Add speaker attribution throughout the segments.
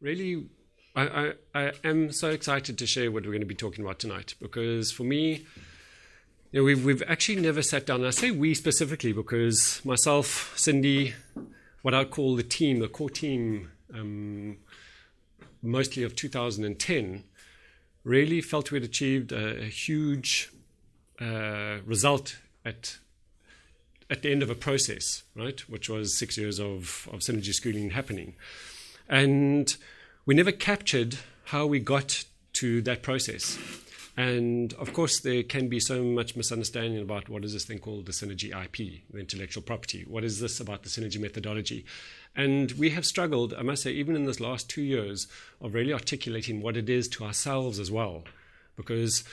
Speaker 1: really, I am so excited to share what we're going to be talking about tonight, because for me, we've actually never sat down. And I say we specifically because myself, Cindy, what I'd call the team, the core team, mostly of 2010, really felt we'd achieved a huge result at the end of a process, right, which was 6 years of synergy schooling happening. And we never captured how we got to that process. And of course, there can be so much misunderstanding about what is this thing called the synergy IP, the intellectual property. What is this about the synergy methodology? And we have struggled, I must say, even in this last 2 years, of really articulating what it is to ourselves as well. Because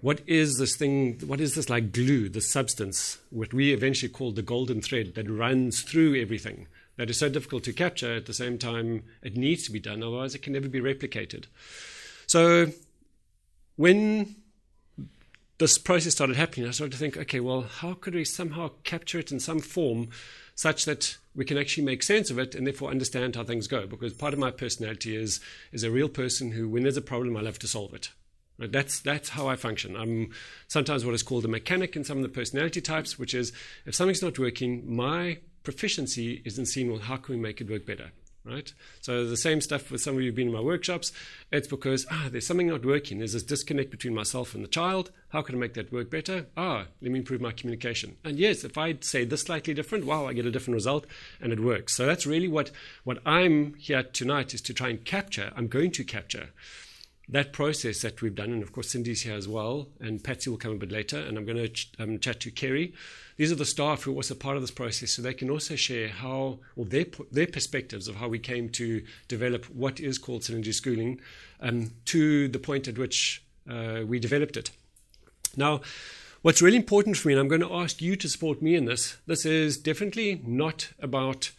Speaker 1: what is this thing, what is this like glue, the substance, what we eventually call the golden thread that runs through everything, that is so difficult to capture, at the same time it needs to be done, otherwise it can never be replicated. So when this process started happening, I started to think, okay, well, how could we somehow capture it in some form such that we can actually make sense of it and therefore understand how things go? Because part of my personality is a real person who, when there's a problem, I love to solve it. Right? That's how I function. I'm sometimes what is called a mechanic in some of the personality types, which is if something's not working, my proficiency is in seeing, well, how can we make it work better? Right? So the same stuff with some of you who've been in my workshops, it's because, there's something not working. There's this disconnect between myself and the child. How can I make that work better? Let me improve my communication. And yes, if I say this slightly different, wow, I get a different result and it works. So that's really what I'm here tonight is to try and capture. I'm going to capture that process that we've done. And of course, Cindy's here as well. And Patsy will come a bit later. And I'm going to chat to Kerry. These are the staff who are also part of this process, so they can also share how, or their perspectives of how we came to develop what is called synergy schooling to the point at which we developed it. Now, what's really important for me, and I'm going to ask you to support me in this is definitely not about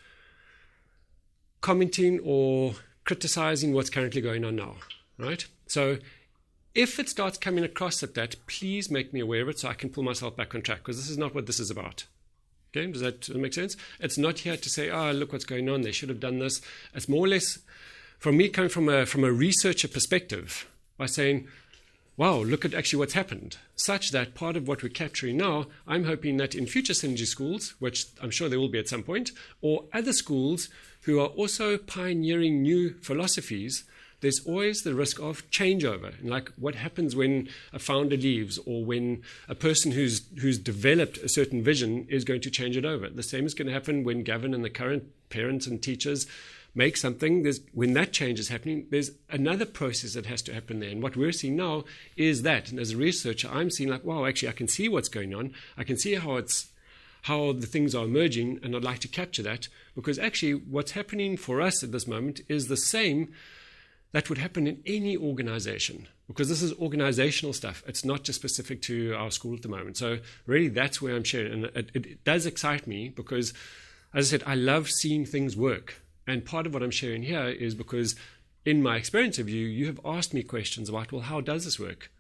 Speaker 1: commenting or criticizing what's currently going on now, right? So if it starts coming across at that, please make me aware of it so I can pull myself back on track, because this is not what this is about. Okay, does that make sense? It's not here to say, look what's going on, they should have done this. It's more or less, from me coming from a researcher perspective, by saying, wow, look at actually what's happened, such that part of what we're capturing now, I'm hoping that in future synergy schools, which I'm sure there will be at some point, or other schools who are also pioneering new philosophies, there's always the risk of changeover. And like what happens when a founder leaves, or when a person who's developed a certain vision is going to change it over. The same is going to happen when Gavin and the current parents and teachers make something. When that change is happening, there's another process that has to happen there. And what we're seeing now is that. And as a researcher, I'm seeing like, wow, actually, I can see what's going on. I can see how the things are emerging, and I'd like to capture that, because actually what's happening for us at this moment is the same that would happen in any organization, because this is organizational stuff. It's not just specific to our school at the moment. So really that's where I'm sharing. And it does excite me because, as I said, I love seeing things work. And part of what I'm sharing here is because in my experience of you, you have asked me questions about, well, how does this work?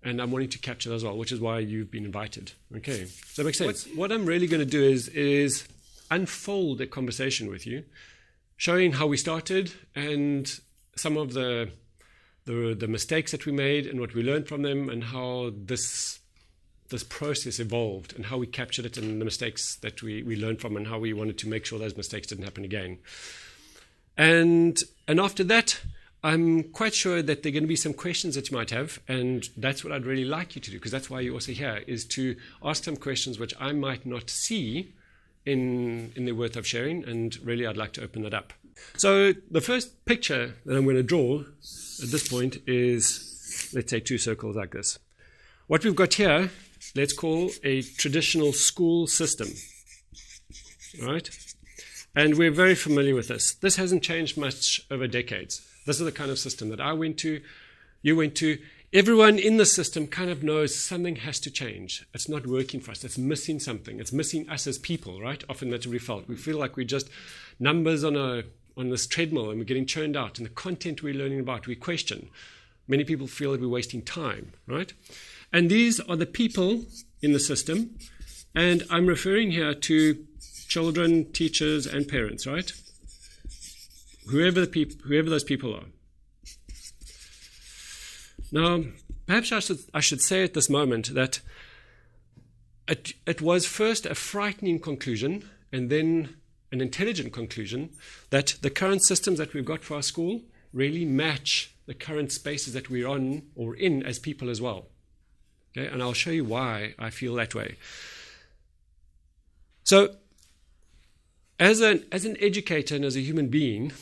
Speaker 1: And I'm wanting to capture that as well, which is why you've been invited. Okay, does that make sense? What I'm really going to do is unfold a conversation with you, showing how we started and some of the mistakes that we made and what we learned from them, and how this process evolved and how we captured it, and the mistakes that we learned from, and how we wanted to make sure those mistakes didn't happen again. And after that, I'm quite sure that there are going to be some questions that you might have, and that's what I'd really like you to do, because that's why you're also here, is to ask some questions which I might not see in the worth of sharing, and really I'd like to open that up. So the first picture that I'm going to draw at this point is, let's say, two circles like this. What we've got here, let's call a traditional school system, right? And we're very familiar with this. This hasn't changed much over decades. This is the kind of system that I went to, you went to. Everyone in the system kind of knows something has to change. It's not working for us. It's missing something. It's missing us as people, right? Often that's what we felt. We feel like we're just numbers on this treadmill, and we're getting churned out. And the content we're learning about, we question. Many people feel that we're wasting time, right? And these are the people in the system. And I'm referring here to children, teachers, and parents, right? whoever those people are. Now, perhaps I should say at this moment that it was first a frightening conclusion and then an intelligent conclusion that the current systems that we've got for our school really match the current spaces that we're on or in as people as well. Okay? And I'll show you why I feel that way. So, as an educator and as a human being,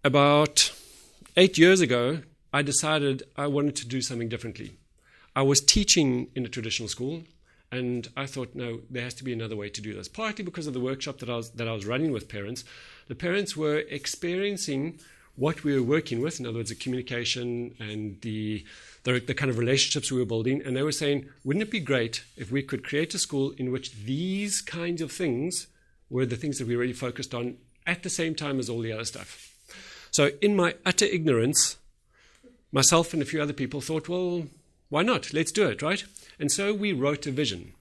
Speaker 1: about 8 years ago, I decided I wanted to do something differently. I was teaching in a traditional school, and I thought, no, there has to be another way to do this. Partly because of the workshop that I was running with parents. The parents were experiencing what we were working with, in other words, the communication and the kind of relationships we were building, and they were saying, wouldn't it be great if we could create a school in which these kinds of things were the things that we really focused on at the same time as all the other stuff. So in my utter ignorance, myself and a few other people thought, well, why not? Let's do it, right? And so we wrote a vision.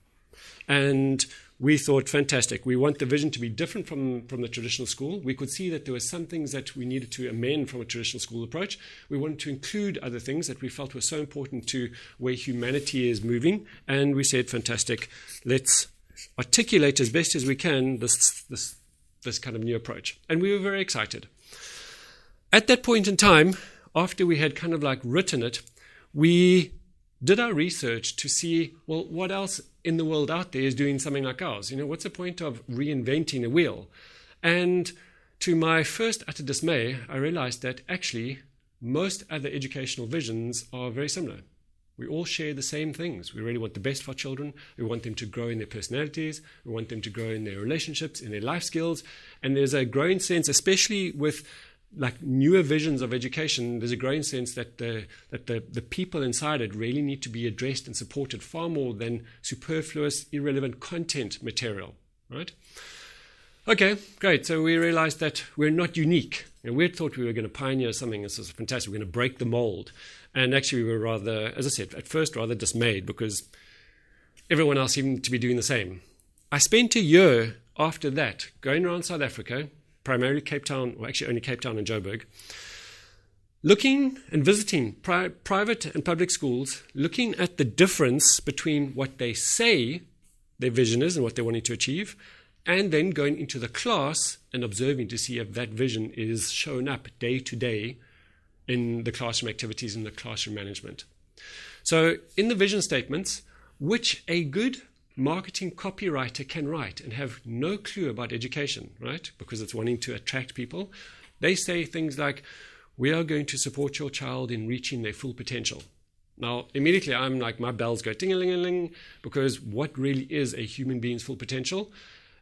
Speaker 1: And we thought, fantastic. We want the vision to be different from the traditional school. We could see that there were some things that we needed to amend from a traditional school approach. We wanted to include other things that we felt were so important to where humanity is moving. And we said, fantastic, let's articulate as best as we can this kind of new approach. And we were very excited. At that point in time, after we had kind of like written it, we did our research to see, well, what else in the world out there is doing something like ours? You know, what's the point of reinventing a wheel? And to my first utter dismay, I realized that actually most other educational visions are very similar. We all share the same things. We really want the best for our children. We want them to grow in their personalities. We want them to grow in their relationships, in their life skills. And there's a growing sense, especially with like newer visions of education, there's a growing sense that the people inside it really need to be addressed and supported far more than superfluous, irrelevant content material, right? Okay, great. So we realized that we're not unique. And we thought we were going to pioneer something. This was fantastic. We're going to break the mold. And actually we were rather, as I said, at first rather dismayed because everyone else seemed to be doing the same. I spent a year after that going around South Africa, primarily Cape Town, or actually only Cape Town and Joburg, looking and visiting private and public schools, looking at the difference between what they say their vision is and what they're wanting to achieve, and then going into the class and observing to see if that vision is shown up day to day in the classroom activities and the classroom management. So in the vision statements, which a good marketing copywriter can write and have no clue about education, right? Because it's wanting to attract people. They say things like, we are going to support your child in reaching their full potential. Now, immediately I'm like, my bells go ting-a-ling-a-ling, because what really is a human being's full potential?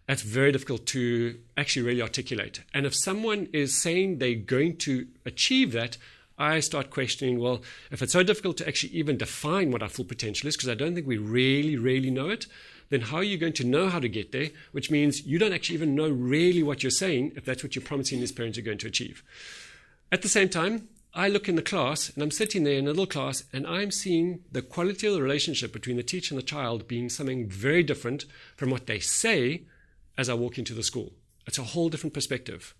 Speaker 1: That's very difficult to actually really articulate. And if someone is saying they're going to achieve that, I start questioning, well, if it's so difficult to actually even define what our full potential is, because I don't think we really know it, then how are you going to know how to get there? Which means you don't actually even know really what you're saying if that's what you're promising these parents are going to achieve. At the same time, I look in the class, and I'm sitting there in a little class, and I'm seeing the quality of the relationship between the teacher and the child being something very different from what they say as I walk into the school. It's a whole different perspective.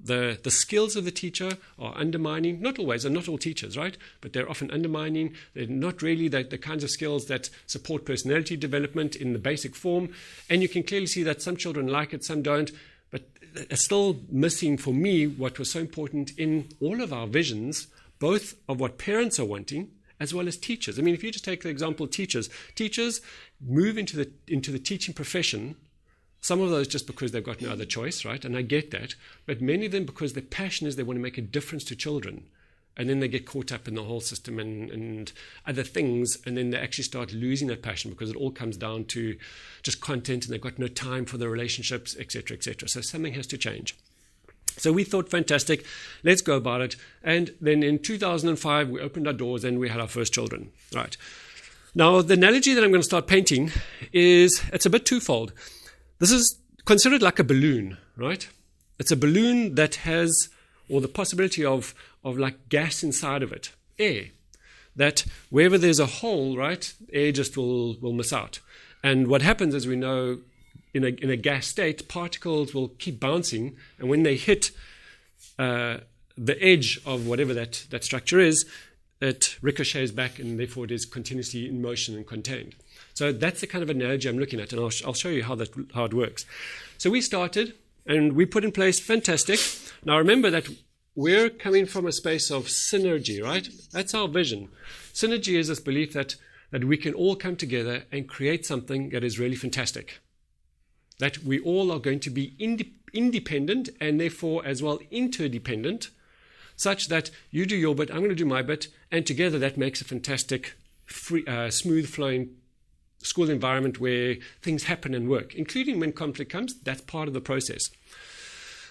Speaker 1: The skills of the teacher are undermining, not always, and not all teachers, right? But they're often undermining. They're not really the kinds of skills that support personality development in the basic form. And you can clearly see that some children like it, some don't. But it's still missing for me what was so important in all of our visions, both of what parents are wanting as well as teachers. I mean, if you just take the example of teachers move into the teaching profession. Some of those just because they've got no other choice, right? And I get that. But many of them because their passion is they want to make a difference to children. And then they get caught up in the whole system and other things. And then they actually start losing that passion because it all comes down to just content and they've got no time for the relationships, etc., etc. So something has to change. So we thought, fantastic, let's go about it. And then in 2005, we opened our doors and we had our first children, right? Now, the analogy that I'm going to start painting it's a bit twofold. This is considered like a balloon, right? It's a balloon that has, or the possibility of like gas inside of it, air, that wherever there's a hole, right, air just will miss out. And what happens, as we know, in a gas state, particles will keep bouncing, and when they hit the edge of whatever that structure is, it ricochets back, and therefore it is continuously in motion and contained. So that's the kind of analogy I'm looking at, and I'll show you how it works. So we started, and we put in place fantastic. Now remember that we're coming from a space of synergy, right? That's our vision. Synergy is this belief that we can all come together and create something that is really fantastic. That we all are going to be independent and therefore as well interdependent, such that you do your bit, I'm going to do my bit, and together that makes a fantastic, free, smooth-flowing school environment where things happen and work, including when conflict comes. That's part of the process.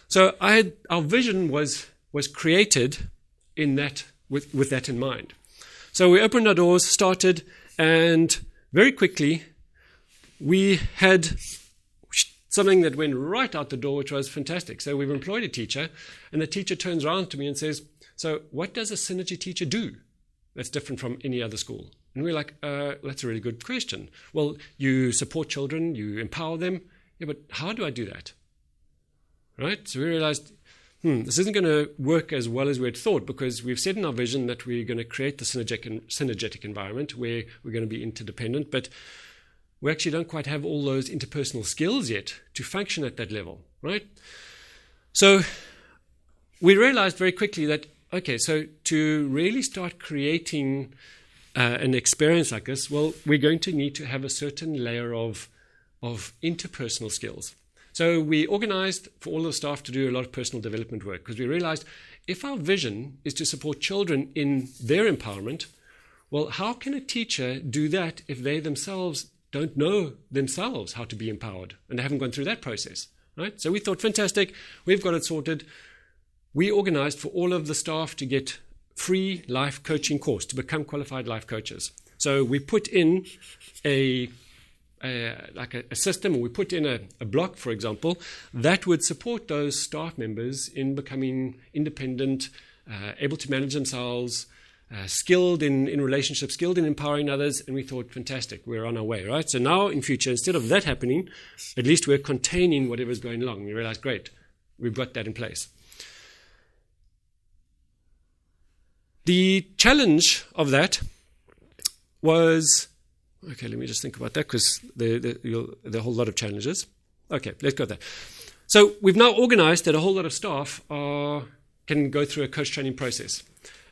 Speaker 1: So our vision was created in that with that in mind. So we opened our doors, started, and very quickly we had something that went right out the door, which was fantastic. So we've employed a teacher, and the teacher turns around to me and says, so what does a synergy teacher do that's different from any other school? And we're like, that's a really good question. Well, you support children, you empower them. Yeah, but how do I do that? Right? So we realized, this isn't going to work as well as we had thought, because we've said in our vision that we're going to create the synergetic environment where we're going to be interdependent, but we actually don't quite have all those interpersonal skills yet to function at that level, right? So we realized very quickly that, okay, so to really start creating an experience like this, well, we're going to need to have a certain layer of interpersonal skills. So we organized for all the staff to do a lot of personal development work, because we realized if our vision is to support children in their empowerment, well, how can a teacher do that if they themselves don't know themselves how to be empowered and they haven't gone through that process, right? So we thought, fantastic, we've got it sorted. We organized for all of the staff to get free life coaching course to become qualified life coaches. So we put in a system, or we put in a block, for example, that would support those staff members in becoming independent, able to manage themselves, skilled in relationships, skilled in empowering others, and we thought, fantastic, we're on our way, right? So now in future, instead of that happening, at least we're containing whatever's going along. We realized, great, we've got that in place. The challenge of that was, okay, let me just think about that, because there are a whole lot of challenges. Okay, let's go there. So we've now organized that a whole lot of staff can go through a coach training process.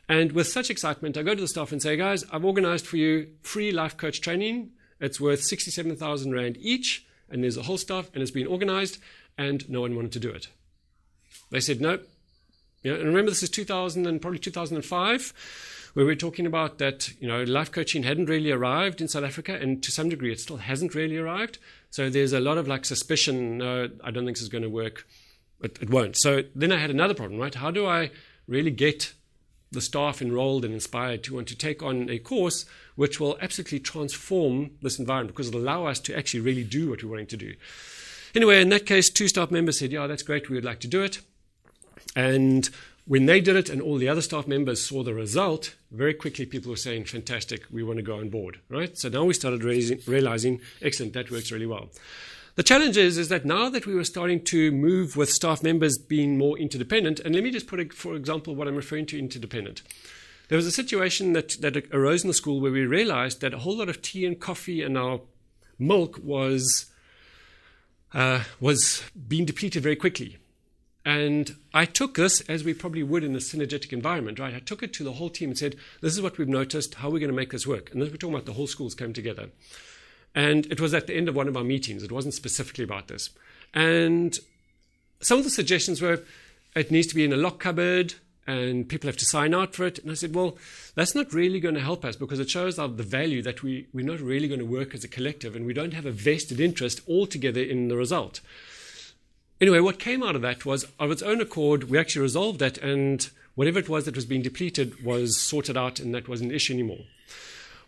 Speaker 1: And with such excitement, I go to the staff and say, guys, I've organized for you free life coach training. It's worth 67,000 Rand each, and there's a whole staff, and it's been organized, and no one wanted to do it. They said, no. And remember, this is 2000 and probably 2005, where we're talking about that, life coaching hadn't really arrived in South Africa, and to some degree it still hasn't really arrived. So there's a lot of suspicion, no, I don't think this is going to work. It won't. So then I had another problem, right? How do I really get the staff enrolled and inspired to want to take on a course which will absolutely transform this environment, because it'll allow us to actually really do what we're wanting to do? Anyway, in that case, 2 staff members said, yeah, that's great, we would like to do it. And when they did it and all the other staff members saw the result, very quickly people were saying, fantastic, we want to go on board, right? So now we started realizing, excellent, that works really well. The challenge is that now that we were starting to move with staff members being more interdependent, and let me just put, for example, what I'm referring to interdependent. There was a situation that arose in the school where we realized that a whole lot of tea and coffee and our milk was being depleted very quickly. And I took this, as we probably would in a synergetic environment, right? I took it to the whole team and said, this is what we've noticed, how are we going to make this work? And then we're talking about the whole schools came together. And it was at the end of one of our meetings. It wasn't specifically about this. And some of the suggestions were, it needs to be in a lock cupboard and people have to sign out for it. And I said, well, that's not really going to help us, because it shows the value that we're not really going to work as a collective, and we don't have a vested interest altogether in the result. Anyway, what came out of that was, of its own accord, we actually resolved that, and whatever it was that was being depleted was sorted out, and that wasn't an issue anymore.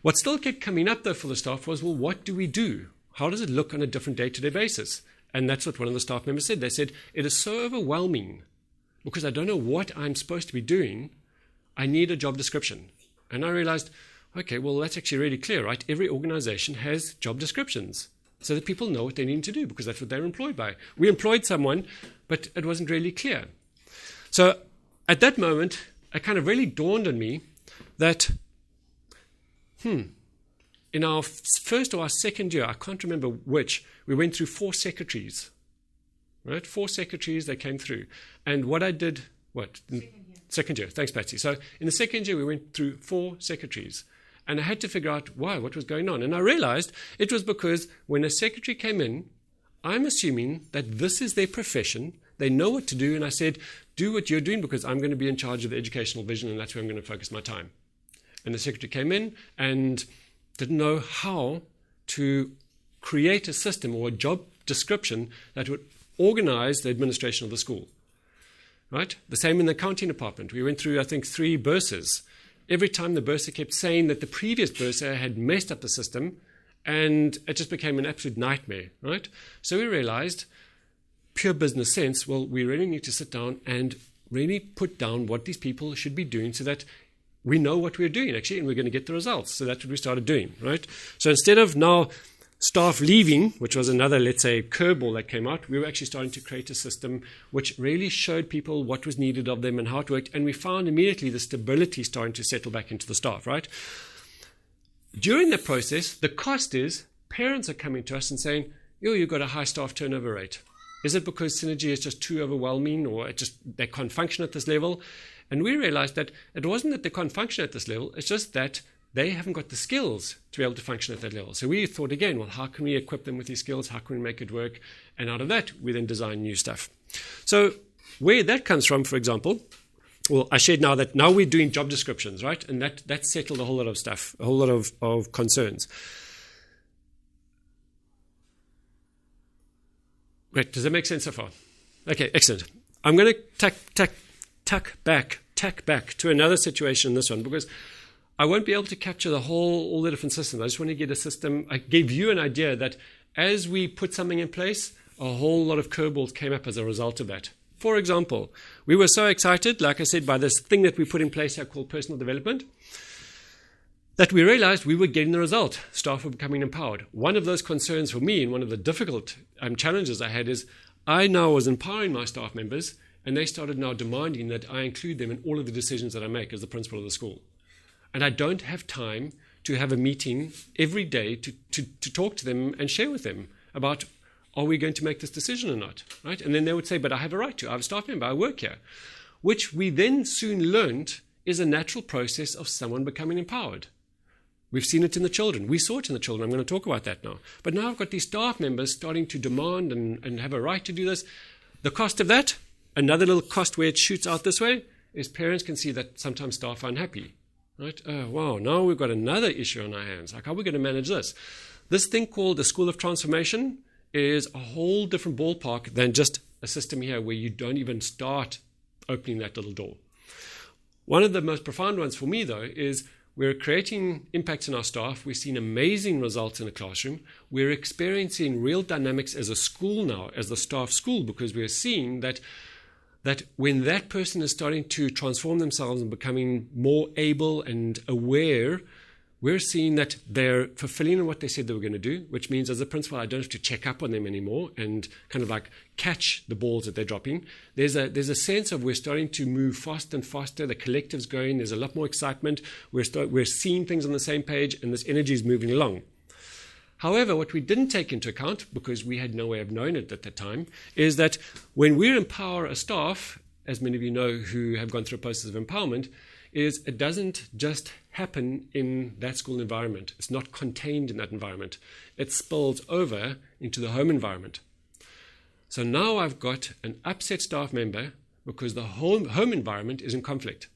Speaker 1: What still kept coming up, though, for the staff was, well, what do we do? How does it look on a different day-to-day basis? And that's what one of the staff members said. They said, it is so overwhelming because I don't know what I'm supposed to be doing. I need a job description. And I realized, okay, well, that's actually really clear, right? Every organization has job descriptions. so that people know what they need to do, because that's what they're employed by. We employed someone, but it wasn't really clear. So at that moment, it kind of really dawned on me that, in our first or our second year, I can't remember which, we went through 4 secretaries, right? 4 secretaries that came through. And what I did, Second year. Thanks, Patsy. So in the second year, we went through 4 secretaries. And I had to figure out why, what was going on. And I realized it was because when a secretary came in, I'm assuming that this is their profession. They know what to do. And I said, do what you're doing, because I'm going to be in charge of the educational vision, and that's where I'm going to focus my time. And the secretary came in and didn't know how to create a system or a job description that would organize the administration of the school. Right? The same in the accounting department. We went through, I think, 3 bursars. Every time the bursar kept saying that the previous bursar had messed up the system, and it just became an absolute nightmare, right? So we realized, pure business sense, well, we really need to sit down and really put down what these people should be doing so that we know what we're doing, actually, and we're going to get the results. So that's what we started doing, right? So instead of now staff leaving, which was another, let's say, curveball that came out, we were actually starting to create a system which really showed people what was needed of them and how it worked. And we found immediately the stability starting to settle back into the staff, right? During that process, the cost is parents are coming to us and saying, you've got a high staff turnover rate. Is it because Synergy is just too overwhelming, or they can't function at this level? And we realized that it wasn't that they can't function at this level, it's just that they haven't got the skills to be able to function at that level. So we thought again, well, how can we equip them with these skills? How can we make it work? And out of that, we then design new stuff. So where that comes from, for example, well, I shared now that now we're doing job descriptions, right? And that settled a whole lot of stuff, a whole lot of concerns. Great. Does that make sense so far? Okay, excellent. I'm going to tack back to another situation in this one, because I won't be able to capture all the different systems. I just want to get a system. I gave you an idea that as we put something in place, a whole lot of curveballs came up as a result of that. For example, we were so excited, like I said, by this thing that we put in place here called personal development, that we realized we were getting the result. Staff were becoming empowered. One of those concerns for me, and one of the difficult challenges I had, is I now was empowering my staff members, and they started now demanding that I include them in all of the decisions that I make as the principal of the school. And I don't have time to have a meeting every day to talk to them and share with them about, are we going to make this decision or not? Right? And then they would say, but I have a right to. I have a staff member. I work here. Which we then soon learned is a natural process of someone becoming empowered. We've seen it in the children. We saw it in the children. I'm going to talk about that now. But now I've got these staff members starting to demand and have a right to do this. The cost of that, another little cost where it shoots out this way, is parents can see that sometimes staff are unhappy. Right? Oh, wow, now we've got another issue on our hands. Like, how are we going to manage this? This thing called the School of Transformation is a whole different ballpark than just a system here where you don't even start opening that little door. One of the most profound ones for me, though, is we're creating impacts in our staff. We've seen amazing results in the classroom. We're experiencing real dynamics as a school now, as the staff school, because we're seeing that when that person is starting to transform themselves and becoming more able and aware, we're seeing that they're fulfilling what they said they were going to do, which means as a principal, I don't have to check up on them anymore and kind of like catch the balls that they're dropping. There's a sense of we're starting to move faster and faster. The collective's going. There's a lot more excitement. We're seeing things on the same page, and this energy is moving along. However, what we didn't take into account, because we had no way of knowing it at that time, is that when we empower a staff, as many of you know who have gone through a process of empowerment, is it doesn't just happen in that school environment. It's not contained in that environment. It spills over into the home environment. So now I've got an upset staff member because the home environment is in conflict.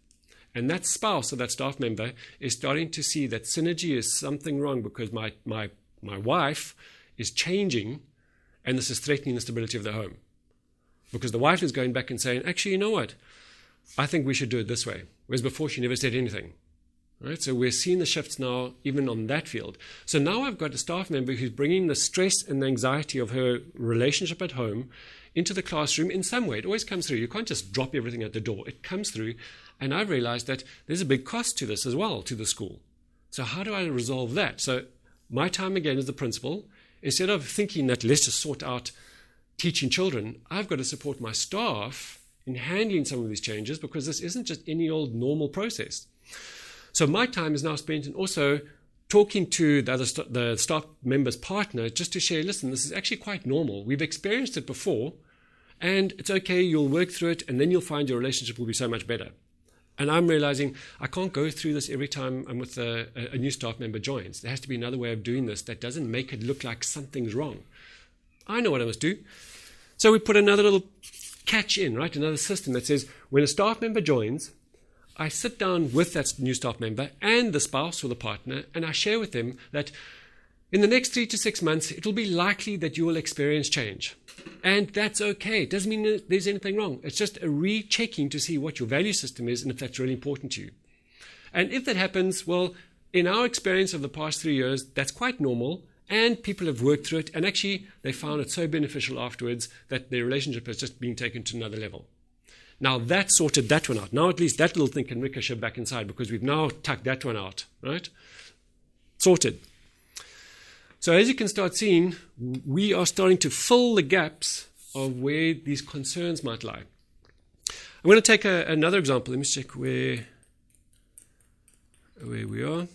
Speaker 1: And that spouse or that staff member is starting to see that synergy is something wrong because my wife is changing, and this is threatening the stability of the home. Because the wife is going back and saying, actually, you know what? I think we should do it this way. Whereas before she never said anything. Right? So we're seeing the shifts now, even on that field. So now I've got a staff member who's bringing the stress and the anxiety of her relationship at home into the classroom in some way. It always comes through. You can't just drop everything at the door. It comes through. And I've realized that there's a big cost to this as well, to the school. So how do I resolve that? So my time again as the principal instead of thinking that let's just sort out teaching children, I've got to support my staff in handling some of these changes, because this isn't just any old normal process. So my time is now spent in also talking to the staff member's partner, just to share, listen, this is actually quite normal. We've experienced it before, and it's okay, you'll work through it, and then you'll find your relationship will be so much better. And I'm realizing I can't go through this every time I'm with a new staff member joins. There has to be another way of doing this that doesn't make it look like something's wrong. I know what I must do. So we put another little catch in, right? Another system that says when a staff member joins, I sit down with that new staff member and the spouse or the partner, and I share with them that in the next 3 to 6 months, it will be likely that you will experience change. And that's okay. It doesn't mean that there's anything wrong. It's just a rechecking to see what your value system is and if that's really important to you. And if that happens, well, in our experience of the past 3 years, that's quite normal. And people have worked through it. And actually, they found it so beneficial afterwards that their relationship has just been taken to another level. Now, that sorted that one out. Now, at least that little thing can ricochet back inside, because we've now tucked that one out, right? Sorted. So as you can start seeing, we are starting to fill the gaps of where these concerns might lie. I'm going to take another example. Let me check where we are.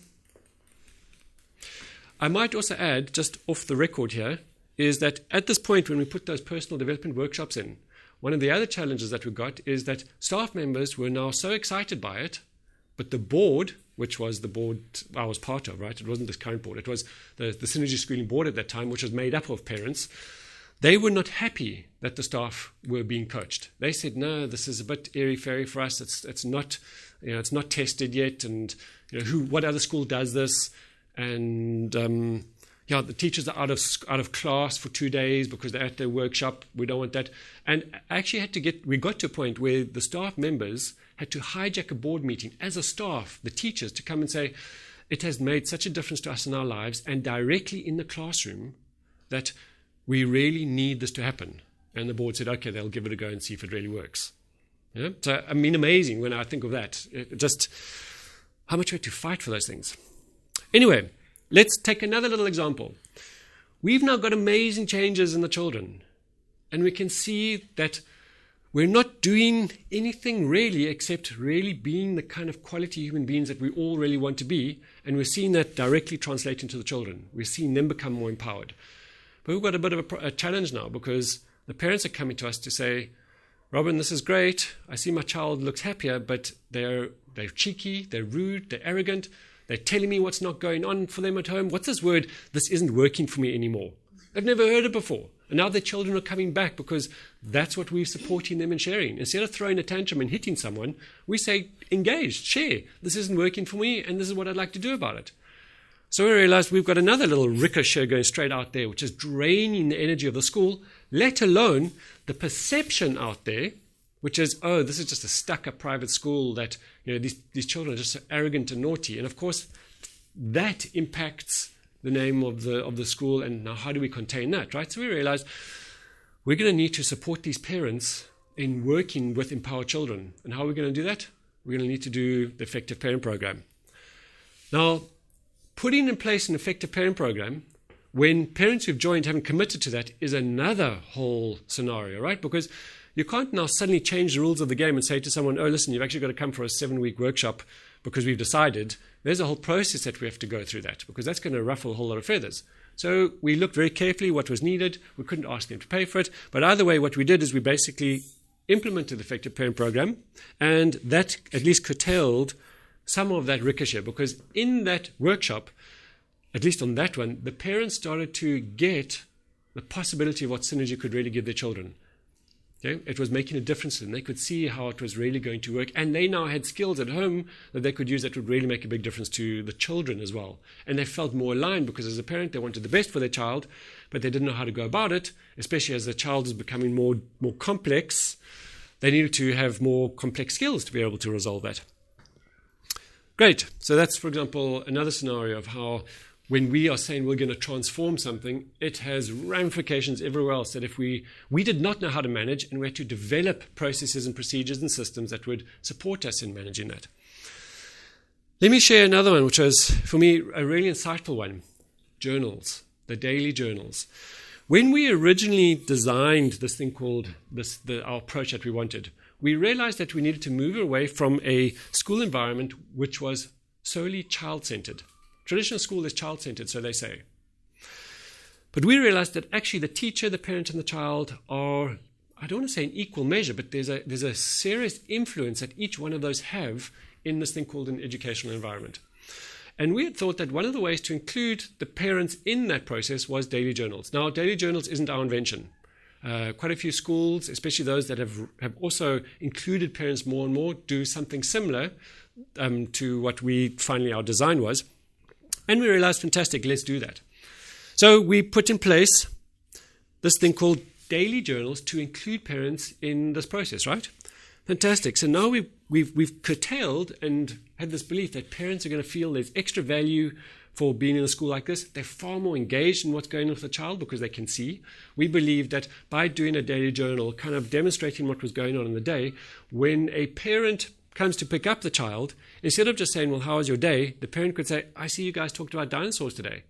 Speaker 1: I might also add, just off the record here, is that at this point when we put those personal development workshops in, one of the other challenges that we got is that staff members were now so excited by it, but the board, which was the board I was part of, right? It wasn't this current board. It was the Synergy Schooling Board at that time, which was made up of parents. They were not happy that the staff were being coached. They said, no, this is a bit airy-fairy for us. It's not, it's not tested yet. And what other school does this? And the teachers are out of class for 2 days because they're at their workshop. We don't want that. And actually we got to a point where the staff members had to hijack a board meeting as a staff, the teachers, to come and say, it has made such a difference to us in our lives and directly in the classroom that we really need this to happen. And the board said, okay, they'll give it a go and see if it really works. Yeah? So, I mean, amazing when I think of that. Just how much we had to fight for those things. Anyway, let's take another little example. We've now got amazing changes in the children. And we can see that we're not doing anything really except really being the kind of quality human beings that we all really want to be. And we're seeing that directly translate into the children. We're seeing them become more empowered. But we've got a bit of a challenge now, because the parents are coming to us to say, Robin, this is great. I see my child looks happier, but they're cheeky, they're rude, they're arrogant. They're telling me what's not going on for them at home. What's this word? This isn't working for me anymore. I've never heard it before. And now their children are coming back because that's what we're supporting them and sharing. Instead of throwing a tantrum and hitting someone, we say, engage, share. This isn't working for me, and this is what I'd like to do about it. So we realized we've got another little ricochet going straight out there, which is draining the energy of the school, let alone the perception out there, which is, oh, this is just a stuck-up private school that, these children are just so arrogant and naughty. And of course, that impacts the name of the school, and now how do we contain that, right? So we realized we're going to need to support these parents in working with empowered children. And how are we going to do that? We're going to need to do the Effective Parent Program. Now, putting in place an Effective Parent Program, when parents who've joined haven't committed to that, is another whole scenario, right? Because you can't now suddenly change the rules of the game and say to someone, oh, listen, you've actually got to come for a 7-week workshop because we've decided. There's a whole process that we have to go through that, because that's going to ruffle a whole lot of feathers. So we looked very carefully what was needed. We couldn't ask them to pay for it. But either way, what we did is we basically implemented the Effective Parent Program, and that at least curtailed some of that ricochet, because in that workshop, at least on that one, the parents started to get the possibility of what Synergy could really give their children. Okay? It was making a difference to them. They could see how it was really going to work, and they now had skills at home that they could use that would really make a big difference to the children as well. And they felt more aligned, because as a parent, they wanted the best for their child, but they didn't know how to go about it, especially as the child is becoming more complex. They needed to have more complex skills to be able to resolve that. Great. So that's, for example, another scenario of how when we are saying we're going to transform something, it has ramifications everywhere else that if we did not know how to manage, and we had to develop processes and procedures and systems that would support us in managing that. Let me share another one, which was, for me, a really insightful one. Journals. the daily journals. When we originally designed this thing called our approach that we wanted, we realized that we needed to move away from a school environment which was solely child-centered. Traditional school is child-centered, so they say. But we realized that actually the teacher, the parent, and the child are, I don't want to say in equal measure, but there's a serious influence that each one of those have in this thing called an educational environment. And we had thought that one of the ways to include the parents in that process was daily journals. Now, daily journals isn't our invention. Quite a few schools, especially those that have also included parents more and more, do something similar to what our design was. And we realized, fantastic, let's do that. So we put in place this thing called daily journals to include parents in this process, right? Fantastic. So now we've curtailed and had this belief that parents are going to feel there's extra value for being in a school like this. They're far more engaged in what's going on with the child because they can see. We believe that by doing a daily journal, kind of demonstrating what was going on in the day, when a parent comes to pick up the child, instead of just saying, well, how was your day? The parent could say, I see you guys talked about dinosaurs today.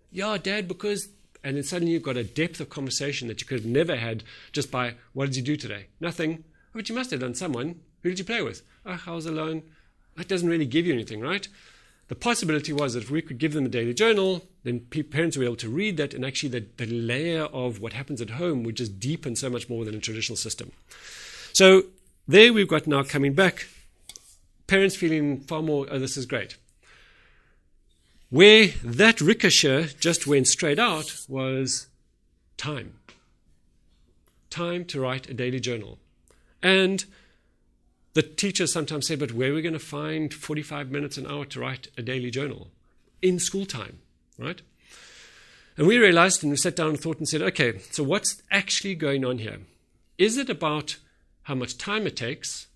Speaker 1: Yeah, Dad, because... And then suddenly you've got a depth of conversation that you could have never had just by, what did you do today? Nothing. But you must have done someone. Who did you play with? Oh, I was alone. That doesn't really give you anything, right? The possibility was that if we could give them a daily journal, then parents would be able to read that, and actually the layer of what happens at home would just deepen so much more than a traditional system. So there we've got now coming back, parents feeling far more, oh, this is great. Where that ricochet just went straight out was time. Time to write a daily journal. And the teachers sometimes say, but where are we going to find 45 minutes an hour to write a daily journal? In school time, right? And we realized, and we sat down and thought and said, okay, so what's actually going on here? Is it about how much time it takes,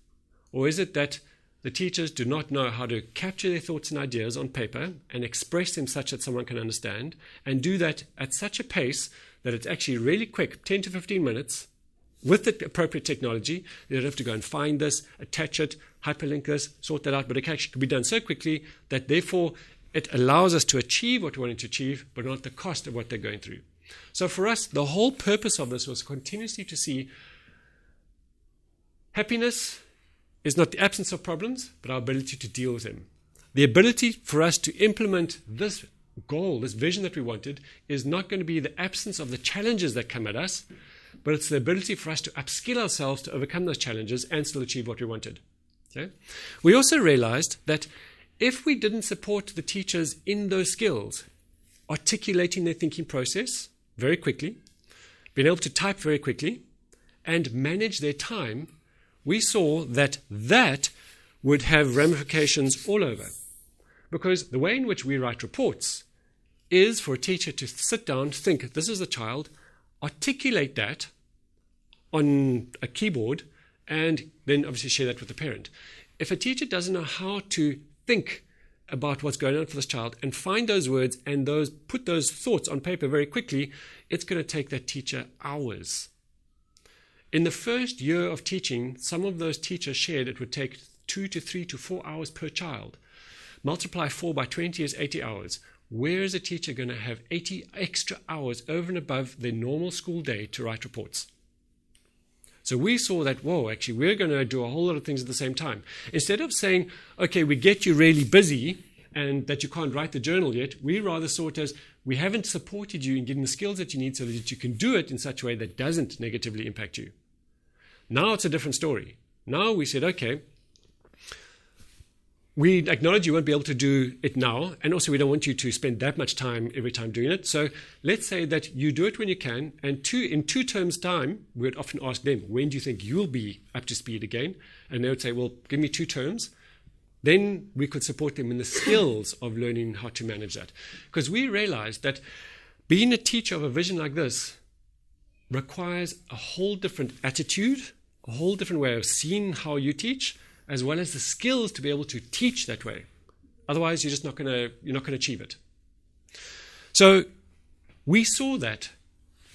Speaker 1: or is it that the teachers do not know how to capture their thoughts and ideas on paper and express them such that someone can understand, and do that at such a pace that it's actually really quick, 10 to 15 minutes, with the appropriate technology? They don't have to go and find this, attach it, hyperlink this, sort that out, but it actually can be done so quickly that therefore it allows us to achieve what we wanted to achieve, but not at the cost of what they're going through. So for us, the whole purpose of this was continuously to see happiness is not the absence of problems, but our ability to deal with them. The ability for us to implement this goal, this vision that we wanted, is not going to be the absence of the challenges that come at us, but it's the ability for us to upskill ourselves to overcome those challenges and still achieve what we wanted. Okay? We also realized that if we didn't support the teachers in those skills, articulating their thinking process very quickly, being able to type very quickly, and manage their time, we saw that that would have ramifications all over. Because the way in which we write reports is for a teacher to sit down, think, this is a child, articulate that on a keyboard, and then obviously share that with the parent. If a teacher doesn't know how to think about what's going on for this child and find those words and put those thoughts on paper very quickly, it's going to take that teacher hours. In the first year of teaching, some of those teachers shared it would take 2 to 3 to 4 hours per child. Multiply 4 by 20 is 80 hours. Where is a teacher going to have 80 extra hours over and above their normal school day to write reports? So we saw that, whoa, actually, we're going to do a whole lot of things at the same time. Instead of saying, okay, we get you really busy and that you can't write the journal yet, we rather saw it as, we haven't supported you in getting the skills that you need so that you can do it in such a way that doesn't negatively impact you. Now it's a different story. Now we said, okay, we acknowledge you won't be able to do it now, and also we don't want you to spend that much time every time doing it. So let's say that you do it when you can, and in 2 terms' time, we would often ask them, when do you think you'll be up to speed again? And they would say, well, give me 2 terms. Then we could support them in the skills of learning how to manage that. Because we realized that being a teacher of a vision like this requires a whole different attitude, a whole different way of seeing how you teach, as well as the skills to be able to teach that way. Otherwise, you're not going to achieve it. So we saw that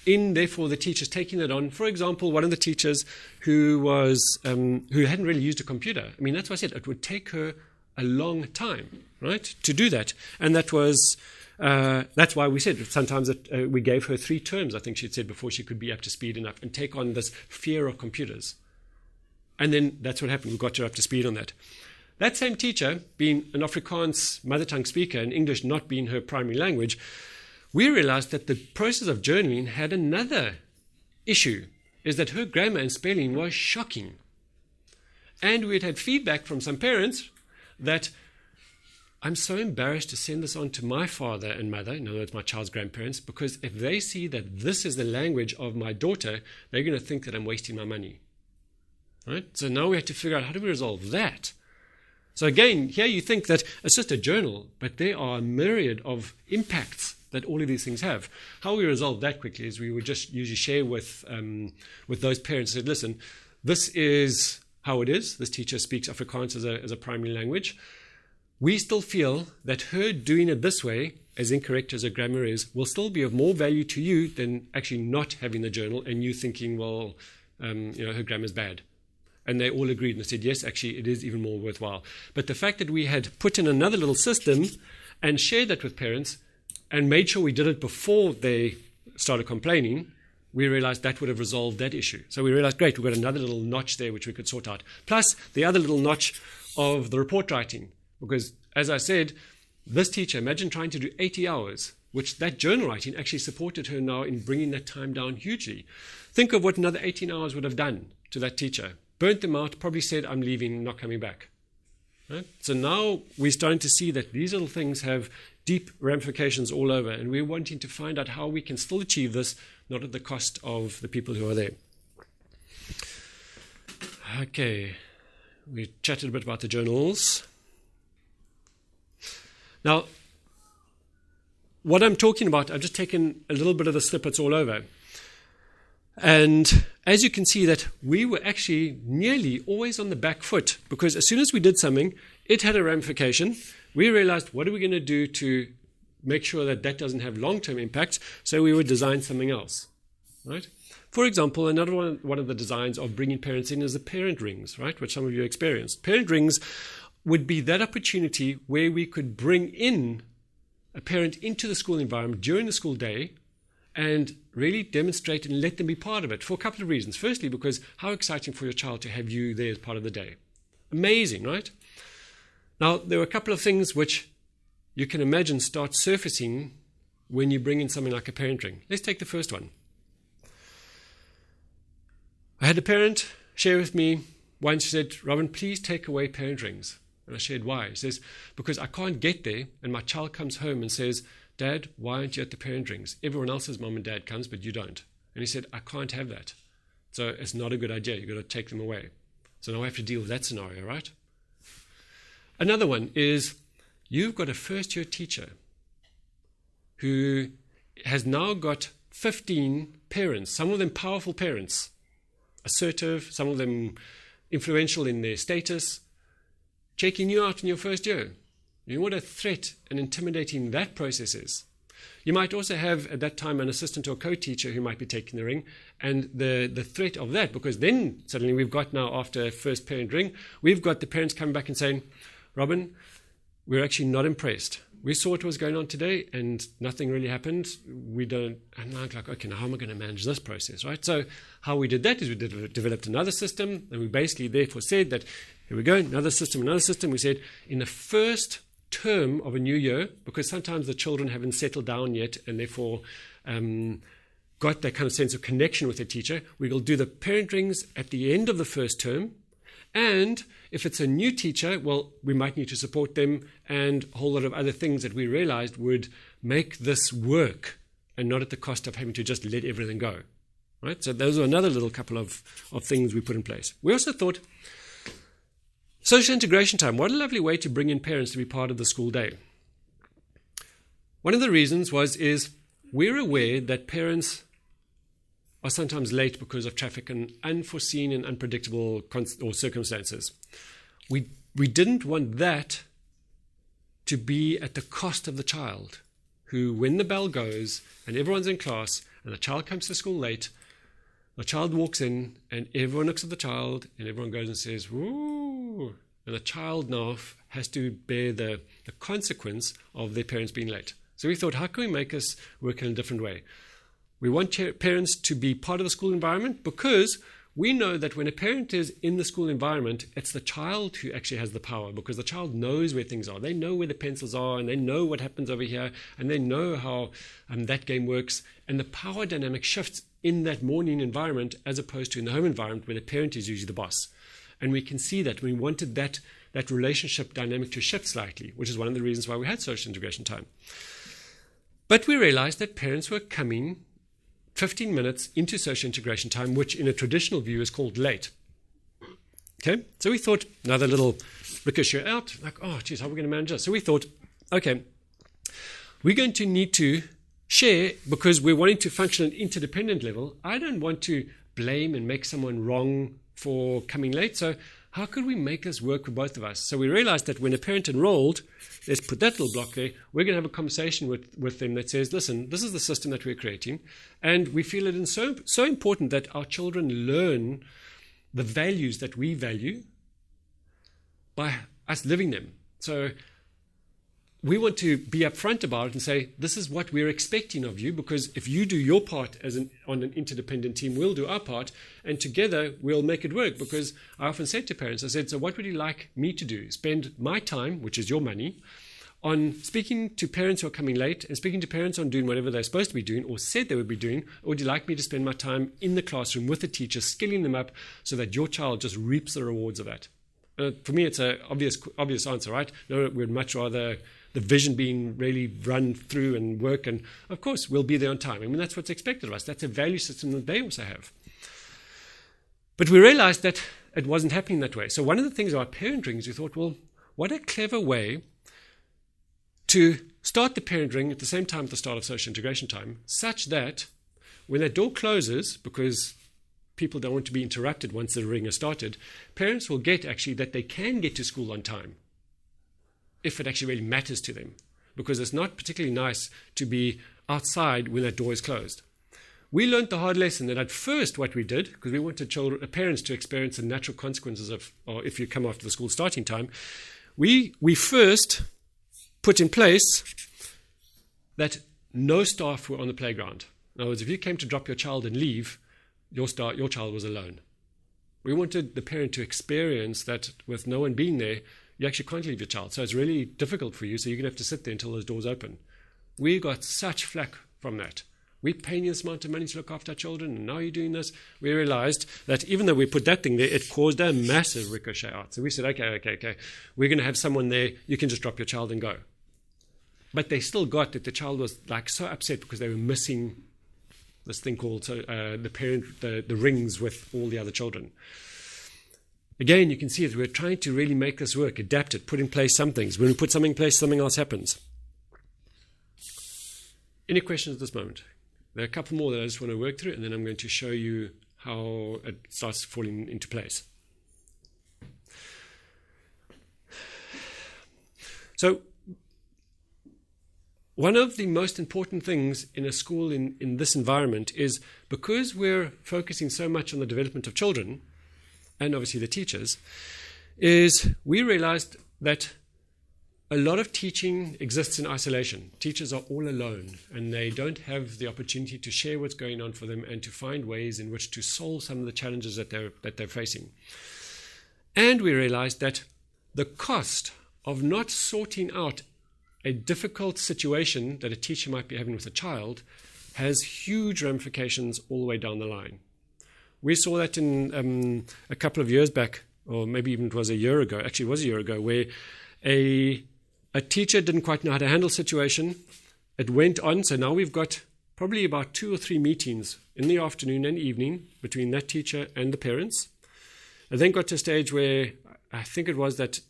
Speaker 1: in, therefore, the teachers taking it on. For example, one of the teachers who hadn't really used a computer. I mean, that's why I said it would take her a long time, right, to do that. And that was That's why we said sometimes that, we gave her 3 terms, I think she'd said, before she could be up to speed enough and take on this fear of computers. And then that's what happened. We got her up to speed on that. That same teacher, being an Afrikaans mother tongue speaker and English not being her primary language, we realized that the process of journaling had another issue, is that her grammar and spelling was shocking. And we had feedback from some parents that I'm so embarrassed to send this on to my father and mother, in other words, my child's grandparents, because if they see that this is the language of my daughter, they're going to think that I'm wasting my money. Right? So now we have to figure out, how do we resolve that? So again, here you think that it's just a journal, but there are a myriad of impacts that all of these things have. How we resolve that quickly is we would just usually share with those parents and say, listen, this is how it is. This teacher speaks Afrikaans as a primary language. We still feel that her doing it this way, as incorrect as her grammar is, will still be of more value to you than actually not having the journal and you thinking, well, her grammar's bad. And they all agreed and said, yes, actually, it is even more worthwhile. But the fact that we had put in another little system and shared that with parents and made sure we did it before they started complaining, we realized that would have resolved that issue. So we realized, great, we've got another little notch there which we could sort out. Plus the other little notch of the report writing. Because, as I said, this teacher, imagine trying to do 80 hours, which that journal writing actually supported her now in bringing that time down hugely. Think of what another 18 hours would have done to that teacher. Burnt them out, probably said, I'm leaving, not coming back. Right? So now we're starting to see that these little things have deep ramifications all over, and we're wanting to find out how we can still achieve this, not at the cost of the people who are there. Okay, we chatted a bit about the journals. Now, what I'm talking about, I've just taken a little bit of the snippets all over. And as you can see that we were actually nearly always on the back foot, because as soon as we did something, it had a ramification. We realized, what are we going to do to make sure that that doesn't have long-term impact? So we would design something else, right? For example, another one of the designs of bringing parents in is the parent rings, right, which some of you experienced. Parent rings would be that opportunity where we could bring in a parent into the school environment during the school day and really demonstrate and let them be part of it for a couple of reasons. Firstly, because how exciting for your child to have you there as part of the day. Amazing, right? Now, there are a couple of things which you can imagine start surfacing when you bring in something like a parent ring. Let's take the first one. I had a parent share with me once. She said, Robin, please take away parent rings. And I shared why. She says, because I can't get there and my child comes home and says, Dad, why aren't you at the parent rings? Everyone else's mom and dad comes, but you don't. And he said, I can't have that. So it's not a good idea. You've got to take them away. So now I have to deal with that scenario, right? Another one is you've got a first-year teacher who has now got 15 parents, some of them powerful parents, assertive, some of them influential in their status, checking you out in your first year. You know what a threat and intimidating that process is. You might also have at that time an assistant or co-teacher who might be taking the ring, and the threat of that, because then suddenly we've got now, after first parent ring, we've got the parents coming back and saying, Robin, we're actually not impressed. We saw what was going on today and nothing really happened. We don't, and I'm like, okay, now how am I going to manage this process, right? So how we did that is we developed another system, and we basically therefore said that, here we go, another system. We said in the first term of a new year, because sometimes the children haven't settled down yet and therefore got that kind of sense of connection with their teacher, we will do the parent rings at the end of the first term. And if it's a new teacher, well, we might need to support them and a whole lot of other things that we realized would make this work and not at the cost of having to just let everything go. Right? So those are another little couple of things we put in place. We also thought, social integration time, what a lovely way to bring in parents to be part of the school day. One of the reasons is we're aware that parents are sometimes late because of traffic and unforeseen and unpredictable circumstances. We didn't want that to be at the cost of the child, who, when the bell goes and everyone's in class and the child comes to school late, the child walks in and everyone looks at the child and everyone goes and says, woo, and the child now has to bear the consequence of their parents being late. So we thought, how can we make this work in a different way? We want parents to be part of the school environment because we know that when a parent is in the school environment, it's the child who actually has the power, because the child knows where things are. They know where the pencils are, and they know what happens over here, and they know how that game works. And the power dynamic shifts in that morning environment as opposed to in the home environment where the parent is usually the boss. And we can see that we wanted that relationship dynamic to shift slightly, which is one of the reasons why we had social integration time. But we realized that parents were coming 15 minutes into social integration time, which in a traditional view is called late. Okay, so we thought another little ricochet out, like, oh, geez, how are we going to manage this? So we thought, okay, we're going to need to share, because we're wanting to function at an interdependent level. I don't want to blame and make someone wrong for coming late. So how could we make this work for both of us? So we realized that when a parent enrolled, let's put that little block there, we're going to have a conversation with them that says, listen, this is the system that we're creating, and we feel it is so important that our children learn the values that we value by us living them. So we want to be upfront about it and say, this is what we're expecting of you, because if you do your part on an interdependent team, we'll do our part, and together we'll make it work. Because I often said to parents, I said, so what would you like me to do? Spend my time, which is your money, on speaking to parents who are coming late and speaking to parents on doing whatever they're supposed to be doing or said they would be doing, or would you like me to spend my time in the classroom with the teacher, skilling them up so that your child just reaps the rewards of that? For me, it's an obvious answer, right? No, we'd much rather the vision being really run through and work, and of course we'll be there on time. I mean, that's what's expected of us. That's a value system that they also have. But we realized that it wasn't happening that way. So one of the things about parent rings, we thought, well, what a clever way to start the parent ring at the same time at the start of social integration time, such that when that door closes, because people don't want to be interrupted once the ring has started, parents will get actually that they can get to school on time, if it actually really matters to them, because it's not particularly nice to be outside when that door is closed. We learned the hard lesson that at first what we did, because we wanted parents to experience the natural consequences of, or if you come after the school starting time, we first put in place that no staff were on the playground. In other words, if you came to drop your child and leave, your child was alone. We wanted the parent to experience that with no one being there, you actually can't leave your child. So it's really difficult for you, so you're going to have to sit there until those doors open. We got such flack from that. We're paying this amount of money to look after our children, and now you're doing this. We realized that even though we put that thing there, it caused a massive ricochet out. So we said, okay, we're going to have someone there. You can just drop your child and go. But they still got that the child was like so upset because they were missing this thing called the rings with all the other children. Again, you can see that we're trying to really make this work, adapt it, put in place some things. When we put something in place, something else happens. Any questions at this moment? There are a couple more that I just want to work through, and then I'm going to show you how it starts falling into place. So, one of the most important things in a school in this environment is, because we're focusing so much on the development of children, and obviously the teachers, is we realized that a lot of teaching exists in isolation. Teachers are all alone, and they don't have the opportunity to share what's going on for them and to find ways in which to solve some of the challenges that they're facing. And we realized that the cost of not sorting out a difficult situation that a teacher might be having with a child has huge ramifications all the way down the line. We saw that in a couple of years back, or maybe even it was a year ago. Actually, it was a year ago, where a teacher didn't quite know how to handle a situation. It went on, so now we've got probably about 2 or 3 meetings in the afternoon and evening between that teacher and the parents. It then got to a stage where I think it was that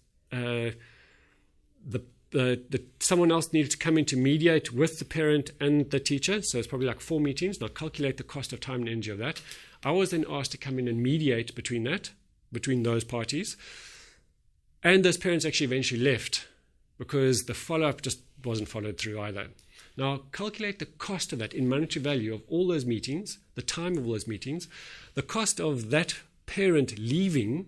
Speaker 1: someone else needed to come in to mediate with the parent and the teacher. So it's probably like 4 meetings. Now calculate the cost of time and energy of that. I was then asked to come in and mediate between those parties. And those parents actually eventually left because the follow-up just wasn't followed through either. Now calculate the cost of that in monetary value of all those meetings, the time of all those meetings, the cost of that parent leaving,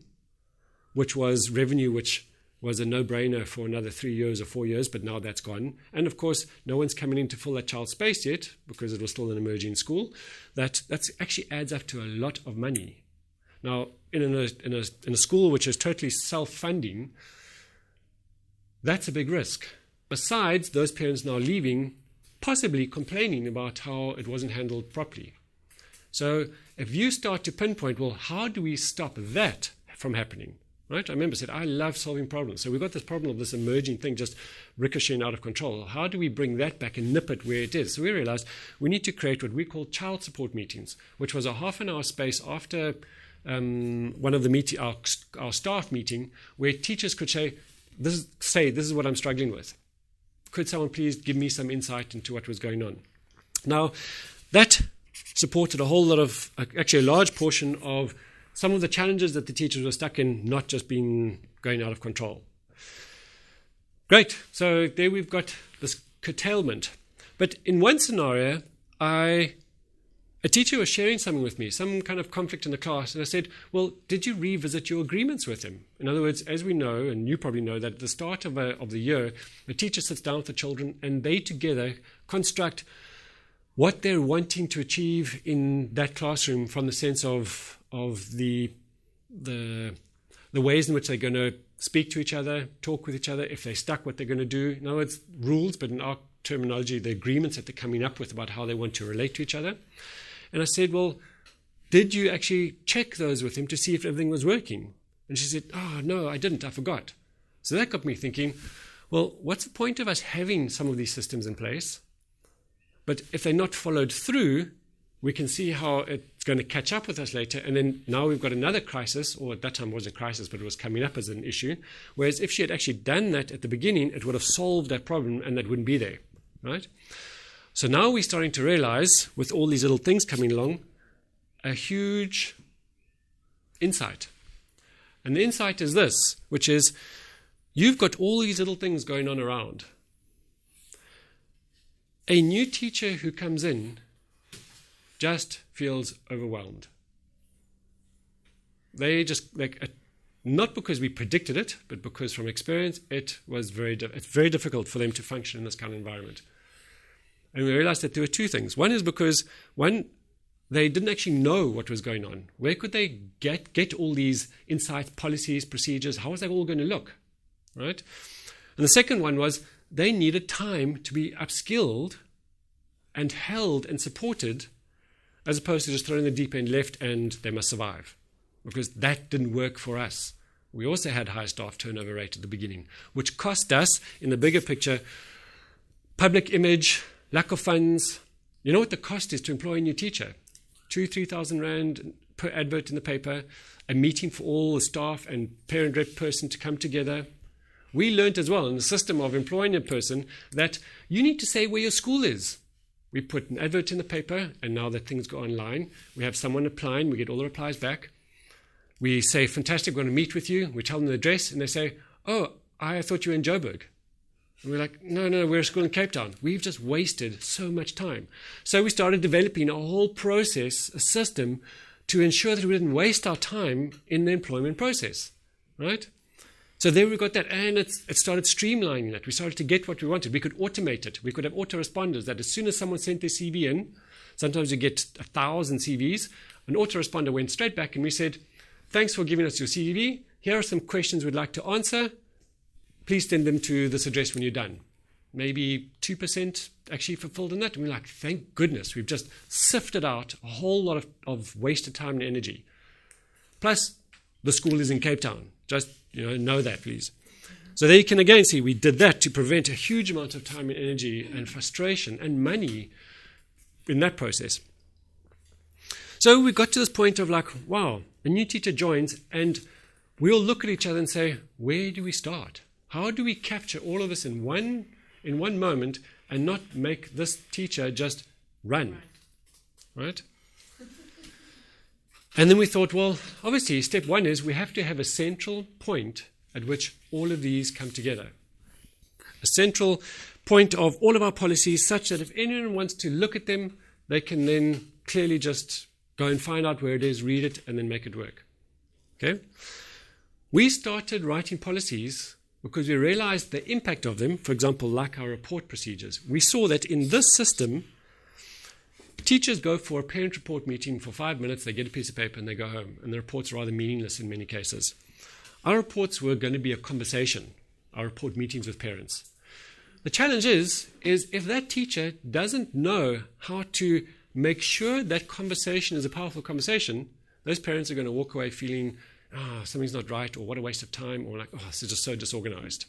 Speaker 1: which was revenue which was a no-brainer for another 3 years or 4 years, but now that's gone. And of course, no one's coming in to fill that child's space yet because it was still an emerging school. That's actually adds up to a lot of money. Now, in a school which is totally self-funding, that's a big risk. Besides those parents now leaving, possibly complaining about how it wasn't handled properly. So if you start to pinpoint, well, how do we stop that from happening? Right? I remember I said, I love solving problems. So we've got this problem of this emerging thing just ricocheting out of control. How do we bring that back and nip it where it is? So we realized we need to create what we call child support meetings, which was a half-an-hour space after one of the our staff meeting, where teachers could say, this is what I'm struggling with. Could someone please give me some insight into what was going on? Now, that supported a whole lot of, actually a large portion of some of the challenges that the teachers were stuck in, not just going out of control. Great. So there we've got this curtailment. But in one scenario, a teacher was sharing something with me, some kind of conflict in the class, and I said, well, did you revisit your agreements with him? In other words, as we know, and you probably know, that at the start of the year, the teacher sits down with the children and they together construct what they're wanting to achieve in that classroom from the sense of the ways in which they're going to speak to each other, talk with each other, if they're stuck, what they're going to do. In other words, rules, but in our terminology, the agreements that they're coming up with about how they want to relate to each other. And I said, well, did you actually check those with him to see if everything was working? And she said, oh, no, I didn't. I forgot. So that got me thinking, well, what's the point of us having some of these systems in place? But if they're not followed through, we can see how it's going to catch up with us later. And then now we've got another crisis, or at that time it wasn't a crisis, but it was coming up as an issue. Whereas if she had actually done that at the beginning, it would have solved that problem and that wouldn't be there, right? So now we're starting to realize, with all these little things coming along, a huge insight. And the insight is this, which is, you've got all these little things going on around. A new teacher who comes in just feels overwhelmed. They just, not because we predicted it, but because from experience, it's very difficult for them to function in this kind of environment. And we realized that there were two things. One is because, they didn't actually know what was going on. Where could they get all these insights, policies, procedures? How was that all going to look, right? And the second one was they needed time to be upskilled and held and supported, as opposed to just throwing the deep end left and they must survive, because that didn't work for us. We also had high staff turnover rate at the beginning, which cost us, in the bigger picture, public image, lack of funds. You know what the cost is to employ a new teacher? 2,000-3,000 rand per advert in the paper, a meeting for all the staff and parent rep person to come together. We learned as well in the system of employing a person that you need to say where your school is. We put an advert in the paper, and now that things go online, we have someone applying, we get all the replies back. We say, fantastic, we're going to meet with you. We tell them the address, and they say, oh, I thought you were in Joburg. And we're like, no, we're a school in Cape Town. We've just wasted so much time. So we started developing a whole process, a system, to ensure that we didn't waste our time in the employment process, right? So then we got that, and it started streamlining that. We started to get what we wanted. We could automate it. We could have autoresponders that as soon as someone sent their CV in, sometimes you get 1,000 CVs, an autoresponder went straight back and we said, thanks for giving us your CV. Here are some questions we'd like to answer. Please send them to this address when you're done. Maybe 2% actually fulfilled in that. And we're like, thank goodness, we've just sifted out a whole lot of wasted time and energy. Plus, the school is in Cape Town. Just know that, please. So there you can again see we did that to prevent a huge amount of time and energy and frustration and money in that process. So we got to this point of like, wow, a new teacher joins and we all look at each other and say, where do we start? How do we capture all of this in one moment and not make this teacher just run, right? And then we thought, well, obviously, step one is we have to have a central point at which all of these come together. A central point of all of our policies such that if anyone wants to look at them, they can then clearly just go and find out where it is, read it, and then make it work. Okay? We started writing policies because we realized the impact of them, for example, like our report procedures. We saw that in this system, teachers go for a parent report meeting for 5 minutes, they get a piece of paper and they go home, and the report's rather meaningless in many cases. Our reports were going to be a conversation, our report meetings with parents. The challenge is if that teacher doesn't know how to make sure that conversation is a powerful conversation, those parents are going to walk away feeling, something's not right, or what a waste of time, or like, this is just so disorganized.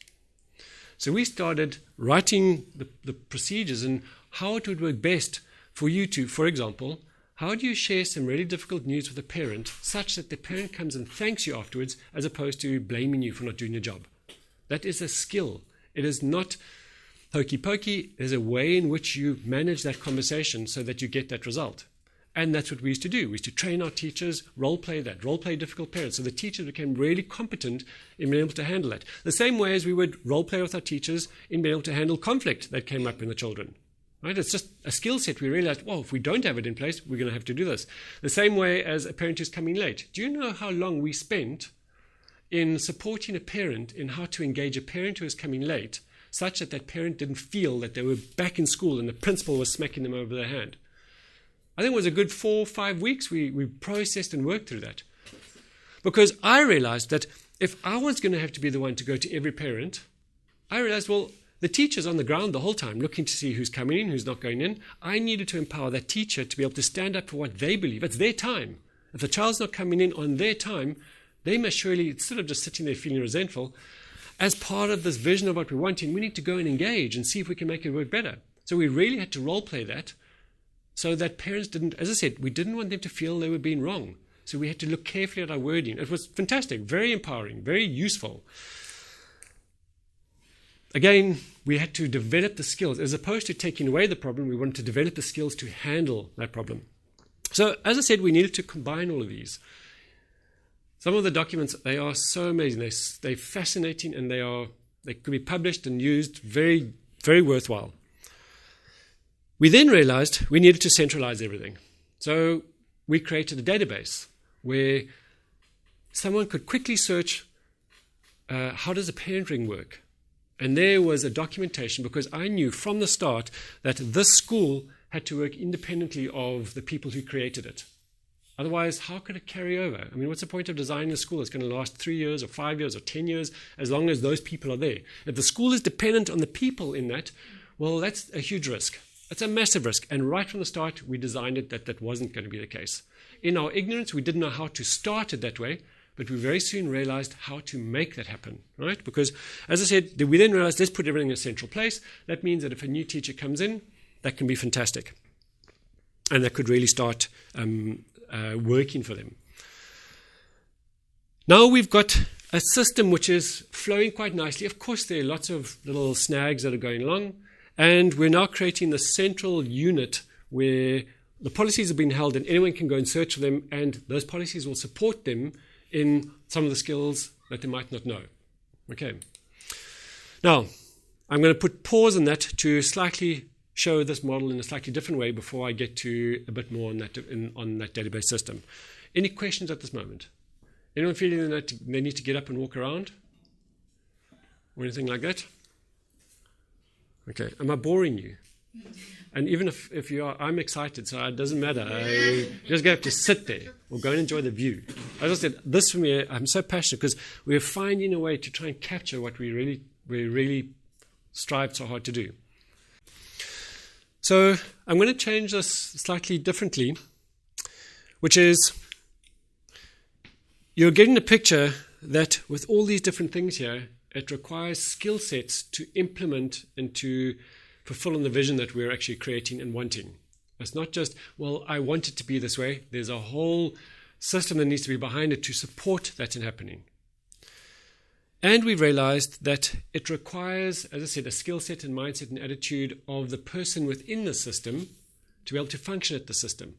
Speaker 1: So we started writing the procedures and how it would work best for you to, for example, how do you share some really difficult news with a parent such that the parent comes and thanks you afterwards as opposed to blaming you for not doing your job? That is a skill. It is not hokey pokey. There's a way in which you manage that conversation so that you get that result. And that's what we used to do. We used to train our teachers, role play difficult parents. So the teachers became really competent in being able to handle that. The same way as we would role play with our teachers in being able to handle conflict that came up in the children. Right? It's just a skill set. We realized, if we don't have it in place, we're going to have to do this. The same way as a parent who's coming late. Do you know how long we spent in supporting a parent in how to engage a parent who is coming late such that that parent didn't feel that they were back in school and the principal was smacking them over their hand? I think it was a good 4 or 5 weeks we processed and worked through that. Because I realized that if I was going to have to be the one to go to every parent, I realized, the teacher's on the ground the whole time looking to see who's coming in, who's not going in. I needed to empower that teacher to be able to stand up for what they believe. It's their time. If the child's not coming in on their time, they must surely, instead of just sitting there feeling resentful, as part of this vision of what we're wanting, we need to go and engage and see if we can make it work better. So we really had to role play that so that parents didn't, as I said, we didn't want them to feel they were being wrong. So we had to look carefully at our wording. It was fantastic, very empowering, very useful. Again, we had to develop the skills. As opposed to taking away the problem, we wanted to develop the skills to handle that problem. So, as I said, we needed to combine all of these. Some of the documents, they are so amazing. They're fascinating, and they could be published and used, very, very worthwhile. We then realized we needed to centralize everything. So we created a database where someone could quickly search, how does a parent ring work? And there was a documentation, because I knew from the start that this school had to work independently of the people who created it. Otherwise, how could it carry over? I mean, what's the point of designing a school that's going to last 3 years or 5 years or 10 years as long as those people are there? If the school is dependent on the people in that, that's a huge risk. It's a massive risk. And right from the start, we designed it that wasn't going to be the case. In our ignorance, we didn't know how to start it that way. But we very soon realized how to make that happen, right? Because, as I said, we then realized, let's put everything in a central place. That means that if a new teacher comes in, that can be fantastic. And that could really start working for them. Now we've got a system which is flowing quite nicely. Of course, there are lots of little snags that are going along. And we're now creating the central unit where the policies have been held and anyone can go and search for them, and those policies will support them in some of the skills that they might not know. Okay. Now, I'm going to put pause on that to slightly show this model in a slightly different way before I get to a bit more on that database system. Any questions at this moment? Anyone feeling that they need to get up and walk around? Or anything like that? Okay. Am I boring you? And even if you are, I'm excited, so it doesn't matter. I just have to sit there or go and enjoy the view. As I said, this for me, I'm so passionate because we're finding a way to try and capture what we really strive so hard to do. So I'm going to change this slightly differently, which is you're getting a picture that with all these different things here, it requires skill sets to implement and to fulfill on the vision that we're actually creating and wanting. It's not just, I want it to be this way. There's a whole system that needs to be behind it to support that in happening. And we realized that it requires, as I said, a skill set and mindset and attitude of the person within the system to be able to function at the system.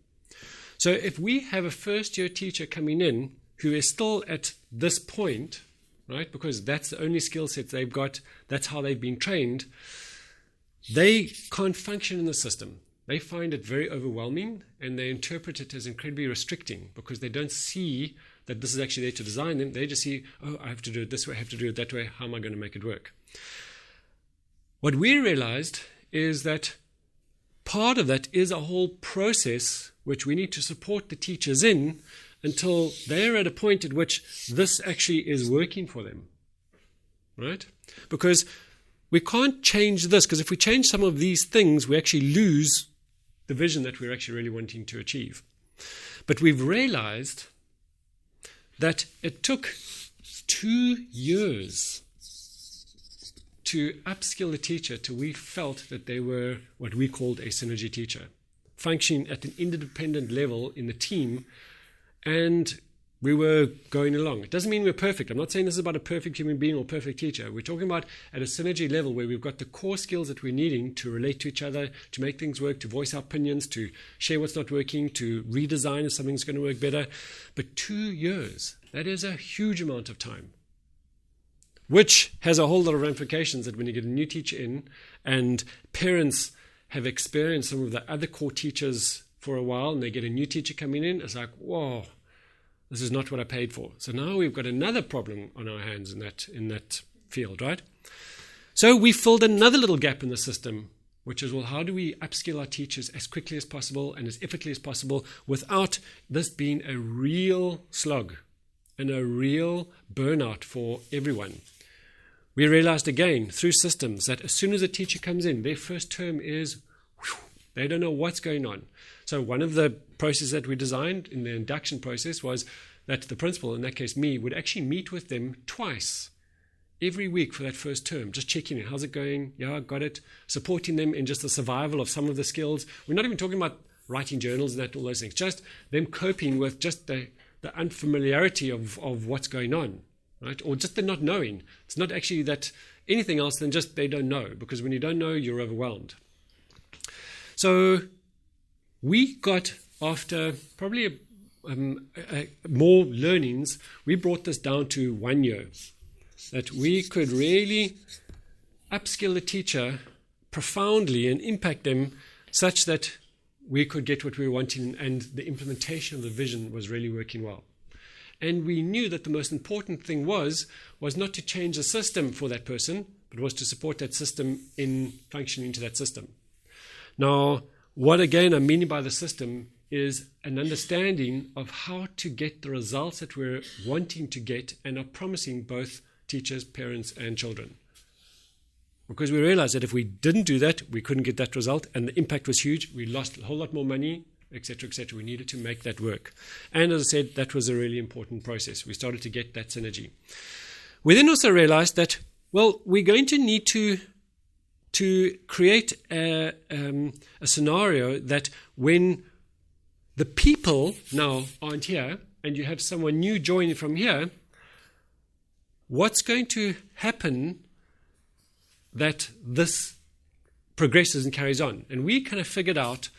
Speaker 1: So if we have a first-year teacher coming in who is still at this point, right, because that's the only skill set they've got, that's how they've been trained, they can't function in the system. They find it very overwhelming and they interpret it as incredibly restricting because they don't see that this is actually there to design them. They just see, oh, I have to do it this way, I have to do it that way. How am I going to make it work? What we realized is that part of that is a whole process which we need to support the teachers in until they're at a point at which this actually is working for them, right? Because we can't change this, because if we change some of these things, we actually lose the vision that we're actually really wanting to achieve. But we've realized that it took 2 years to upskill the teacher till we felt that they were what we called a synergy teacher, functioning at an independent level in the team, and we were going along. It doesn't mean we're perfect. I'm not saying this is about a perfect human being or perfect teacher. We're talking about at a synergy level where we've got the core skills that we're needing to relate to each other, to make things work, to voice our opinions, to share what's not working, to redesign if something's going to work better. But 2 years, that is a huge amount of time, which has a whole lot of ramifications that when you get a new teacher in and parents have experienced some of the other core teachers for a while and they get a new teacher coming in, it's like, whoa, this is not what I paid for. So now we've got another problem on our hands in that field, right? So we filled another little gap in the system, which is, well, how do we upskill our teachers as quickly as possible and as effortlessly as possible without this being a real slog and a real burnout for everyone? We realized again through systems that as soon as a teacher comes in, their first term is, they don't know what's going on. So one of the processes that we designed in the induction process was that the principal, in that case me, would actually meet with them twice every week for that first term, just checking in. How's it going? Yeah, got it. Supporting them in just the survival of some of the skills. We're not even talking about writing journals and all those things, just them coping with just the unfamiliarity of what's going on, right? Or just the not knowing. It's not actually that anything else than just they don't know, because when you don't know, you're overwhelmed. So we got, after probably more learnings, we brought this down to 1 year, that we could really upskill the teacher profoundly and impact them such that we could get what we were wanting, and the implementation of the vision was really working well. And we knew that the most important thing was not to change the system for that person, but was to support that system in functioning into that system. Now, what again I'm meaning by the system is an understanding of how to get the results that we're wanting to get and are promising both teachers, parents, and children. Because we realized that if we didn't do that, we couldn't get that result, and the impact was huge. We lost a whole lot more money, etc., etc. We needed to make that work. And as I said, that was a really important process. We started to get that synergy. We then also realized that, well, we're going to need to create a scenario that when the people now aren't here and you have someone new joining from here, what's going to happen that this progresses and carries on? And we kind of figured out,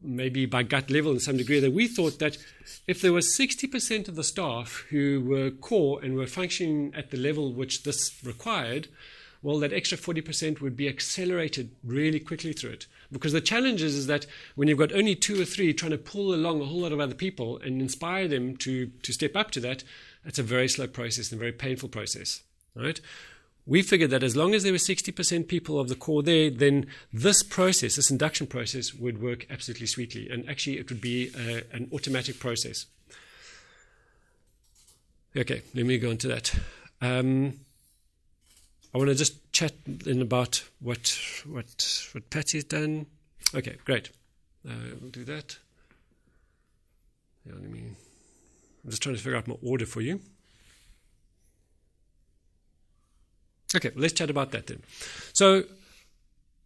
Speaker 1: maybe by gut level in some degree, that we thought that if there was 60% of the staff who were core and were functioning at the level which this required, well, that extra 40% would be accelerated really quickly through it. Because the challenge is that when you've got only 2 or 3 trying to pull along a whole lot of other people and inspire them to step up to that, it's a very slow process and a very painful process, right? We figured that as long as there were 60% people of the core there, then this process, this induction process, would work absolutely sweetly. And actually, it would be an automatic process. Okay, let me go into that. I want to just chat in about what Patsy's done. Okay, great. We'll do that. Yeah, I'm just trying to figure out my order for you. Okay, let's chat about that then. So,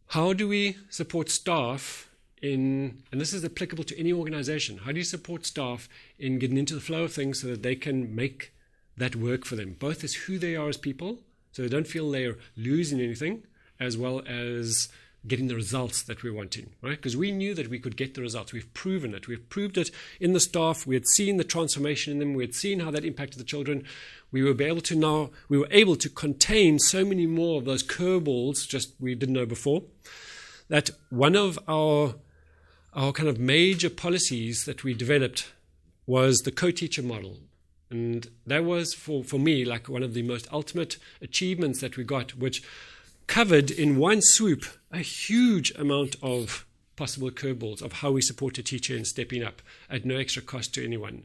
Speaker 1: how do we support staff and this is applicable to any organization, how do you support staff in getting into the flow of things so that they can make that work for them, both as who they are as people, so they don't feel they're losing anything, as well as getting the results that we're wanting, right? Because we knew that we could get the results. We've proven it. We've proved it in the staff. We had seen the transformation in them. We had seen how that impacted the children. We were able to contain so many more of those curveballs just we didn't know before, that one of our kind of major policies that we developed was the co-teacher model. And that was, for me, like one of the most ultimate achievements that we got, which covered in one swoop a huge amount of possible curveballs of how we support a teacher in stepping up at no extra cost to anyone.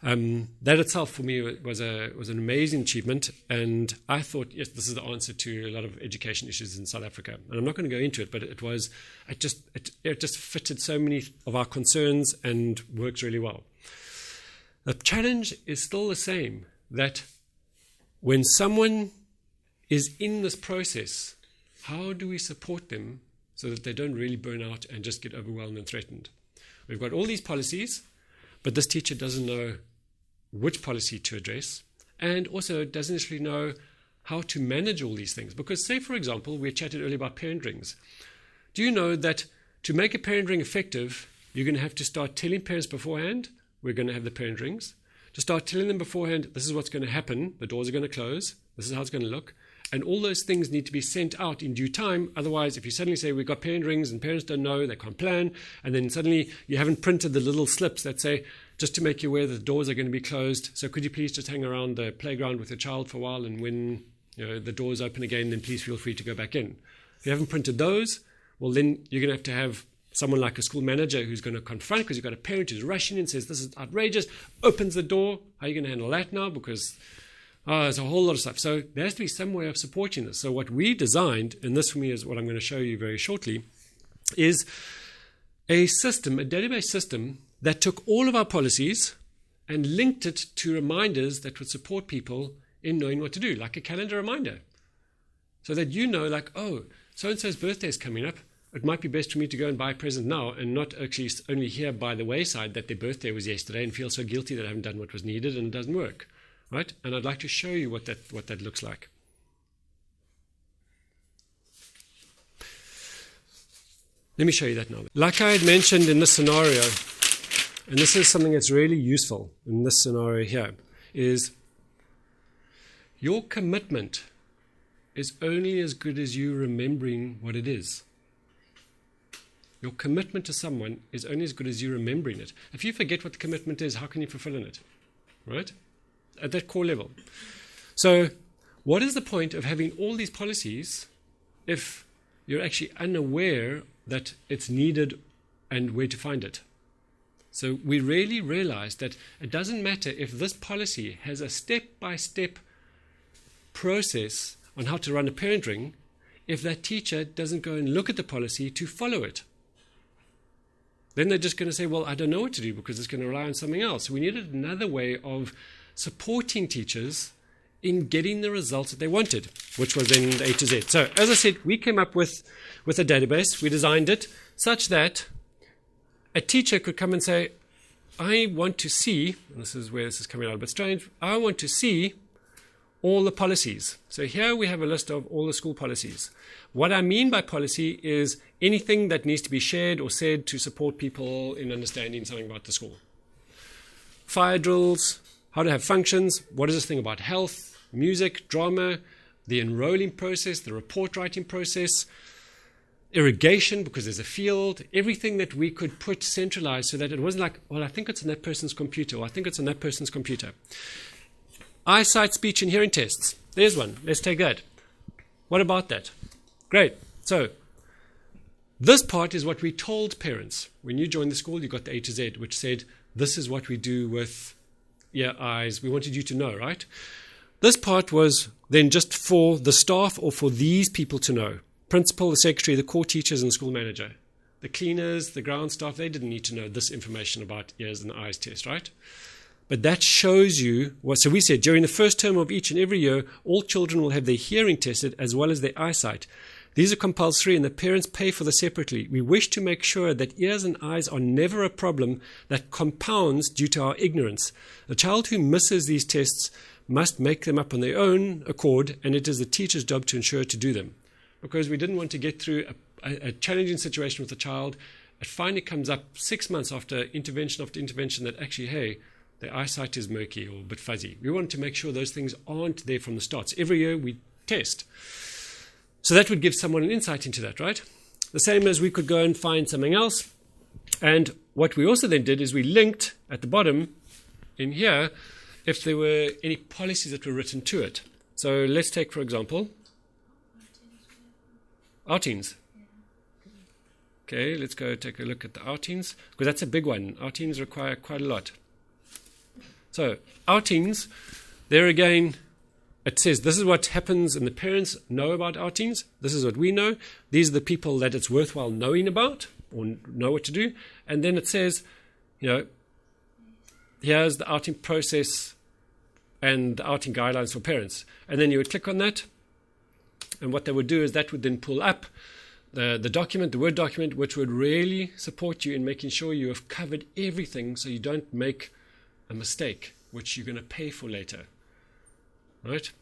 Speaker 1: That itself for me was an amazing achievement, and I thought, yes, this is the answer to a lot of education issues in South Africa. And I'm not going to go into it, but it just fitted so many of our concerns and works really well. The challenge is still the same, that when someone is in this process, how do we support them so that they don't really burn out and just get overwhelmed and threatened? We've got all these policies, but this teacher doesn't know which policy to address, and also doesn't actually know how to manage all these things. Because say, for example, we chatted earlier about parent rings. Do you know that to make a parent ring effective, you're going to have to start telling parents beforehand, we're going to have the parent rings, to start telling them beforehand, this is what's going to happen, the doors are going to close, this is how it's going to look, and all those things need to be sent out in due time. Otherwise, if you suddenly say, we've got parent rings and parents don't know, they can't plan, and then suddenly you haven't printed the little slips that say, just to make you aware that the doors are going to be closed, so could you please just hang around the playground with your child for a while, and when the doors open again, then please feel free to go back in. If you haven't printed those, well, then you're going to have someone like a school manager who's going to confront, because you've got a parent who's rushing in, says, this is outrageous, opens the door. How are you going to handle that now? Because there's a whole lot of stuff. So there has to be some way of supporting this. So what we designed, and this for me is what I'm going to show you very shortly, is a system, a database system that took all of our policies and linked it to reminders that would support people in knowing what to do, like a calendar reminder. So that you know, like, oh, so-and-so's birthday is coming up. It might be best for me to go and buy a present now and not actually only hear by the wayside that their birthday was yesterday and feel so guilty that I haven't done what was needed and it doesn't work. Right? And I'd like to show you what that looks like. Let me show you that now. Like I had mentioned in this scenario, and this is something that's really useful in this scenario here, is your commitment is only as good as you remembering what it is. Your commitment to someone is only as good as you remembering it. If you forget what the commitment is, how can you fulfill it? Right? At that core level. So what is the point of having all these policies if you're actually unaware that it's needed and where to find it? So we really realized that it doesn't matter if this policy has a step-by-step process on how to run a parent ring if that teacher doesn't go and look at the policy to follow it. Then they're just going to say, well, I don't know what to do because it's going to rely on something else. So we needed another way of supporting teachers in getting the results that they wanted, which was then the A to Z. So as I said, we came up with a database. We designed it such that a teacher could come and say, I want to see, and this is where this is coming out a bit strange, I want to see all the policies. So here we have a list of all the school policies. What I mean by policy is anything that needs to be shared or said to support people in understanding something about the school. Fire drills, how to have functions, what is this thing about health, music, drama, the enrolling process, the report writing process, irrigation because there's a field, everything that we could put centralized so that it wasn't like, well, I think it's on that person's computer, or I think it's on that person's computer. Eyesight, speech, and hearing tests. There's one. Let's take that. What about that? Great. So this part is what we told parents. When you joined the school, you got the A to Z, which said, this is what we do with ear, eyes. We wanted you to know, right? This part was then just for the staff or for these people to know. Principal, the secretary, the core teachers, and the school manager. The cleaners, the ground staff, they didn't need to know this information about ears and eyes test, right? But that shows you what, so we said during the first term of each and every year, all children will have their hearing tested as well as their eyesight. These are compulsory and the parents pay for this separately. We wish to make sure that ears and eyes are never a problem that compounds due to our ignorance. The child who misses these tests must make them up on their own accord, and it is the teacher's job to ensure to do them. Because we didn't want to get through a challenging situation with the child. It finally comes up 6 months after intervention that actually, hey, their eyesight is murky or a bit fuzzy. We wanted to make sure those things aren't there from the start. So every year we test. So that would give someone an insight into that, right? The same as we could go and find something else. And what we also then did is we linked at the bottom in here if there were any policies that were written to it. So let's take, for example, outings. Okay, let's go take a look at the outings, because that's a big one. Outings require quite a lot. So, outings, there again, it says this is what happens and the parents know about outings. This is what we know. These are the people that it's worthwhile knowing about or know what to do. And then it says, here's the outing process and the outing guidelines for parents. And then you would click on that. And what they would do is that would then pull up the document, the Word document, which would really support you in making sure you have covered everything so you don't make a mistake, which you're going to pay for later. Right?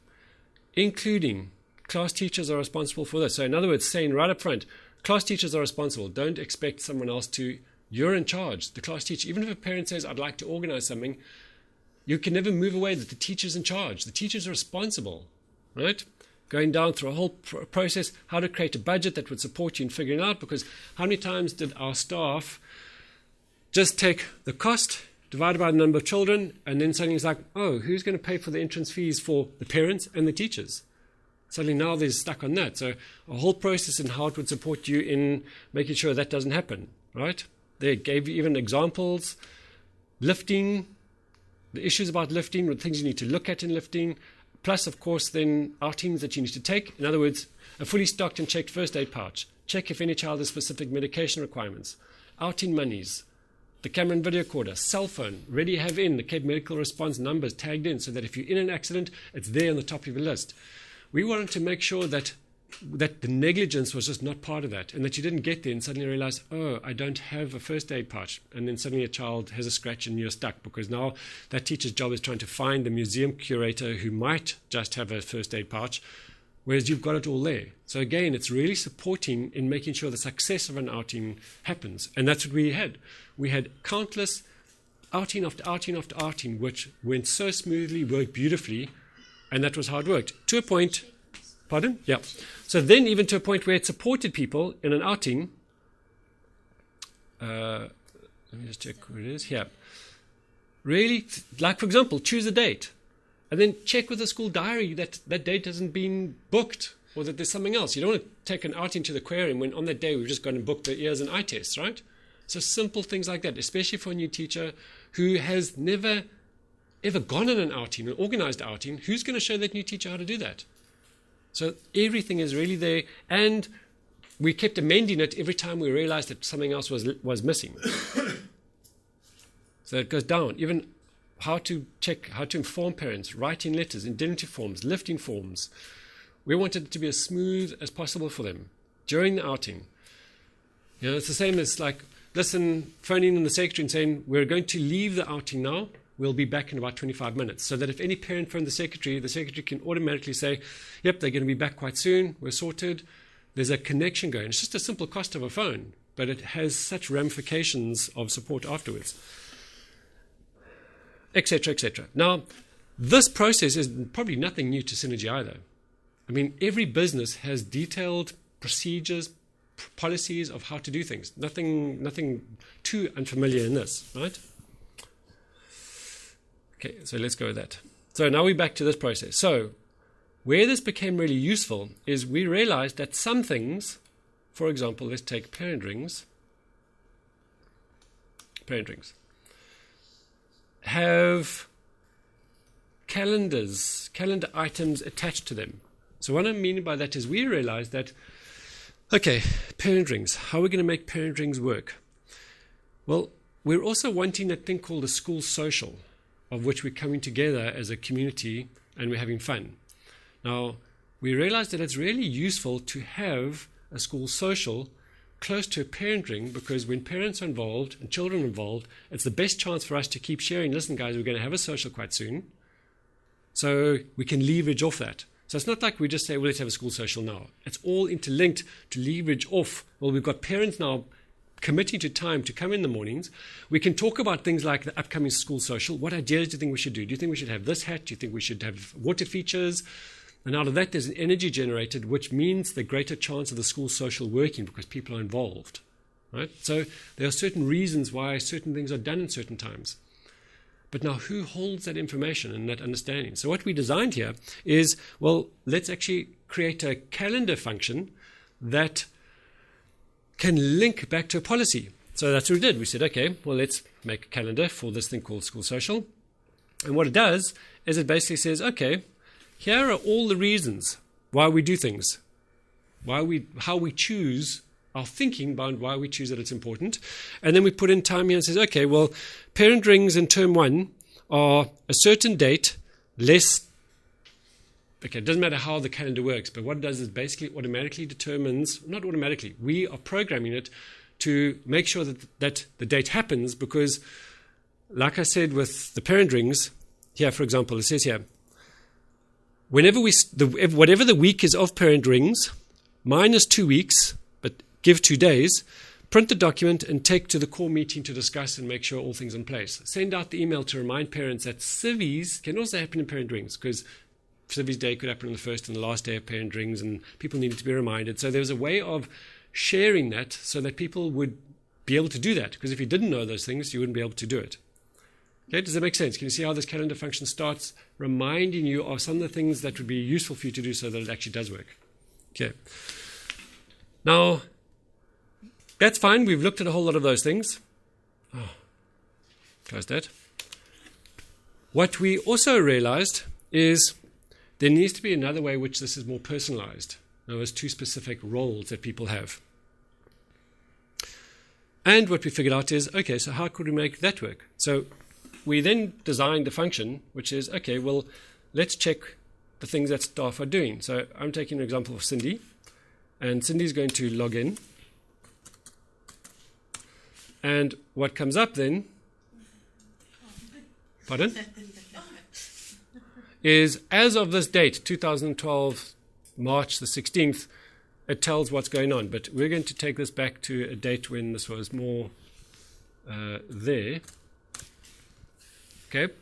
Speaker 1: Including class teachers are responsible for this. So in other words, saying right up front, class teachers are responsible. Don't expect someone else to. You're in charge, the class teacher. Even if a parent says, I'd like to organize something, you can never move away that the teacher's in charge. The teacher's responsible. Right? Going down through a whole process, how to create a budget that would support you in figuring out, because how many times did our staff just take the cost divided by the number of children, and then suddenly it's like, oh, who's going to pay for the entrance fees for the parents and the teachers? Suddenly now they're stuck on that. So a whole process and how it would support you in making sure that doesn't happen, right? They gave you even examples, lifting, the issues about lifting, the things you need to look at in lifting, plus, of course, then outings that you need to take. In other words, a fully stocked and checked first aid pouch. Check if any child has specific medication requirements. Outing monies. The camera and video recorder. Cell phone. Ready have in the Cape Medical Response numbers tagged in so that if you're in an accident, it's there on the top of your list. We wanted to make sure that the negligence was just not part of that, and that you didn't get there and suddenly realize, oh, I don't have a first aid pouch, and then suddenly a child has a scratch and you're stuck, because now that teacher's job is trying to find the museum curator who might just have a first aid pouch, whereas you've got it all there. So again, it's really supporting in making sure the success of an outing happens, and that's what we had. We had countless outing after outing after outing, which went so smoothly, worked beautifully, and that was how it worked. To a point. Pardon? Yeah. So then even to a point where it supported people in an outing. Let me just check where it is. Here. Really, like for example, choose a date. And then check with the school diary that that date hasn't been booked, or that there's something else. You don't want to take an outing to the aquarium when on that day we've just gone and booked the ears and eye tests, right? So simple things like that, especially for a new teacher who has never ever gone on an outing, an organized outing. Who's going to show that new teacher how to do that? So everything is really there, and we kept amending it every time we realized that something else was missing. So it goes down. Even how to check, how to inform parents, writing letters, indemnity forms, lifting forms. We wanted it to be as smooth as possible for them during the outing. It's the same as like, listen, phoning in the secretary and saying, we're going to leave the outing now. We'll be back in about 25 minutes. So that if any parent phoned the secretary can automatically say, yep, they're going to be back quite soon. We're sorted. There's a connection going. It's just a simple cost of a phone, but it has such ramifications of support afterwards, etc., etc. Now, this process is probably nothing new to Synergy either. I mean, every business has detailed procedures, policies of how to do things. Nothing too unfamiliar in this, right? Okay, so let's go with that. So now we're back to this process. So where this became really useful is we realized that some things, for example, let's take parent rings, have calendar items attached to them. So what I mean by that is we realized that, okay, parent rings, how are we going to make parent rings work? Well, we're also wanting a thing called a school social, of which we're coming together as a community and we're having fun. Now, we realized that it's really useful to have a school social close to a parent ring, because when parents are involved and children are involved, it's the best chance for us to keep sharing, listen guys, we're going to have a social quite soon. So we can leverage off that. So it's not like we just say, well, let's have a school social now. It's all interlinked to leverage off. Well, we've got parents now committing to time to come in the mornings. We can talk about things like the upcoming school social. What ideas do you think we should do? Do you think we should have this hat? Do you think we should have water features? And out of that, there's an energy generated, which means the greater chance of the school social working because people are involved. Right? So there are certain reasons why certain things are done in certain times. But now who holds that information and that understanding? So what we designed here is, well, let's actually create a calendar function that can link back to a policy. So that's what we did. We said, okay, well, let's make a calendar for this thing called School Social. And what it does is it basically says, okay, here are all the reasons why we do things, how we choose our thinking behind why we choose that it's important. And then we put in time here and says, okay, well, parent rings in term 1 are a certain date less. Okay, it doesn't matter how the calendar works, but what it does is basically automatically determines, not automatically, we are programming it to make sure that the date happens because, like I said with the parent rings, here, for example, it says here, whatever the week is of parent rings, minus 2 weeks, but give 2 days, print the document and take to the core meeting to discuss and make sure all things in place. Send out the email to remind parents that civvies can also happen in parent rings because Civvies Day could happen on the first and the last day of parent rings and people needed to be reminded. So there was a way of sharing that so that people would be able to do that because if you didn't know those things, you wouldn't be able to do it. Okay, does that make sense? Can you see how this calendar function starts reminding you of some of the things that would be useful for you to do so that it actually does work? Okay. Now, that's fine. We've looked at a whole lot of those things. Oh, close that. What we also realized is there needs to be another way which this is more personalized. Now, there's 2 specific roles that people have. And what we figured out is, okay, so how could we make that work? So we then designed a function which is, okay, well, let's check the things that staff are doing. So I'm taking an example of Cindy. And Cindy's going to log in. And what comes up then, pardon, is as of this date, 2012, March the 16th, it tells what's going on. But we're going to take this back to a date when this was more there. Okay?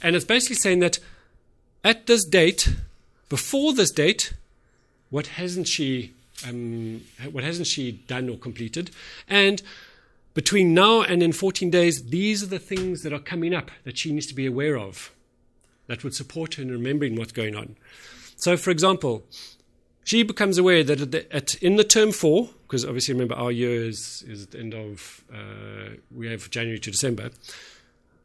Speaker 1: And it's basically saying that at this date, before this date, what hasn't she done or completed? And between now and in 14 days, these are the things that are coming up that she needs to be aware of that would support her in remembering what's going on. So, for example, she becomes aware that in the term 4, because obviously remember our year is at the end of, we have January to December,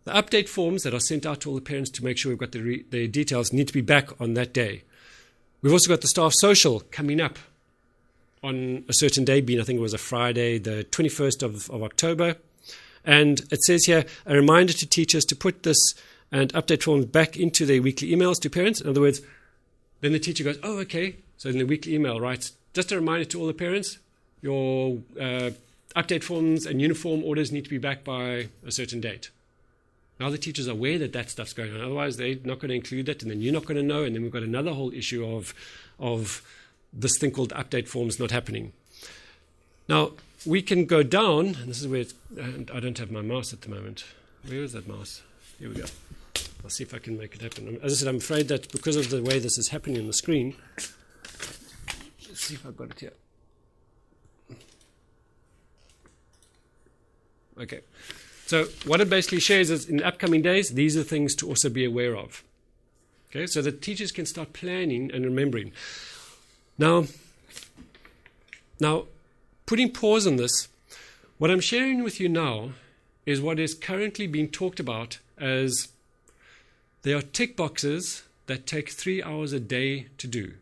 Speaker 1: the update forms that are sent out to all the parents to make sure we've got the details need to be back on that day. We've also got the staff social coming up on a certain day, being I think it was a Friday, the 21st of October. And it says here, a reminder to teachers to put this and update forms back into their weekly emails to parents. In other words, then the teacher goes, oh, okay. So in the weekly email writes, just a reminder to all the parents, your update forms and uniform orders need to be back by a certain date. Now the teachers are aware that that stuff's going on. Otherwise, they're not going to include that, and then you're not going to know. And then we've got another whole issue of this thing called update forms not happening. Now, we can go down, and this is where I don't have my mouse at the moment. Where is that mouse? Here we go. I'll see if I can make it happen. As I said, I'm afraid that because of the way this is happening on the screen, let's see if I've got it here. Okay. So what it basically shares is in the upcoming days, these are things to also be aware of. Okay, so that teachers can start planning and remembering. Now, putting pause on this, what I'm sharing with you now is what is currently being talked about as there are tick boxes that take 3 hours a day to do.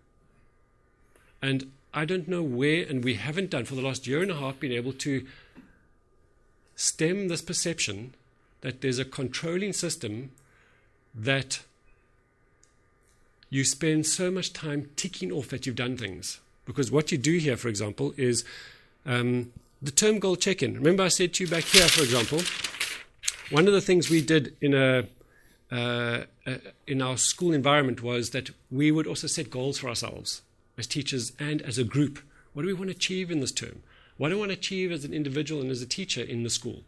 Speaker 1: And I don't know where, and we haven't done for the last year and a half, been able to stem this perception that there's a controlling system that you spend so much time ticking off that you've done things. Because what you do here, for example, is the term goal check-in. Remember I said to you back here, for example, one of the things we did in our school environment was that we would also set goals for ourselves as teachers and as a group. What do we want to achieve in this term? What do I want to achieve as an individual and as a teacher in the school?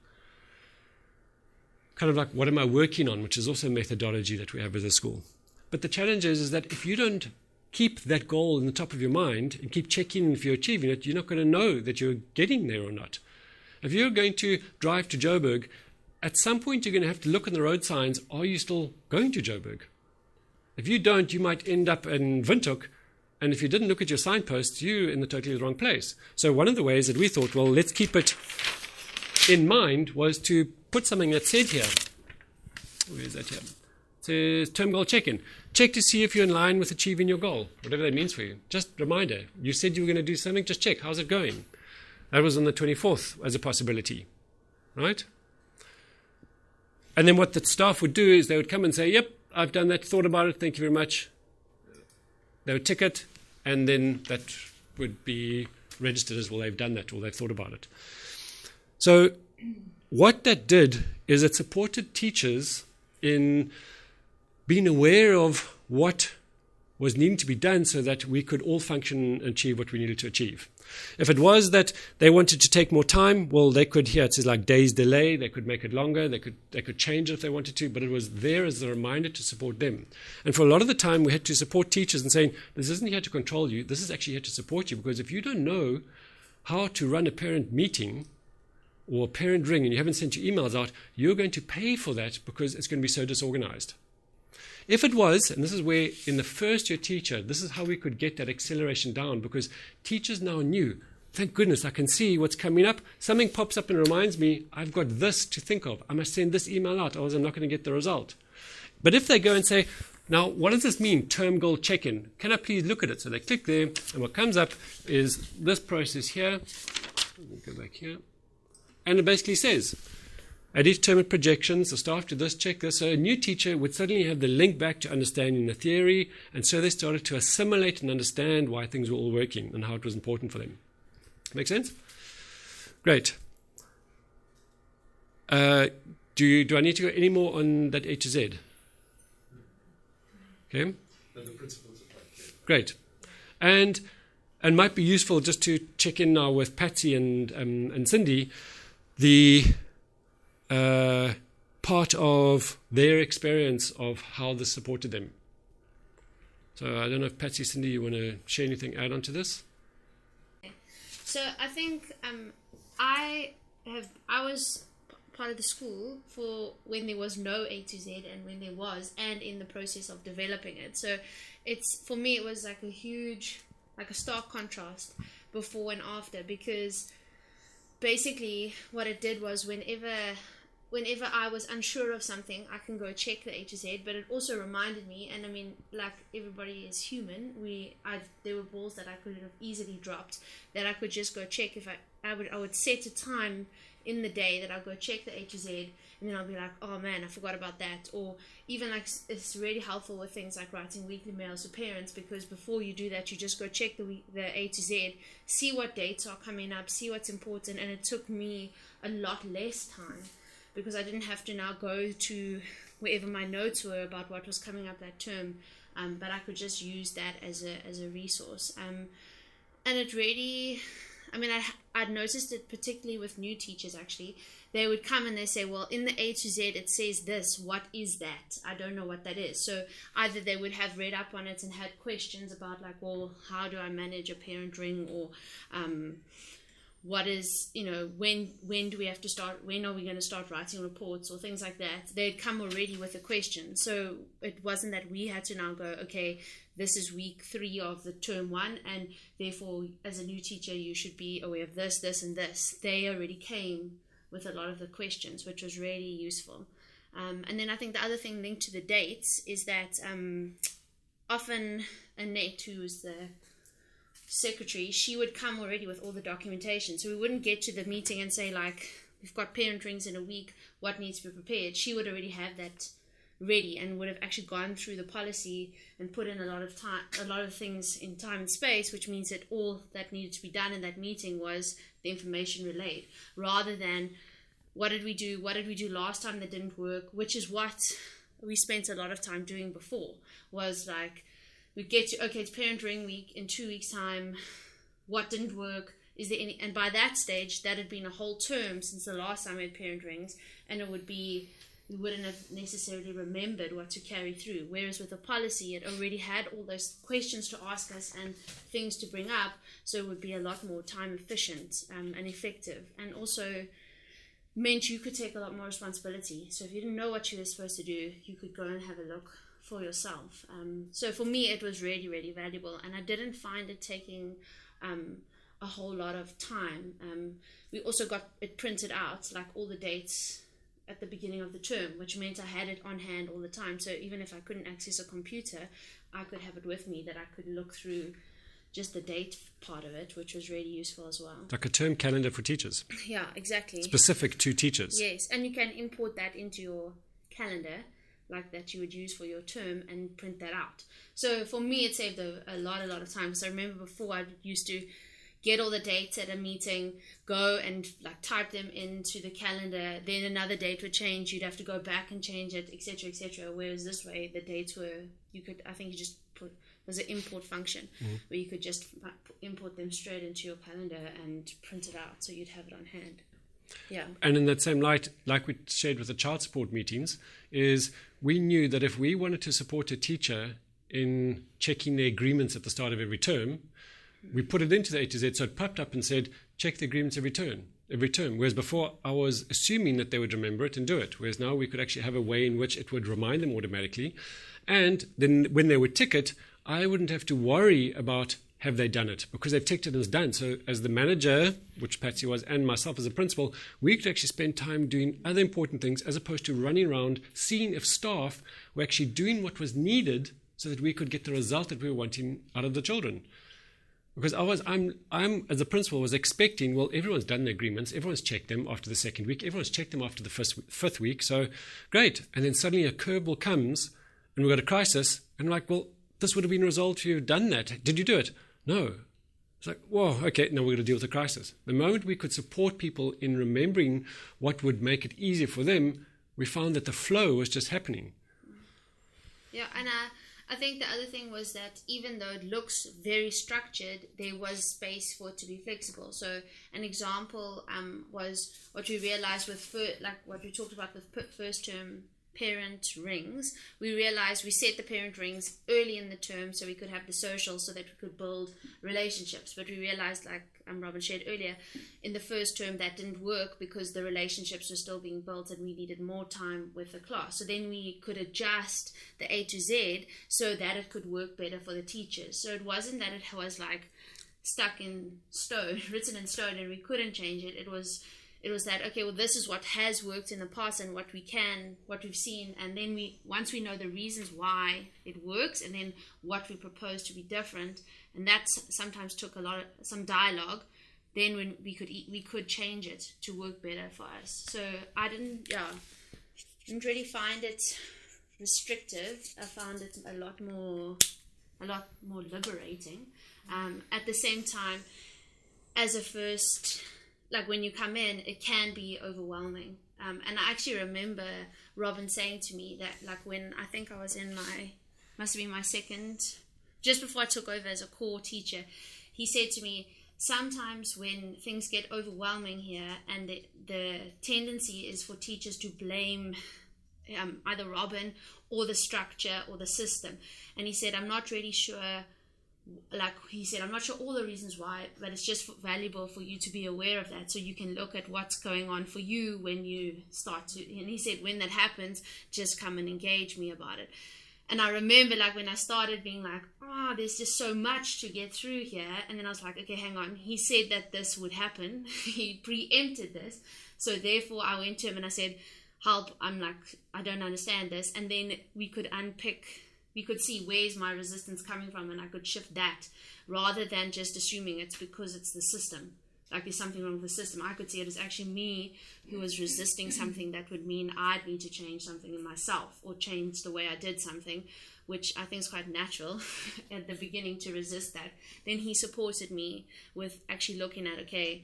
Speaker 1: Kind of like, what am I working on, which is also a methodology that we have as a school. But the challenge is that if you don't keep that goal in the top of your mind and keep checking if you're achieving it, you're not going to know that you're getting there or not. If you're going to drive to Joburg at some point you're going to have to look on the road signs. Are you still going to Joburg? If you don't, you might end up in Windhoek. And if you didn't look at your signposts, you're in the totally wrong place. So one of the ways that we thought, well, let's keep it in mind, was to put something that said here. Where is that here? It says term goal check-in. Check to see if you're in line with achieving your goal, whatever that means for you. Just reminder, you said you were going to do something, just check. How's it going? That was on the 24th as a possibility, right? And then what the staff would do is they would come and say, yep, I've done that, thought about it, thank you very much. They would tick it, and then that would be registered as, well, they've done that, or they've thought about it. So what that did is it supported teachers in being aware of what was needing to be done so that we could all function and achieve what we needed to achieve. If it was that they wanted to take more time, well, they could, here it says like days delay, they could make it longer, they could change it if they wanted to, but it was there as a reminder to support them. And for a lot of the time, we had to support teachers and saying, this isn't here to control you, this is actually here to support you, because if you don't know how to run a parent meeting or a parent ring and you haven't sent your emails out, you're going to pay for that because it's going to be so disorganized. If it was, and this is where in the first year teacher, this is how we could get that acceleration down, because teachers now knew, thank goodness, I can see what's coming up. Something pops up and reminds me, I've got this to think of. I must send this email out, or else I'm not going to get the result. But if they go and say, now, what does this mean, term goal check-in? Can I please look at it? So they click there, and what comes up is this process here. Let me go back here. And it basically says, at each term of projections, the staff do this, check this. So a new teacher would suddenly have the link back to understanding the theory, and so they started to assimilate and understand why things were all working and how it was important for them. Make sense? Great. Do I need to go any more on that A to Z? Okay.
Speaker 2: The principles are quite clear.
Speaker 1: Great. And might be useful just to check in now with Patsy and Cindy, the part of their experience of how this supported them. So I don't know if Patsy, Cindy, you want to share anything, add on to this?
Speaker 3: So I think I was part of the school for when there was no A to Z and when there was, and in the process of developing it. So it's, for me, it was like a huge, like a stark contrast before and after, because basically what it did was whenever I was unsure of something, I can go check the A to Z, but it also reminded me, and I mean, like everybody is human, there were balls that I could have easily dropped that I could just go check. If I would set a time in the day that I'll go check the A to Z, and then I'll be like, oh man, I forgot about that. Or even like, it's really helpful with things like writing weekly mails to parents, because before you do that, you just go check the A to Z, see what dates are coming up, see what's important. And it took me a lot less time, because I didn't have to now go to wherever my notes were about what was coming up that term, but I could just use that as a resource. And it really, I mean, I'd noticed it particularly with new teachers, actually. They would come and they say, well, in the A to Z, it says this. What is that? I don't know what that is. So either they would have read up on it and had questions about, like, well, how do I manage a parent ring? Or what is, when do we have to start, when are we going to start writing reports or things like that? They'd come already with a question. So it wasn't that we had to now go, okay, this is week 3 of the term 1, and therefore as a new teacher you should be aware of this, this and this. They already came with a lot of the questions, which was really useful. And then I think the other thing linked to the dates is that often Annette, who was the secretary, she would come already with all the documentation, so we wouldn't get to the meeting and say, like, we've got parent rings in a week, what needs to be prepared. She would already have that ready and would have actually gone through the policy and put in a lot of time, a lot of things in time and space, which means that all that needed to be done in that meeting was the information relayed, rather than what did we do last time that didn't work, which is what we spent a lot of time doing before. Was like, we'd get to, okay, it's parent ring week in 2 weeks time, what didn't work, is there any, and by that stage that had been a whole term since the last time we had parent rings, and it would be, we wouldn't have necessarily remembered what to carry through. Whereas with the policy, it already had all those questions to ask us and things to bring up, so it would be a lot more time efficient and effective. And also, meant you could take a lot more responsibility. So if you didn't know what you were supposed to do, you could go and have a look for yourself. So for me, it was really, really valuable, and I didn't find it taking a whole lot of time. We also got it printed out, like all the dates at the beginning of the term, which meant I had it on hand all the time. So even if I couldn't access a computer, I could have it with me, that I could look through just the date part of it, which was really useful as well.
Speaker 1: Like a term calendar for teachers.
Speaker 3: Yeah, exactly.
Speaker 1: Specific to teachers.
Speaker 3: Yes, and you can import that into your calendar, like that you would use for your term, and print that out. So for me, it saved a lot of time. So I remember before, I used to get all the dates at a meeting, go and like type them into the calendar, then another date would change, you'd have to go back and change it, etc., etc. Whereas this way, the dates were, I think you just put, there's an import function where you could just import them straight into your calendar and print it out, so you'd have it on hand. Yeah.
Speaker 1: And in that same light, like we shared with the child support meetings, is we knew that if we wanted to support a teacher in checking their agreements at the start of every term, we put it into the A to Z, so it popped up and said, check the agreements every term. Whereas before, I was assuming that they would remember it and do it. Whereas now we could actually have a way in which it would remind them automatically. And then when they would tick it, I wouldn't have to worry about have they done it, because they've ticked it and it's done. So as the manager, which Patsy was, and myself as a principal, we could actually spend time doing other important things as opposed to running around seeing if staff were actually doing what was needed so that we could get the result that we were wanting out of the children. Because I'm as a principal was expecting, well, everyone's done the agreements, everyone's checked them after the second week, everyone's checked them after the fifth week, so great. And then suddenly a curveball comes and we've got a crisis, and we're like, well, this would have been resolved if you've done that. Did you do it? No. It's like, whoa, okay, now we're going to deal with the crisis. The moment we could support people in remembering what would make it easier for them, we found that the flow was just happening.
Speaker 3: Yeah, and I think the other thing was that even though it looks very structured, there was space for it to be flexible. So an example was what we realized with, like what we talked about with first term parent rings. We realized we set the parent rings early in the term so we could have the social, so that we could build relationships. But we realized, like Robin shared earlier, in the first term that didn't work because the relationships were still being built and we needed more time with the class. So then we could adjust the A to Z so that it could work better for the teachers. So it wasn't that it was like stuck in stone, written in stone, and we couldn't change it. It was that, okay, well, this is what has worked in the past and what we've seen, and then once we know the reasons why it works, and then what we propose to be different, and that sometimes took some dialogue, then when we could change it to work better for us. So I didn't really find it restrictive. I found it a lot more liberating. At the same time, as a first, like when you come in, it can be overwhelming. And I actually remember Robin saying to me that, like, when I think I was in must have been my second, just before I took over as a core teacher, he said to me, sometimes when things get overwhelming here, and the tendency is for teachers to blame either Robin or the structure or the system. And he said, I'm not really sure, like he said, I'm not sure all the reasons why, but it's just valuable for you to be aware of that, so you can look at what's going on for you when you start to, and he said, when that happens, just come and engage me about it. And I remember, like, when I started being like, there's just so much to get through here, and then I was like, okay, hang on, he said that this would happen, he preempted this, so therefore I went to him and I said, help, I'm like, I don't understand this. And then we could see where's my resistance coming from, and I could shift that rather than just assuming it's because it's the system. Like there's something wrong with the system. I could see it as actually me who was resisting something that would mean I'd need to change something in myself or change the way I did something, which I think is quite natural at the beginning to resist that. Then he supported me with actually looking at, okay,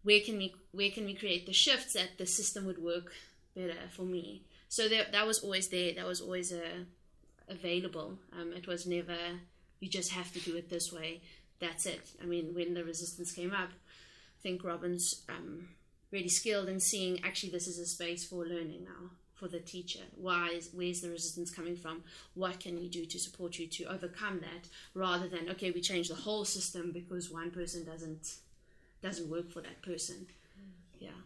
Speaker 3: where can we create the shifts that the system would work better for me. So that was always there. That was always available. It was never, you just have to do it this way, that's it. I mean, when the resistance came up, I think Robin's really skilled in seeing, actually, this is a space for learning now for the teacher. Where's the resistance coming from? What can we do to support you to overcome that, rather than, okay, we change the whole system because one person doesn't work for that person.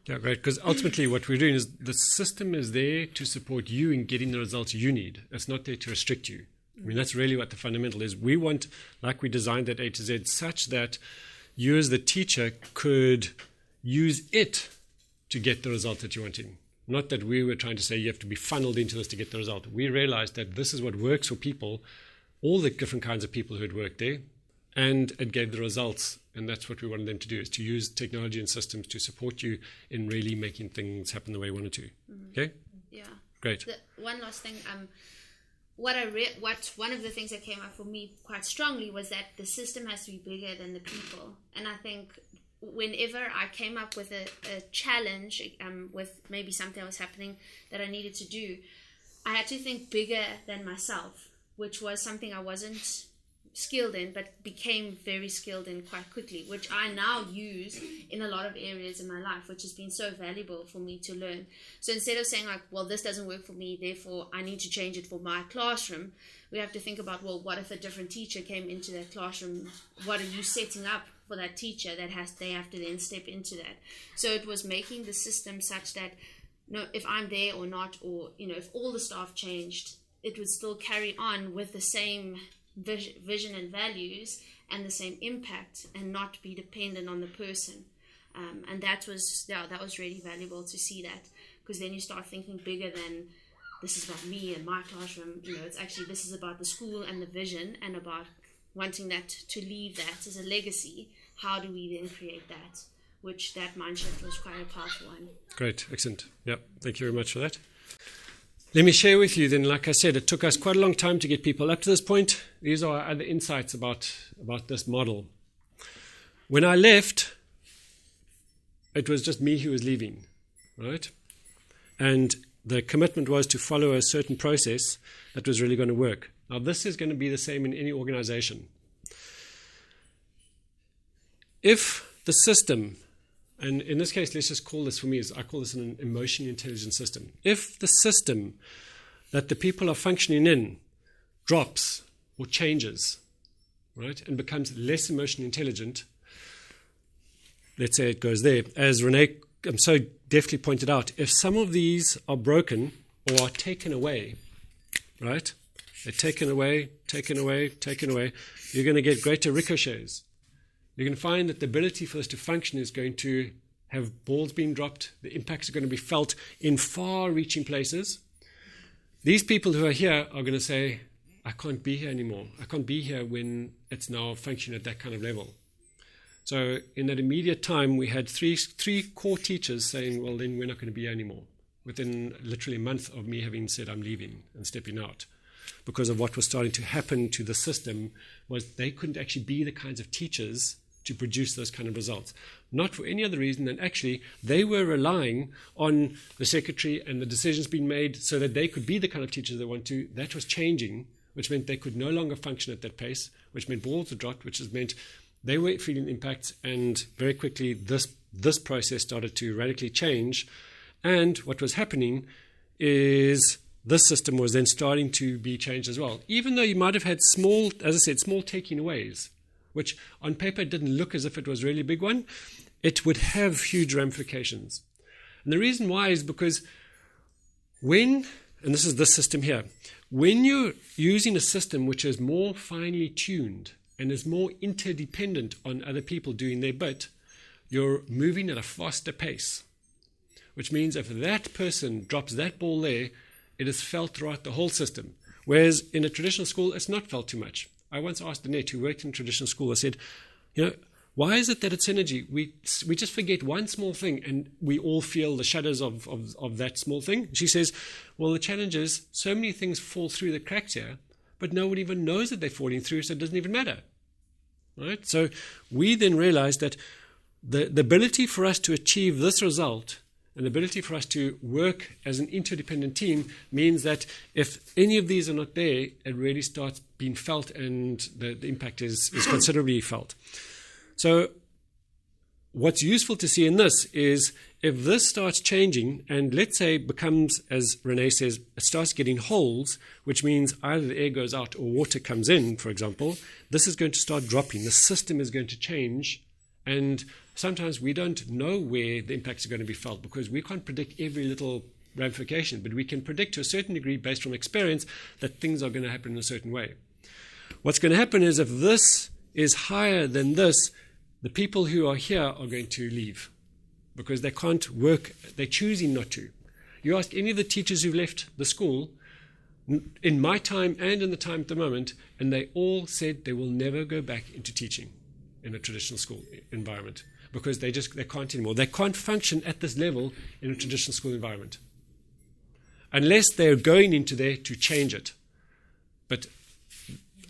Speaker 1: Yeah, great. Because ultimately what we're doing is the system is there to support you in getting the results you need. It's not there to restrict you. I mean, that's really what the fundamental is. We want, like we designed that A to Z, such that you as the teacher could use it to get the result that you're wanting. Not that we were trying to say you have to be funneled into this to get the result. We realized that this is what works for people, all the different kinds of people who had worked there, and it gave the results. And that's what we wanted them to do, is to use technology and systems to support you in really making things happen the way you wanted to. Okay?
Speaker 3: Yeah.
Speaker 1: Great.
Speaker 3: One last thing. One of the things that came up for me quite strongly was that the system has to be bigger than the people. And I think whenever I came up with a challenge with maybe something that was happening that I needed to do, I had to think bigger than myself, which was something I wasn't skilled in, but became very skilled in quite quickly, which I now use in a lot of areas in my life, which has been so valuable for me to learn. So instead of saying like, well, this doesn't work for me, therefore I need to change it for my classroom, we have to think about, well, what if a different teacher came into that classroom? What are you setting up for that teacher they have to then step into that? So it was making the system such that, if I'm there or not, or if all the staff changed, it would still carry on with the same vision and values and the same impact, and not be dependent on the person. And that was really valuable to see that, because then you start thinking bigger than this is about me and my classroom. It's actually, this is about the school and the vision, and about wanting that to leave that as a legacy. How do we then create that? Which that mind shift was quite a powerful one.
Speaker 1: Great, excellent. Yep, thank you very much for that. Let me share with you then, like I said, it took us quite a long time to get people up to this point. These are other insights about this model. When I left, it was just me who was leaving, right? And the commitment was to follow a certain process that was really going to work. Now, this is going to be the same in any organization. If the system, and in this case, let's just call this, for me, I call this an emotionally intelligent system. If the system that the people are functioning in drops or changes, right, and becomes less emotionally intelligent, let's say it goes there, as Renee so deftly pointed out, if some of these are broken or are taken away, right, they're taken away, you're going to get greater ricochets. You're going to find that the ability for this to function is going to have balls being dropped. The impacts are going to be felt in far-reaching places. These people who are here are going to say, I can't be here anymore. I can't be here when it's now functioning at that kind of level. So in that immediate time, we had three core teachers saying, well, then we're not going to be here anymore. Within literally a month of me having said I'm leaving and stepping out. Because of what was starting to happen to the system, was they couldn't actually be the kinds of teachers to produce those kind of results. Not for any other reason than actually they were relying on the secretary and the decisions being made so that they could be the kind of teachers they want to. That was changing, which meant they could no longer function at that pace, which meant balls were dropped, which has meant they were feeling impacts, and very quickly this process started to radically change. And what was happening is this system was then starting to be changed as well. Even though you might have had small, as I said, small taking aways, which on paper didn't look as if it was a really big one, it would have huge ramifications. And the reason why is because and this is this system here, when you're using a system which is more finely tuned and is more interdependent on other people doing their bit, you're moving at a faster pace, which means if that person drops that ball there, it is felt throughout the whole system. Whereas in a traditional school, it's not felt too much. I once asked Annette, who worked in traditional school, I said, why is it that it's energy? We just forget one small thing and we all feel the shadows of that small thing. She says, well, the challenge is so many things fall through the cracks here, but no one even knows that they're falling through, so it doesn't even matter. Right? So we then realized that the ability for us to achieve this result and the ability for us to work as an interdependent team means that if any of these are not there, it really starts being felt, and the impact is considerably felt. So what's useful to see in this is if this starts changing and let's say becomes, as Renee says, it starts getting holes, which means either the air goes out or water comes in, for example, this is going to start dropping. The system is going to change, and sometimes we don't know where the impacts are going to be felt because we can't predict every little ramification, but we can predict to a certain degree based from experience that things are going to happen in a certain way. What's going to happen is if this is higher than this, the people who are here are going to leave because they can't work, they're choosing not to. You ask any of the teachers who've left the school, in my time and in the time at the moment, and they all said they will never go back into teaching in a traditional school environment because they can't anymore. They can't function at this level in a traditional school environment unless they're going into there to change it. But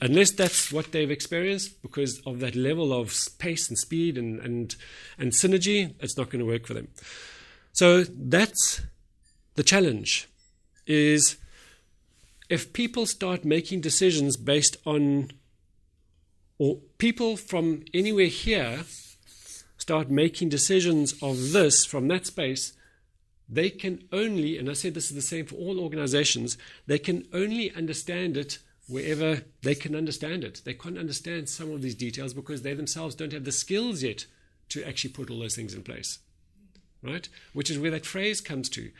Speaker 1: unless that's what they've experienced, because of that level of pace and speed and synergy, it's not going to work for them. So that's the challenge, is if people start making decisions based on, or people from anywhere here start making decisions of this from that space, they can only, and I said this is the same for all organizations, they can only understand it wherever they can understand it. They can't understand some of these details because they themselves don't have the skills yet to actually put all those things in place, right? Which is where that phrase comes to.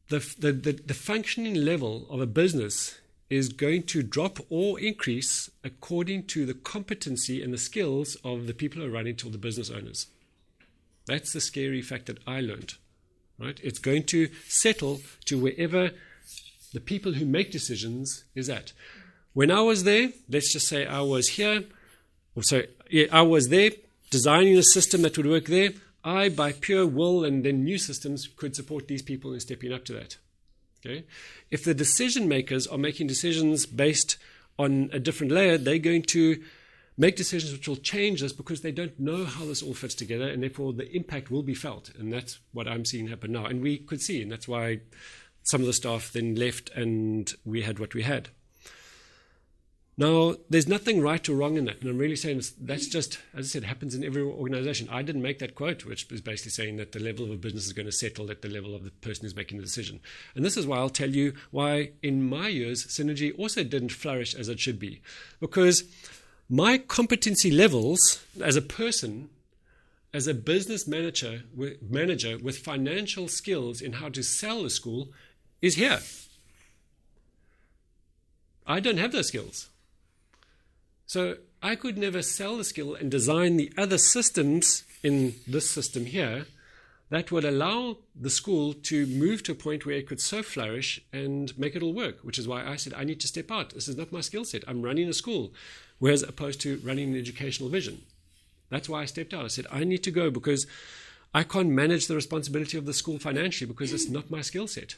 Speaker 1: The functioning level of a business is going to drop or increase according to the competency and the skills of the people who are running to the business owners. That's the scary fact that I learned, right? It's going to settle to wherever the people who make decisions is at. When I was there, let's just say I was here, I was there designing a system that would work there. I, by pure will and then new systems, could support these people in stepping up to that. Okay? If the decision makers are making decisions based on a different layer, they're going to make decisions which will change this because they don't know how this all fits together, and therefore the impact will be felt. And that's what I'm seeing happen now. And we could see, and that's why some of the staff then left and we had what we had. Now, there's nothing right or wrong in that. And I'm really saying that's just, as I said, happens in every organization. I didn't make that quote, which is basically saying that the level of a business is going to settle at the level of the person who's making the decision. And this is why I'll tell you why in my years, Synergy also didn't flourish as it should be. Because my competency levels as a person, as a business manager with financial skills in how to sell a school is here. I don't have those skills. So I could never sell the skill and design the other systems in this system here that would allow the school to move to a point where it could so flourish and make it all work, which is why I said I need to step out. This is not my skill set. I'm running a school, whereas opposed to running an educational vision. That's why I stepped out. I said I need to go because I can't manage the responsibility of the school financially because it's not my skill set.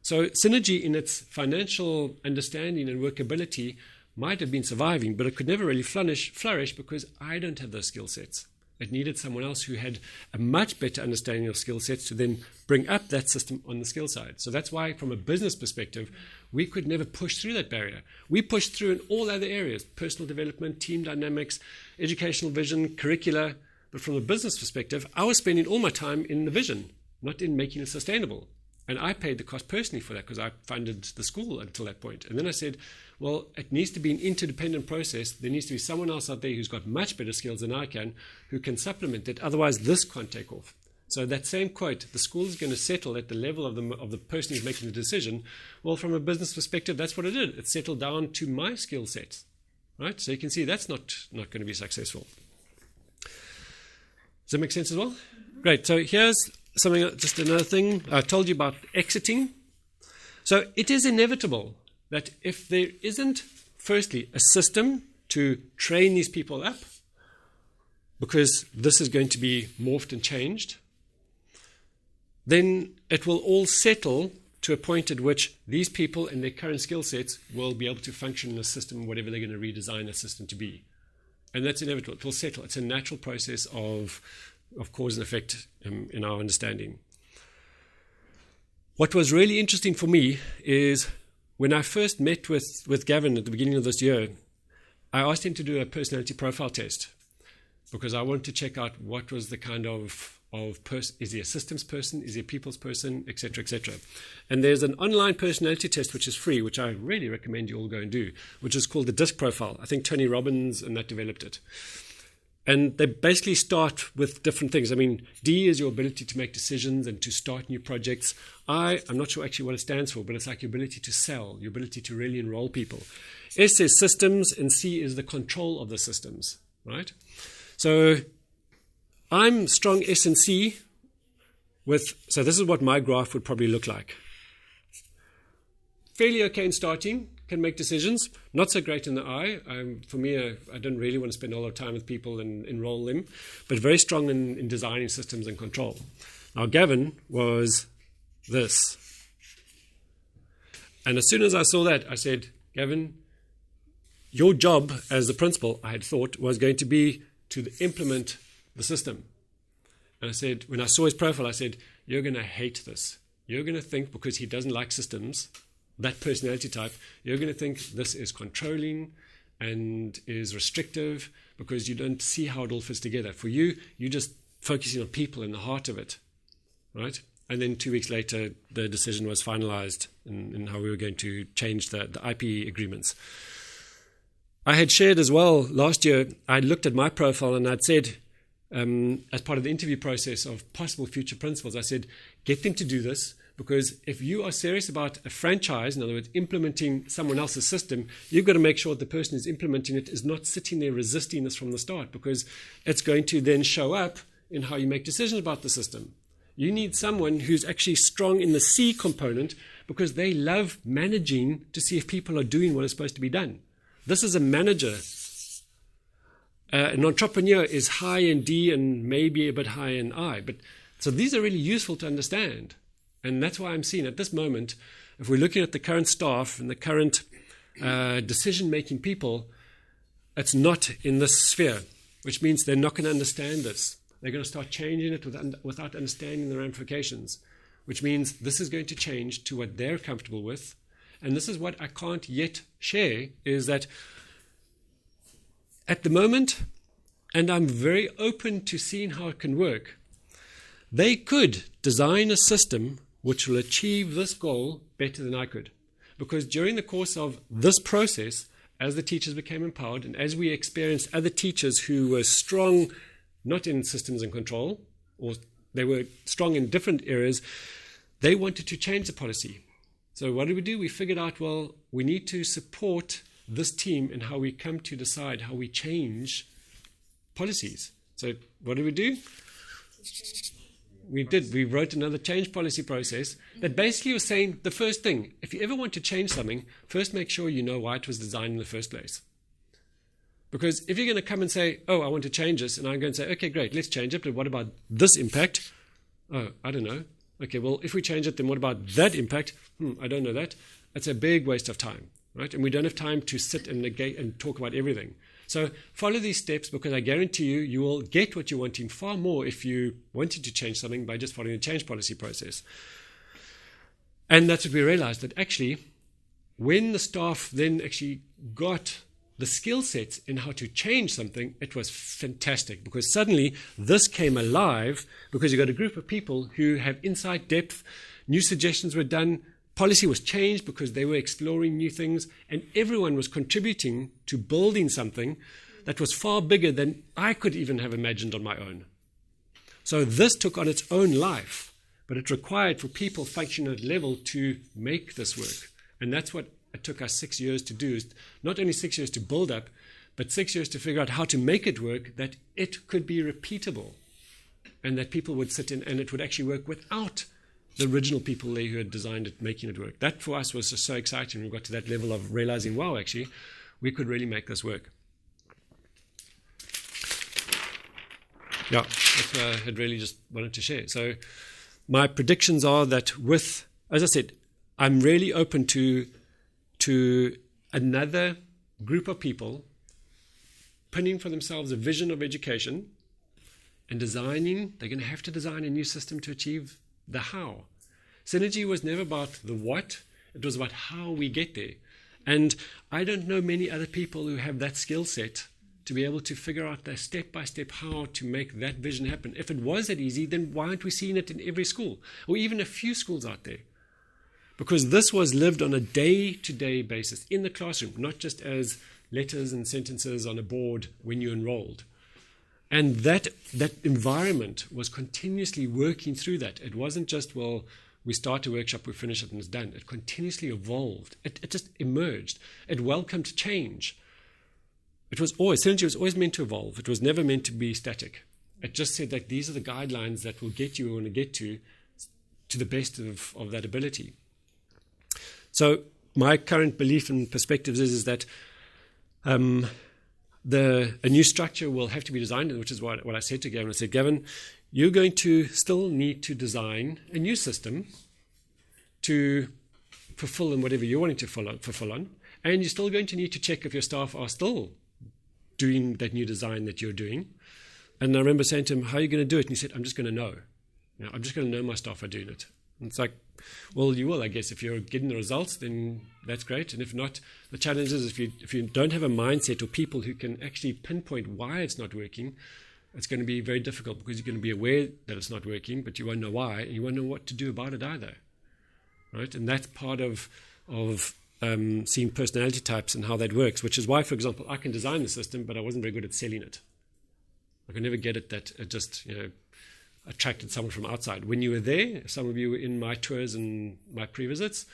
Speaker 1: So Synergy in its financial understanding and workability might have been surviving, but it could never really flourish because I don't have those skill sets. It needed someone else who had a much better understanding of skill sets to then bring up that system on the skill side. So that's why, from a business perspective, we could never push through that barrier. We pushed through in all other areas, personal development, team dynamics, educational vision, curricula. But from a business perspective, I was spending all my time in the vision, not in making it sustainable. And I paid the cost personally for that because I funded the school until that point. And then I said, well, it needs to be an interdependent process. There needs to be someone else out there who's got much better skills than I can, who can supplement it. Otherwise, this can't take off. So that same quote, the school is going to settle at the level of the person who's making the decision. Well, from a business perspective, that's what it did. It settled down to my skill sets, right? So you can see that's not going to be successful. Does that make sense as well? Great. So here's something, just another thing. I told you about exiting. So it is inevitable that if there isn't, firstly, a system to train these people up, because this is going to be morphed and changed, then it will all settle to a point at which these people and their current skill sets will be able to function in a system, whatever they're going to redesign a system to be. And that's inevitable. It will settle. It's a natural process of cause and effect in our understanding. What was really interesting for me is when I first met with Gavin at the beginning of this year, I asked him to do a personality profile test because I wanted to check out what was the kind of person. Is he a systems person? Is he a people's person? Etc., etc. And there's an online personality test which is free, which I really recommend you all go and do, which is called the DISC profile. I think Tony Robbins and that developed it. And they basically start with different things. I mean, D is your ability to make decisions and to start new projects. I'm not sure actually what it stands for, but it's like your ability to sell, your ability to really enroll people. S is systems, and C is the control of the systems, right? So I'm strong S and C so this is what my graph would probably look like. Fairly okay in starting, can make decisions. Not so great in the I. For me, I don't really want to spend a lot of time with people and enroll them, but very strong in designing systems and control. Now, Gavin was this. And as soon as I saw that, I said, Gavin, your job as the principal, I had thought, was going to be to implement the system. And I said, when I saw his profile, I said, you're going to hate this. You're going to think, because he doesn't like systems, that personality type, you're going to think this is controlling and is restrictive because you don't see how it all fits together. For you, you're just focusing on people in the heart of it, right? And then 2 weeks later, the decision was finalized in how we were going to change the IP agreements. I had shared as well last year, I looked at my profile and I'd said, as part of the interview process of possible future principals, I said, get them to do this, because if you are serious about a franchise, in other words, implementing someone else's system, you've got to make sure the person who's implementing it is not sitting there resisting this from the start, because it's going to then show up in how you make decisions about the system. You need someone who's actually strong in the C component, because they love managing to see if people are doing what is supposed to be done. This is a manager. An entrepreneur is high in D and maybe a bit high in I. So these are really useful to understand. And that's why I'm seeing at this moment, if we're looking at the current staff and the current decision-making people, it's not in this sphere, which means they're not going to understand this. They're going to start changing it without understanding the ramifications, which means this is going to change to what they're comfortable with. And this is what I can't yet share, is that at the moment, and I'm very open to seeing how it can work, they could design a system which will achieve this goal better than I could. Because during the course of this process, as the teachers became empowered and as we experienced other teachers who were strong, not in systems and control, or they were strong in different areas, they wanted to change the policy. So what did we do? We figured out, well, we need to support this team in how we come to decide how we change policies. So what did we do? We wrote another change policy process that basically was saying the first thing, if you ever want to change something, first make sure you know why it was designed in the first place. Because if you're going to come and say, oh, I want to change this, and I'm going to say, okay, great, let's change it, but what about this impact? Oh, I don't know. Okay, well, if we change it, then what about that impact? I don't know that. It's a big waste of time, right? And we don't have time to sit and negate and talk about everything. So follow these steps, because I guarantee you, you will get what you're wanting far more if you wanted to change something by just following the change policy process. And that's what we realized, that actually, when the staff then actually got the skill sets in how to change something, it was fantastic, because suddenly this came alive, because you got a group of people who have insight, depth, new suggestions were done, policy was changed because they were exploring new things, and everyone was contributing to building something that was far bigger than I could even have imagined on my own. So this took on its own life, but it required for people functioning at level to make this work. And that's what it took us 6 years to do, is not only 6 years to build up, but 6 years to figure out how to make it work, that it could be repeatable, and that people would sit in and it would actually work without the original people there who had designed it, making it work. That for us was just so exciting. We got to that level of realizing, wow, actually, we could really make this work. Yeah, that's what I had really just wanted to share. So my predictions are that with, as I said, I'm really open to another group of people pinning for themselves a vision of education and designing. They're going to have to design a new system to achieve the how. Synergy was never about the what, it was about how we get there. And I don't know many other people who have that skill set to be able to figure out the step-by-step how to make that vision happen. If it was that easy, then why aren't we seeing it in every school, or even a few schools out there? Because this was lived on a day-to-day basis in the classroom, not just as letters and sentences on a board when you enrolled. And that environment was continuously working through that. It wasn't just, well, we start a workshop, we finish it, and it's done. It continuously evolved. It just emerged. It welcomed change. Synergy was always meant to evolve. It was never meant to be static. It just said that these are the guidelines that will get you where you want to get to the best of that ability. So my current belief and perspectives is that a new structure will have to be designed, which is what I said to Gavin. I said, Gavin, you're going to still need to design a new system to fulfill in whatever you're wanting to fulfill on, and you're still going to need to check if your staff are still doing that new design that you're doing. And I remember saying to him, how are you going to do it? And he said, I'm just going to know. I'm just going to know my staff are doing it. And it's like, well, you will, I guess. If you're getting the results, then that's great. And if not, the challenge is if you don't have a mindset or people who can actually pinpoint why it's not working, it's going to be very difficult, because you're going to be aware that it's not working, but you won't know why, and you won't know what to do about it either. Right? And that's part of seeing personality types and how that works, which is why, for example, I can design the system, but I wasn't very good at selling it. I could never get it that it just, attracted someone from outside. When you were there, some of you were in my tours and my pre-visits.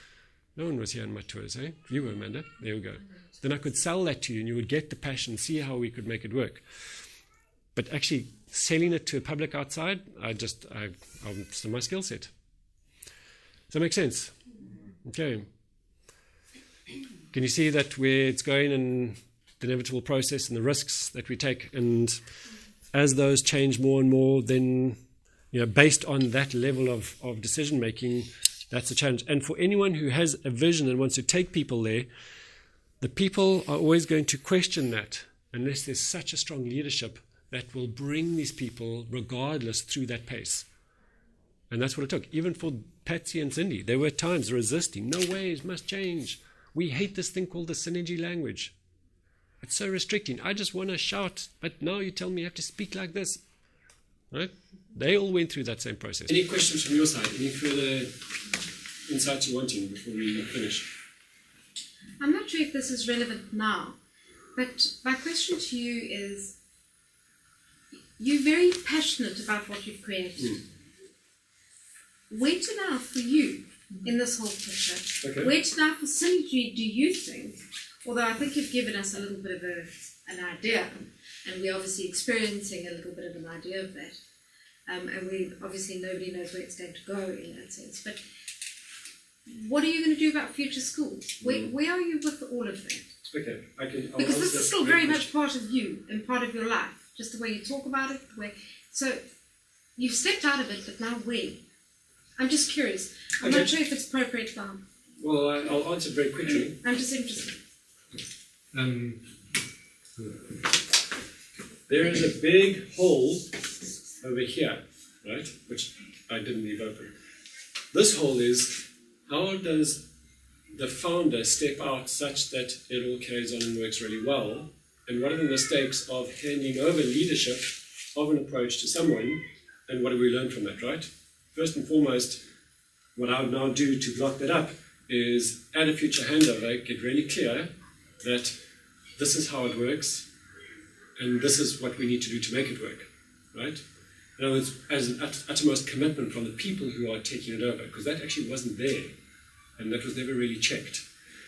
Speaker 1: No one was here in my tours, eh? You were, Amanda. There we go. Then I could sell that to you, and you would get the passion, see how we could make it work. But actually selling it to a public outside, I'm still my skill set. Does that make sense? Okay. Can you see that where it's going and the inevitable process and the risks that we take? And as those change more and more, then, based on that level of decision making, that's a challenge. And for anyone who has a vision and wants to take people there, the people are always going to question that unless there's such a strong leadership that will bring these people regardless through that pace. And that's what it took. Even for Patsy and Cindy, there were times resisting. No way, it must change. We hate this thing called the synergy language. It's so restricting. I just want to shout, but now you tell me I have to speak like this. Right? They all went through that same process. Any questions from your side? Any further insights you wanting before we finish?
Speaker 4: I'm not sure if this is relevant now, but my question to you is, you're very passionate about what you've created. Where to now for you in this whole picture? Okay. Where to now for synergy, do you think? Although I think you've given us a little bit of an idea, and we're obviously experiencing a little bit of an idea of that. And we obviously, nobody knows where it's going to go in that sense. But what are you going to do about future schools? Where are you with all of that?
Speaker 1: Okay,
Speaker 4: because this is still very much part of you and part of your life, just the way you talk about it. So you've stepped out of it, but now where? I'm just curious. I'm not sure if it's appropriate now.
Speaker 1: Well, I'll answer very quickly.
Speaker 4: I'm just interested.
Speaker 1: There is a big hole over here, right, which I didn't leave open. This hole is, how does the founder step out such that it all carries on and works really well? And what are the mistakes of handing over leadership of an approach to someone, and what do we learn from that, right? First and foremost, what I would now do to block that up is at a future handover, get really clear that this is how it works, and this is what we need to do to make it work, right? In other words, as an uttermost commitment from the people who are taking it over, because that actually wasn't there, and that was never really checked.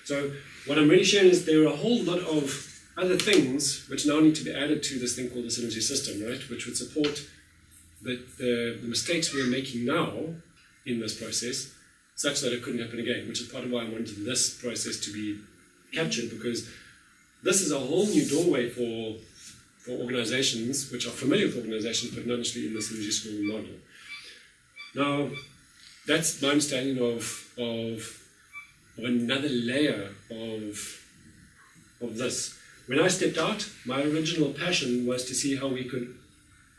Speaker 1: So what I'm really sharing is there are a whole lot of other things which now need to be added to this thing called the synergy system, right, which would support the mistakes we are making now in this process, such that it couldn't happen again, which is part of why I wanted this process to be captured, because this is a whole new doorway for organizations which are familiar with organizations, but not necessarily in the synergy school model. Now, that's my understanding of another layer of this. When I stepped out, my original passion was to see how we could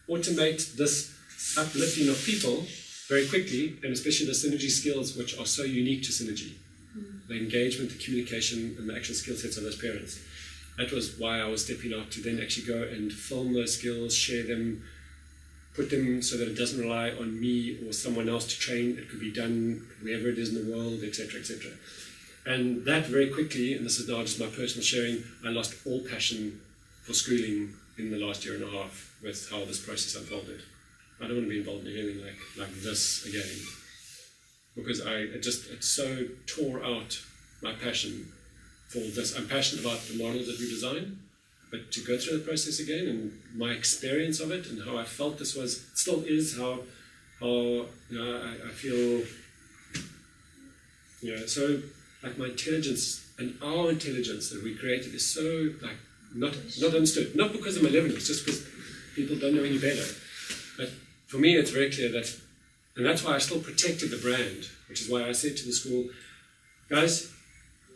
Speaker 1: automate this uplifting of people very quickly, and especially the synergy skills which are so unique to synergy. The engagement, the communication, and the actual skill sets of those parents. That was why I was stepping out, to then actually go and film those skills, share them, put them so that it doesn't rely on me or someone else to train. It could be done wherever it is in the world, etc., etc. And that very quickly, and this is now just my personal sharing, I lost all passion for schooling in the last year and a half with how this process unfolded. I don't want to be involved in anything like this again, because it so tore out my passion for this. I'm passionate about the models that we design, but to go through the process again and my experience of it and how I felt this was, still is how I feel, so like my intelligence and our intelligence that we created is so like not understood. Not because I'm 11, it's just because people don't know any better. But for me, it's very clear that, and that's why I still protected the brand, which is why I said to the school, guys,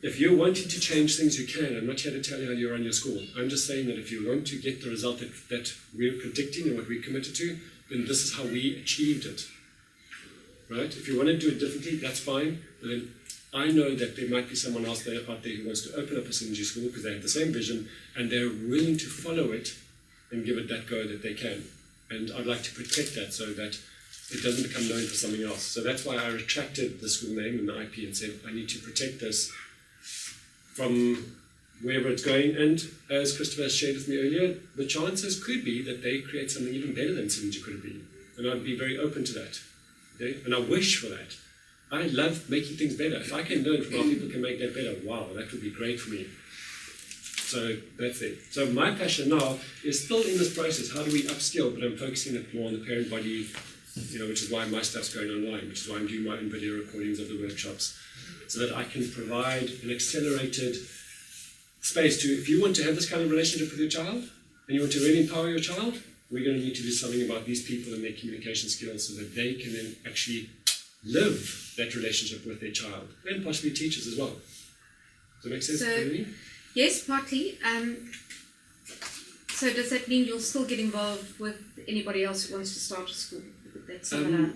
Speaker 1: if you're wanting to change things, you can. I'm not here to tell you how you run your school. I'm just saying that if you want to get the result that we're predicting and what we committed to, then this is how we achieved it. Right? If you want to do it differently, that's fine. But then I know that there might be someone else out there who wants to open up a synergy school because they have the same vision and they're willing to follow it and give it that go that they can. And I'd like to protect that so that it doesn't become known for something else. So that's why I retracted the school name and the IP and said, I need to protect this from wherever it's going. And as Christopher shared with me earlier, the chances could be that they create something even better than Synergy could have been. And I'd be very open to that. Okay? And I wish for that. I love making things better. If I can learn from how people can make that better, wow, that would be great for me. So that's it. So my passion now is still in this process. How do we upskill? But I'm focusing it more on the parent body, which is why my stuff's going online, which is why I'm doing my own video recordings of the workshops, so that I can provide an accelerated space to, if you want to have this kind of relationship with your child, and you want to really empower your child, we're going to need to do something about these people and their communication skills so that they can then actually live that relationship with their child, and possibly teachers as well. Does that make sense?
Speaker 4: So, yes, partly. So does that mean you'll still get involved with anybody else who wants to start a school that's similar?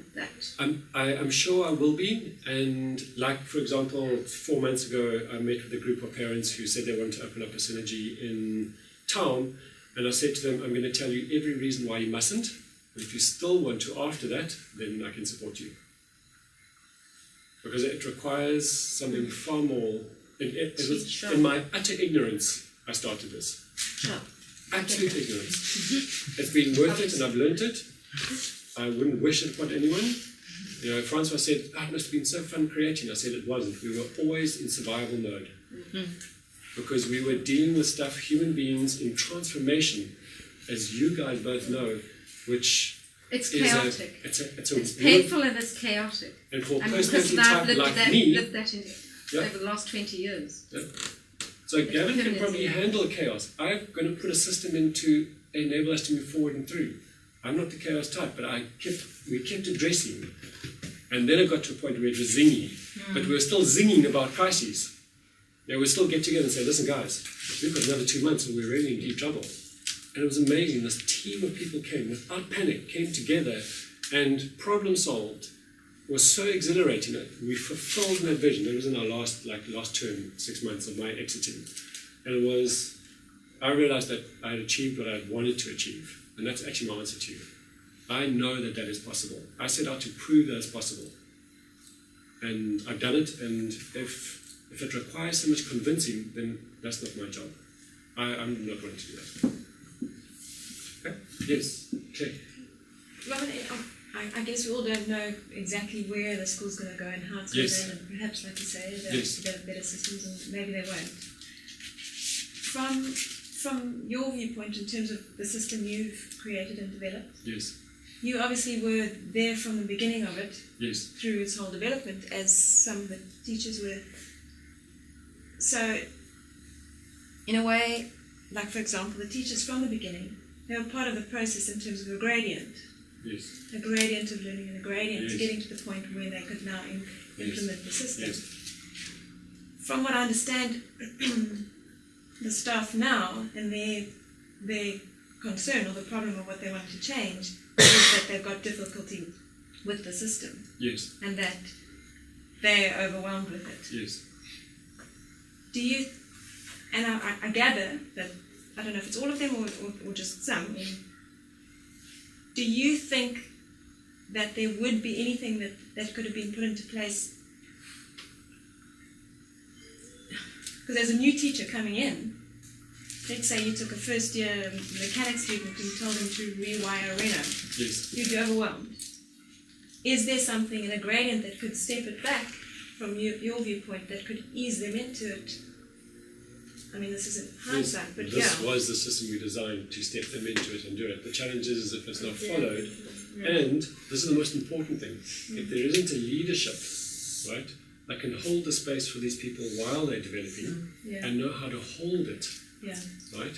Speaker 1: I'm sure I will be. And like, for example, 4 months ago, I met with a group of parents who said they want to open up a synergy in town. And I said to them, I'm going to tell you every reason why you mustn't. And if you still want to after that, then I can support you. Because it requires something far more. It was in my utter ignorance I started this.
Speaker 4: Sure.
Speaker 1: Absolute ignorance. It's been worth it and I've learnt it. I wouldn't wish it upon anyone. Francois said, it must have been so fun creating. I said it wasn't. We were always in survival mode. Mm-hmm. Because we were dealing with stuff, human beings in transformation, as you guys both know, which
Speaker 4: it's chaotic.
Speaker 1: It's
Speaker 4: painful and it's chaotic.
Speaker 1: And for a personality type like me,
Speaker 4: lived that over the last 20 years.
Speaker 1: Yeah. So Gavin can probably handle chaos. I'm going to put a system in to enable us to move forward and through. I'm not the chaos type, but we kept addressing. And then it got to a point where it was zingy. But we were still zinging about crises. We'd still get together and say, listen guys, we've got another 2 months and we're really in deep trouble. And it was amazing. This team of people came without panic, came together and problem solved. It was so exhilarating. We fulfilled that vision. It was in our last term, 6 months of my exiting. And I realized that I had achieved what I wanted to achieve. And that's actually my answer to you. I know that is possible. I set out to prove that it's possible. And I've done it, and if it requires so much convincing, then that's not my job. I'm not going to do that. Okay? Yes. Okay.
Speaker 5: Robin, I guess we all don't know exactly where the school's going to go and how it's going to go, and perhaps, like you say, they'll develop better systems, and maybe they won't. From your viewpoint, in terms of the system you've created and developed,
Speaker 1: yes,
Speaker 5: you obviously were there from the beginning of it,
Speaker 1: yes,
Speaker 5: through its whole development, as some of the teachers were. So, in a way, like for example, the teachers from the beginning, they were part of the process in terms of a gradient.
Speaker 1: Yes.
Speaker 5: A gradient of learning and a gradient
Speaker 1: yes.
Speaker 5: to getting to the point where they could now implement
Speaker 1: yes.
Speaker 5: the system.
Speaker 1: Yes.
Speaker 5: From what I understand, the staff now and their concern or the problem or what they want to change is that they've got difficulty with the system.
Speaker 1: Yes.
Speaker 5: And that they're overwhelmed with it.
Speaker 1: Yes.
Speaker 5: Do you, and I gather that, I don't know if it's all of them or just some, do you think that there would be anything that could have been put into place? Because there's a new teacher coming in, let's say you took a first year mechanics student and told him to rewire a Renault.
Speaker 1: Yes.
Speaker 5: You'd be overwhelmed. Is there something in a gradient that could step it back from your viewpoint that could ease them into it? I mean, this isn't hindsight, but
Speaker 1: this was the system we designed to step them into it and do it. The challenge is if it's not followed, and this is the most important thing, if there isn't a leadership, right, that can hold the space for these people while they're developing and know how to hold it, right,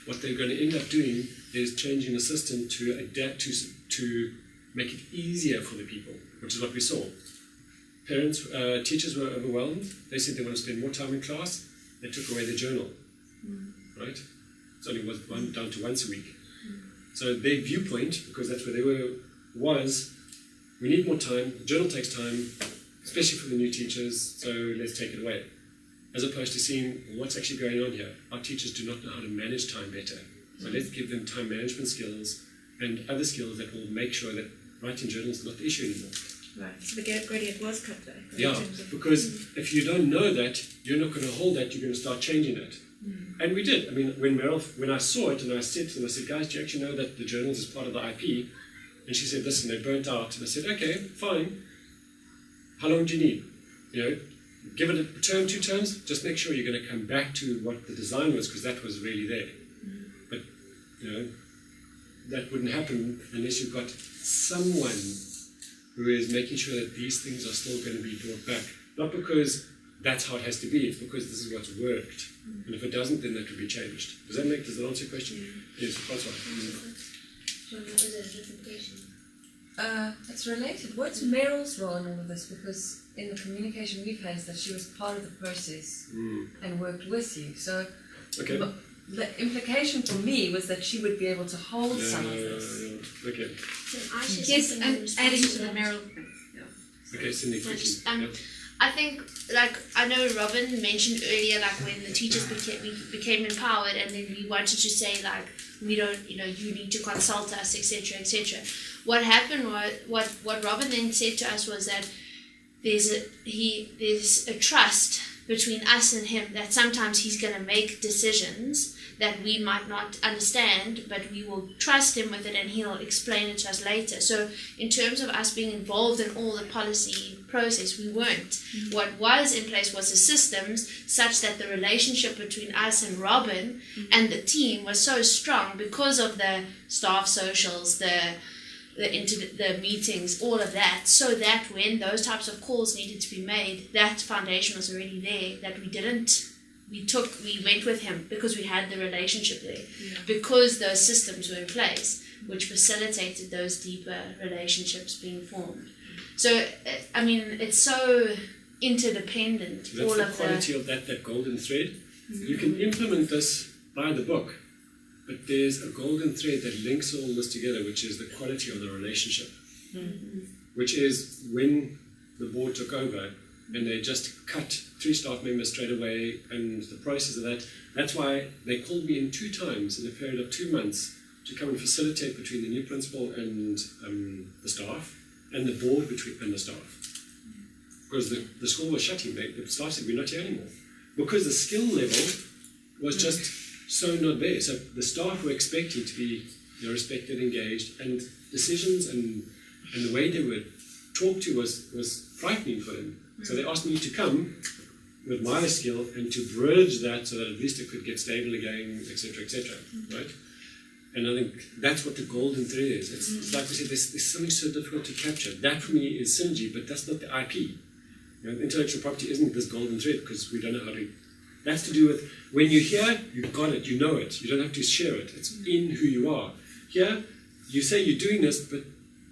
Speaker 1: what they're going to end up doing is changing the system to adapt to make it easier for the people, which is what we saw. Parents, teachers were overwhelmed. They said they want to spend more time in class. They took away the journal, right? It only was down to once a week. So their viewpoint, because that's where they were, was we need more time. The journal takes time, especially for the new teachers. So let's take it away, as opposed to seeing what's actually going on here. Our teachers do not know how to manage time better. So let's give them time management skills and other skills that will make sure that writing journals is not the issue anymore.
Speaker 5: Right, so the gradient was cut back.
Speaker 1: Yeah, because if you don't know that, you're not going to hold that, you're going to start changing it. And we did. I mean, when I saw it and I said to them, I said, guys, do you actually know that the journals is part of the IP? And she said, listen, they're burnt out. And I said, okay, fine. How long do you need? You know, give it a term, 2 terms, just make sure you're going to come back to what the design was, because that was really there. But, you know, that wouldn't happen unless you've got someone who is making sure that these things are still going to be brought back. Not because that's how it has to be, it's because this is what's worked. And if it doesn't, then that will be changed. Does that answer your question? Yes, that's right.
Speaker 3: John, that was a different question.
Speaker 6: It's related. What's Meryl's role in all of this? Because in the communication we've had is that she was part of the process and worked with you. So the implication for me was that she would be able to hold some of this.
Speaker 1: Okay.
Speaker 3: So I should
Speaker 4: Yes, and adding to the Meryl thing.
Speaker 1: Okay, Cindy, quickly.
Speaker 3: I think, like, I know Robin mentioned earlier, like, when the teachers became empowered, and then we wanted to say, like, we don't, you know, you need to consult us, etc., etc. What happened was, what Robin then said to us was that there's a trust between us and him, that sometimes he's going to make decisions that we might not understand, but we will trust him with it and he'll explain it to us later. So in terms of us being involved in all the policy process, we weren't. What was in place was the systems such that the relationship between us and Robin and the team was so strong because of the staff socials, the meetings, all of that, so that when those types of calls needed to be made, that foundation was already there, that we went with him because we had the relationship there, because those systems were in place, which facilitated those deeper relationships being formed. So, I mean, it's so interdependent.
Speaker 1: That's all the quality of that golden thread. You can implement this by the book, but there's a golden thread that links all this together, which is the quality of the relationship, which is when the board took over and they just cut 3 staff members straight away, and the process of that. That's why they called me in 2 times in a period of 2 months to come and facilitate between the new principal and the staff, and the board and the staff. Because the school was shutting, the staff said, we're not here anymore. Because the skill level was just so not there. So the staff were expected to be respected, engaged, and decisions and the way they were talked to was frightening for them. So they asked me to come with my skill and to bridge that so that at least it could get stable again, etc., right? And I think that's what the golden thread is. It's like we said, there's something so difficult to capture. That for me is synergy, but that's not the IP. Intellectual property isn't this golden thread because we don't know how to. That's to do with when you're here, you've got it, you know it. You don't have to share it. It's in who you are. Here, you say you're doing this, but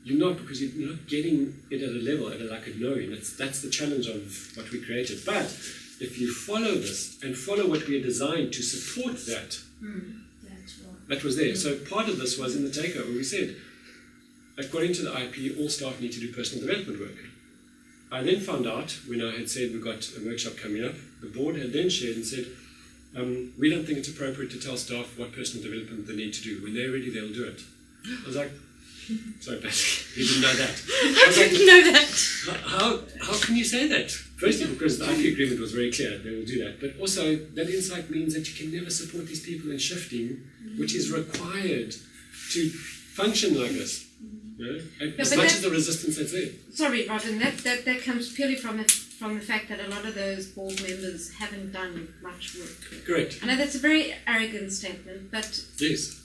Speaker 1: you're not, because you're not getting it at a level, at like a knowing. That's the challenge of what we created. But if you follow this and follow what we are designed to support that, that was there. So part of this was in the takeover. We said, according to the IP, all staff need to do personal development work. I then found out, when I had said we've got a workshop coming up, the board had then shared and said, we don't think it's appropriate to tell staff what personal development they need to do. When they're ready, they'll do it. I was like, Sorry, Patrick, you didn't know that.
Speaker 3: I didn't know that.
Speaker 1: How can you say that? Firstly, because the IP agreement was very clear, they will do that. But also, that insight means that you can never support these people in shifting, which is required to function like this. You know? As much as the resistance that's there.
Speaker 4: Sorry, Robin, that comes purely from the fact that a lot of those board members haven't done much work.
Speaker 1: Correct.
Speaker 4: I know that's a very arrogant statement, but
Speaker 1: Yes.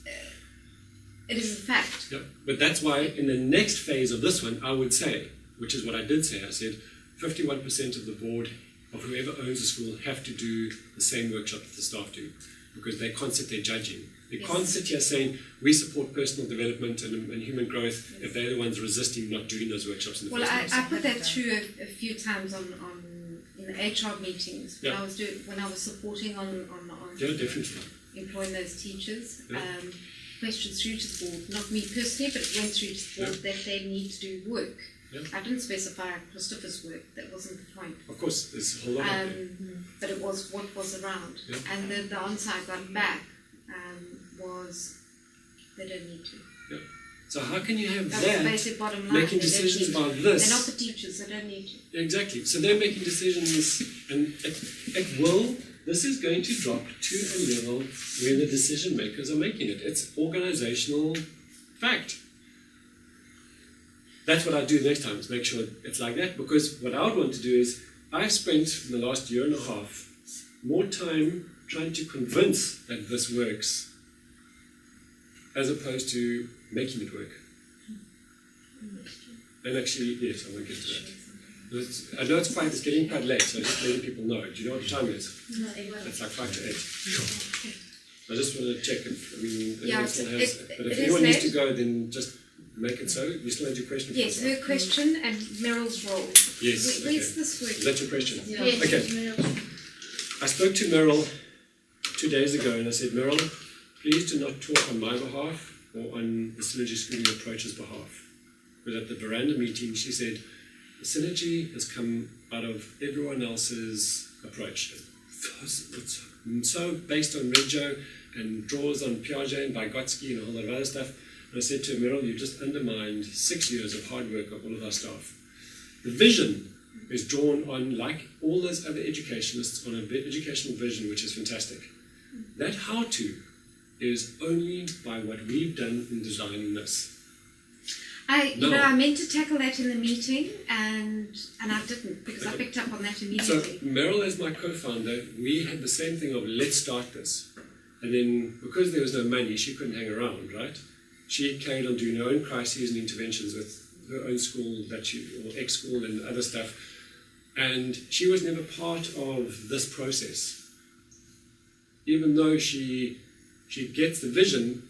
Speaker 4: it is a fact.
Speaker 1: Yep. But that's why in the next phase of this one, I would say, which is what I did say, I said 51% of the board of whoever owns the school have to do the same workshop that the staff do, because they can't sit there judging. They can't sit here saying we support personal development and human growth if they're the ones resisting not doing those workshops in the first place.
Speaker 4: I put that through a few times in the HR meetings when I was supporting on
Speaker 1: Yeah, definitely.
Speaker 4: employing those teachers.
Speaker 1: Yeah.
Speaker 4: Questions through to the board, not me personally, but it went through to the board that they need to do work.
Speaker 1: Yeah.
Speaker 4: I didn't specify Christopher's work, that wasn't the point.
Speaker 1: Of course, there's a whole lot of it.
Speaker 4: But it was what was around.
Speaker 1: Yeah.
Speaker 4: And the answer I got back was they don't need to.
Speaker 1: Yeah. So how can you have
Speaker 4: That's the
Speaker 1: that
Speaker 4: basic bottom line.
Speaker 1: making
Speaker 4: They don't
Speaker 1: decisions
Speaker 4: need to.
Speaker 1: about this?
Speaker 4: They're not the teachers, they don't need to.
Speaker 1: Exactly. So they're making decisions, and it will. This is going to drop to a level where the decision makers are making it. It's organizational fact. That's what I do next time, is make sure it's like that. Because what I would want to do is, I've spent in the last year and a half more time trying to convince that this works, as opposed to making it work. And actually, yes, I won't get to that. I know it's getting quite late, so just letting people know. Do you know what the time is? It's like 5 to 8. I just want to check if anyone still has. But if anyone needs to go, then just make it so. You still had your question?
Speaker 4: Yes, her question and Meryl's role.
Speaker 1: Yes.
Speaker 4: Where's this work?
Speaker 1: Is that your question?
Speaker 3: Yeah.
Speaker 1: Okay. I spoke to Meryl 2 days ago and I said, Meryl, please do not talk on my behalf or on the Synergy Schooling Approach's behalf. Because at the veranda meeting, she said, the Synergy has come out of everyone else's approach. It's so based on Reggio and draws on Piaget and Vygotsky and a whole lot of other stuff. And I said to her, Meryl, you've just undermined 6 years of hard work of all of our staff. The vision is drawn on, like all those other educationists, on an educational vision, which is fantastic. That how-to is only by what we've done in designing this.
Speaker 4: I meant to tackle that in the meeting, and I didn't, because I picked up on that
Speaker 1: So
Speaker 4: immediately.
Speaker 1: Meryl, as my co-founder, we had the same thing of let's start this. And then because there was no money, she couldn't hang around, right? She carried on doing her own crises and interventions with her own school or ex-school and other stuff. And she was never part of this process. Even though she gets the vision,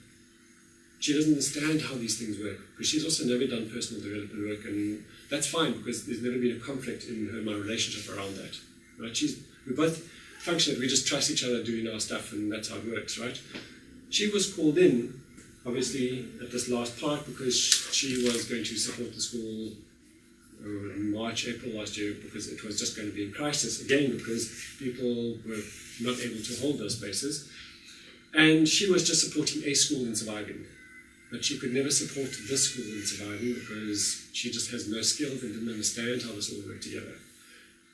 Speaker 1: she doesn't understand how these things work, because she's also never done personal development work, and that's fine because there's never been a conflict in her and my relationship around that. Right? We both function that we just trust each other doing our stuff, and that's how it works, right? She was called in, obviously, at this last part because she was going to support the school in March, April last year, because it was just going to be in crisis again because people were not able to hold those spaces. And she was just supporting a school in surviving. But she could never support this school in surviving because she just has no skills and didn't understand how this all worked together.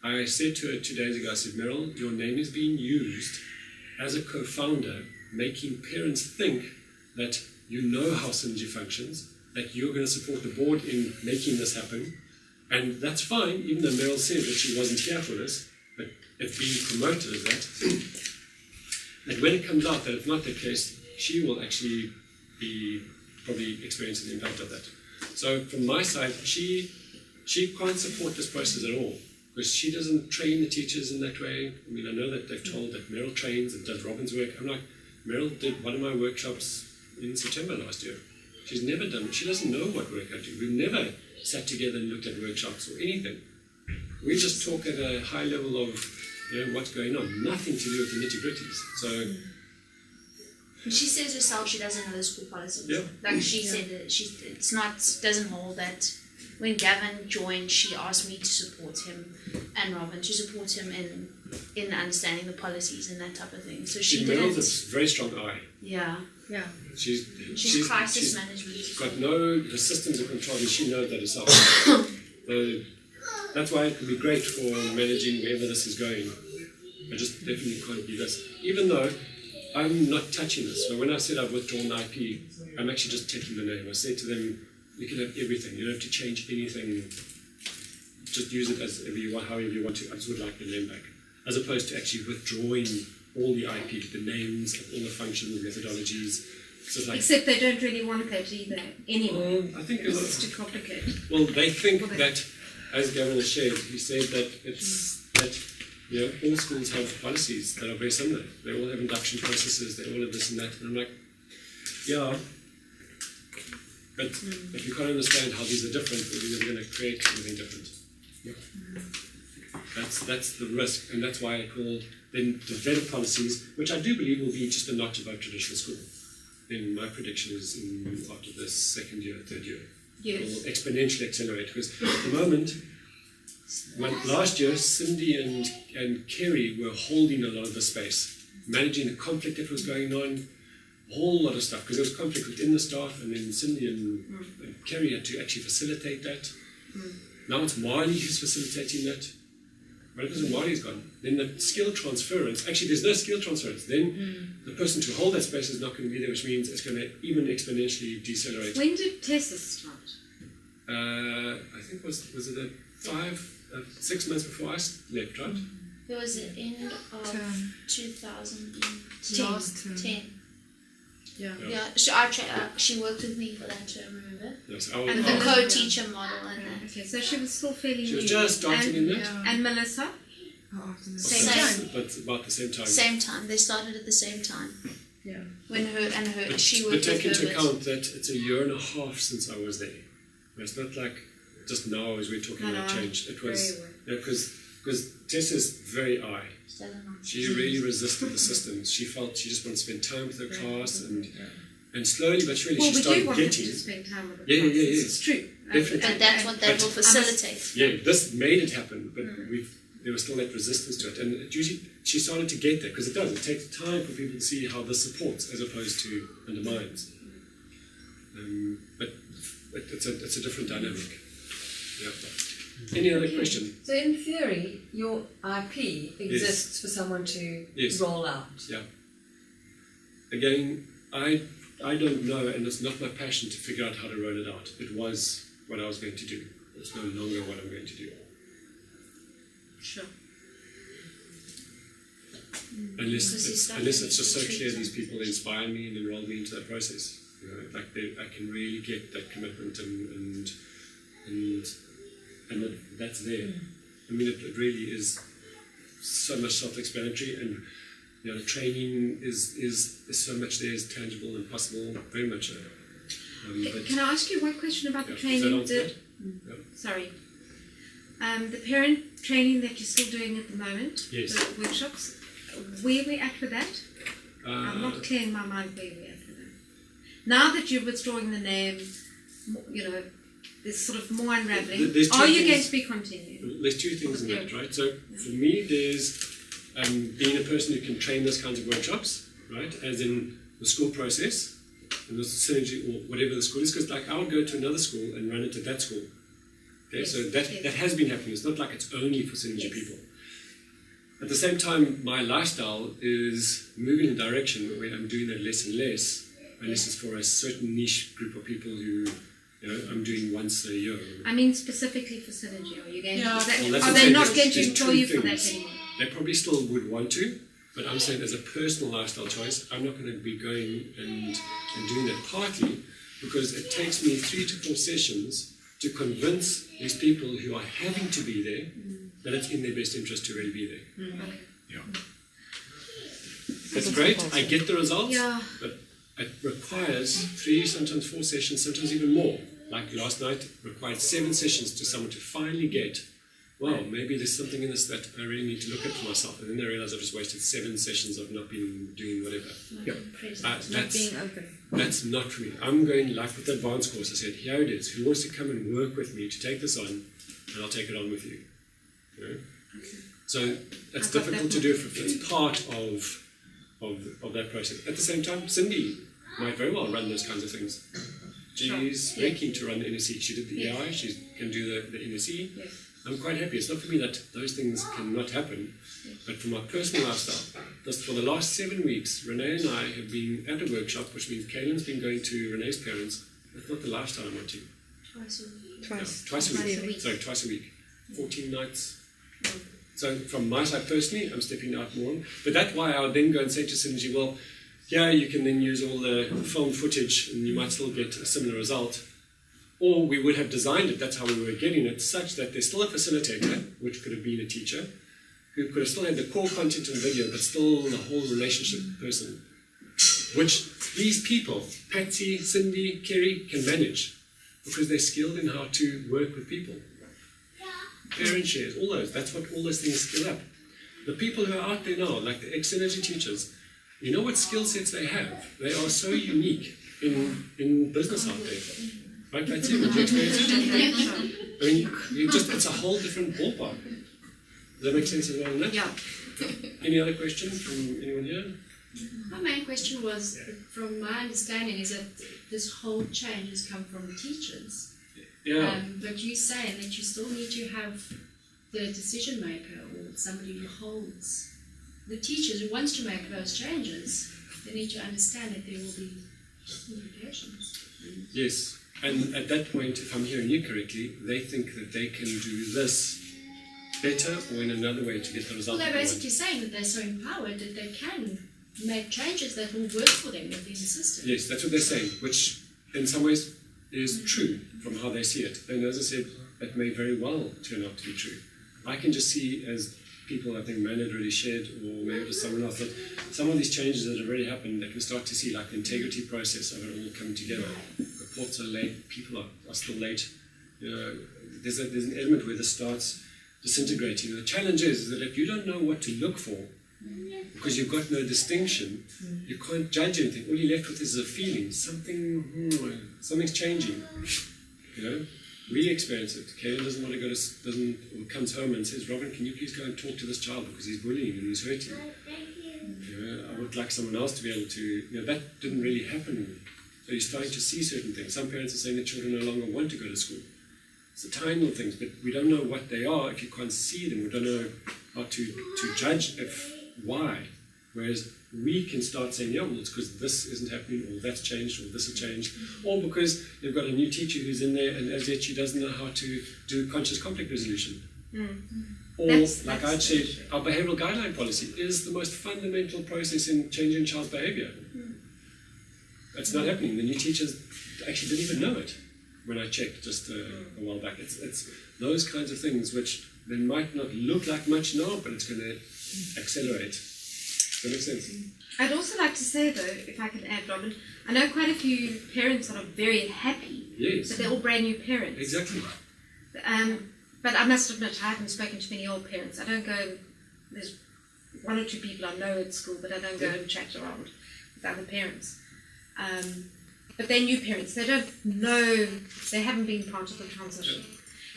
Speaker 1: I said to her 2 days ago, I said, Meryl, your name is being used as a co-founder, making parents think that you know how Synergy functions, that you're going to support the board in making this happen. And that's fine, even though Meryl said that she wasn't here for this, but it's being promoted as that. And when it comes out that it's not the case, she will actually be probably experiencing the impact of that. So from my side, she can't support this process at all because she doesn't train the teachers in that way. I mean, I know that they've told that Meryl trains and does Robin's work. I'm like, Meryl did one of my workshops in September last year. She's never done it. She doesn't know what work I do. We've never sat together and looked at workshops or anything. We just talk at a high level of what's going on. Nothing to do with the nitty-gritties. So.
Speaker 3: She says herself she doesn't know the school policies.
Speaker 1: Yeah.
Speaker 3: Like she said that doesn't hold that. When Gavin joined, she asked me to support him and Robin to support him in understanding the policies and that type of thing. So she didn't.
Speaker 1: Meryl's a very strong eye.
Speaker 3: Yeah.
Speaker 6: Yeah.
Speaker 3: She's crisis management.
Speaker 1: She's got no the systems of control, and she knows that herself. That's why it would be great for managing wherever this is going. I just definitely can't do this. Even though I'm not touching this. So when I said I've withdrawn IP, I'm actually just taking the name. I said to them, you can have everything. You don't have to change anything. Just use it as however you want to. I just would like the name back. As opposed to actually withdrawing all the IP, the names of all the functions, methodologies. So like,
Speaker 4: except they don't really want that either anyway.
Speaker 1: I think
Speaker 4: it's too complicated.
Speaker 1: Well, they think that, as Gavin shared, he said that it's that all schools have policies that are very similar. They all have induction processes. They all have this and that. And I'm like, yeah, but if you can't understand how these are different, we're never going to create something different. Yeah. That's the risk, and that's why I call then develop policies, which I do believe will be just a notch above traditional school. Then my prediction is after the second year, third year, it will exponentially accelerate. Because at the moment, last year, Cindy and Kerry were holding a lot of the space, managing the conflict that was going on, a whole lot of stuff, because there was conflict within the staff, and then Cindy and Kerry had to actually facilitate that. Now it's Marley who's facilitating that. Right, because Marley's gone. Then the skill transference, actually there's no skill transference. Then the person to hold that space is not going to be there, which means it's going to even exponentially decelerate.
Speaker 4: When did Tessa start?
Speaker 1: I think was it 6 months before I left, right?
Speaker 3: It was the end of 2010. Yeah. She worked with me for that term, remember?
Speaker 1: Yes,
Speaker 3: and the co-teacher model and that.
Speaker 4: Okay, so she was still fairly new.
Speaker 1: She was just starting in that.
Speaker 4: And Melissa?
Speaker 3: Same time.
Speaker 1: But about the same time.
Speaker 3: Same time. They started at the same time.
Speaker 6: Yeah.
Speaker 3: When she worked with
Speaker 1: But take into
Speaker 3: her
Speaker 1: account that it's a year and a half since I was there. It's not like just now as we're talking about change. It was because Tessa's very she really resisted the systems. She felt she just wanted to spend time with her class and slowly but surely she started getting.
Speaker 4: To spend time with her
Speaker 1: class.
Speaker 4: It's true.
Speaker 1: Definitely.
Speaker 3: And that's what that will facilitate.
Speaker 1: This made it happen, but there was still that resistance to it. And she started to get there, because it does. It takes time for people to see how this supports as opposed to undermines. But it's a different dynamic. Yeah. Any other question?
Speaker 6: So in theory, your IP exists for someone to roll out.
Speaker 1: Yeah. Again, I don't know, and it's not my passion to figure out how to roll it out. It was what I was going to do. It's no longer what I'm going to do.
Speaker 3: Sure.
Speaker 1: Unless it's just so clear these people inspire me and enroll me into that process. Like I can really get that commitment and that's there. I mean, it really is so much self-explanatory, and the training is so much there, is tangible and possible, very much so.
Speaker 4: Can I ask you one question about the training? Sorry. The parent training that you're still doing at the moment,
Speaker 1: yes.
Speaker 4: The workshops, where we at with that? I'm not clear in my mind where we at with that. Now that you're withdrawing the name, there's sort of more unraveling. Are you going to be continuing?
Speaker 1: There's two things in that, right? So for me, there's being a person who can train those kinds of workshops, right? As in the school process and the synergy or whatever the school is, because like I would go to another school and run it at that school. Okay, so that has been happening. It's not like it's only for synergy people. At the same time, my lifestyle is moving in a direction where I'm doing that less and less, unless it's for a certain niche group of people who I'm doing once a year.
Speaker 4: I mean specifically for synergy. Are you going to
Speaker 1: are
Speaker 4: they not going to employ you for that anymore?
Speaker 1: They probably still would want to, but I'm saying as a personal lifestyle choice, I'm not going to be going and doing that, partly because it takes me 3 to 4 sessions to convince these people who are having to be there that it's in their best interest to really be there. Yeah. It's great, I get the results, but it requires 3, sometimes 4 sessions, sometimes even more. Like last night, required 7 sessions to someone to finally get, wow, maybe there's something in this that I really need to look at for myself. And then I realized I've just wasted 7 sessions of not being doing whatever. That's not for me. I'm going like with the advanced course. I said, here it is. Who wants to come and work with me to take this on? And I'll take it on with you. So it's difficult to do if it's part of that process. At the same time, Cindy might very well run those kinds of things. She's very keen to run the NSE. She did the EI, she can do the NSE.
Speaker 4: Yes.
Speaker 1: I'm quite happy. It's not for me that those things cannot happen, but for my personal lifestyle. Just for the last 7 weeks, Renee and I have been at a workshop, which means Kaylin's been going to Renee's parents. That's not the lifestyle I'm wanting.
Speaker 3: Twice a week.
Speaker 1: Twice a week. Sorry, twice a week. 14 nights. So from my side personally, I'm stepping out more. But that's why I would then go and say to Synergy, well, yeah, you can then use all the film footage and you might still get a similar result. Or we would have designed it, that's how we were getting it, such that there's still a facilitator, which could have been a teacher, who could have still had the core content of the video, but still the whole relationship person. Which these people, Patsy, Cindy, Kerry, can manage, because they're skilled in how to work with people. Parent shares, all those, that's what all those things skill up. The people who are out there now, like the ex-Synergy teachers, you know what skill sets they have? They are so unique in business out there. Right, that's it. Would you experience it? I mean, it's a whole different ballpark. Does that make sense as well?
Speaker 4: Yeah.
Speaker 1: Any other questions from anyone here?
Speaker 7: My main question was, from my understanding, is that this whole change has come from the teachers.
Speaker 1: Yeah.
Speaker 7: But you're saying that you still need to have the decision maker or somebody who holds the teachers who wants to make those changes. They need to understand that there will be implications.
Speaker 1: Yes. And at that point, if I'm hearing you correctly, they think that they can do this better or in another way to get the result.
Speaker 7: Well, they're basically saying that they're so empowered that they can make changes that will work for them within the system.
Speaker 1: Yes, that's what they're saying, which in some ways is true from how they see it. And as I said, that may very well turn out to be true. I can just see, as people, I think Man had already shared, or maybe it was someone else, that some of these changes that have already happened, they can start to see like the integrity process of it all coming together. Reports are late, people are still late. You know, there's an element where this starts disintegrating. The challenge is that if you don't know what to look for, because you've got no distinction, you can't judge anything. All you're left with is a feeling. Something's changing. You know, we experience it. Kaylin doesn't want to go to, or comes home and says, Robin, can you please go and talk to this child because he's bullying and he's hurting. You know, I would like someone else to be able to, you know, that didn't really happen. So you're starting to see certain things. Some parents are saying that children no longer want to go to school. It's the tiny little things, but we don't know what they are if you can't see them. We don't know how to judge why. Whereas we can start saying, yeah, well, it's because this isn't happening, or that's changed, or this has changed, or because you've got a new teacher who's in there and as yet she doesn't know how to do conscious conflict resolution. Or, like I'd said, our behavioural guideline policy is the most fundamental process in changing child's behaviour. That's not happening. The new teachers actually didn't even know it when I checked just a while back. It's those kinds of things which they might not look like much now, but it's going to accelerate. Does that make sense?
Speaker 4: I'd also like to say, though, if I can add, Robin, I know quite a few parents that are very happy, but they're all brand new parents.
Speaker 1: Exactly.
Speaker 4: But I must admit, I haven't spoken to many old parents. I don't go, there's one or two people I know at school, but I don't go and chat around with other parents. But they're new parents. They don't know, they haven't been part of the transition.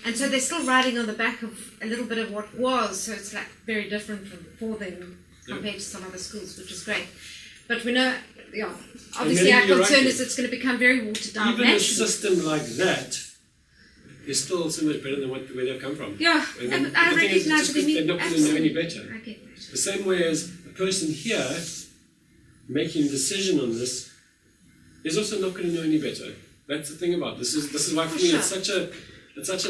Speaker 4: And so they're still riding on the back of a little bit of what was, so it's like very different for them compared to some other schools, which is great. But we know, obviously our concern is it's going to become very watered down.
Speaker 1: Even a system like that is still so much better than where they've come from.
Speaker 4: Yeah, and I recognise that
Speaker 1: they're not going to know any better.
Speaker 4: I get that.
Speaker 1: The same way as a person here making a decision on this is also not going to know any better. That's the thing about this. This is why for me it's such a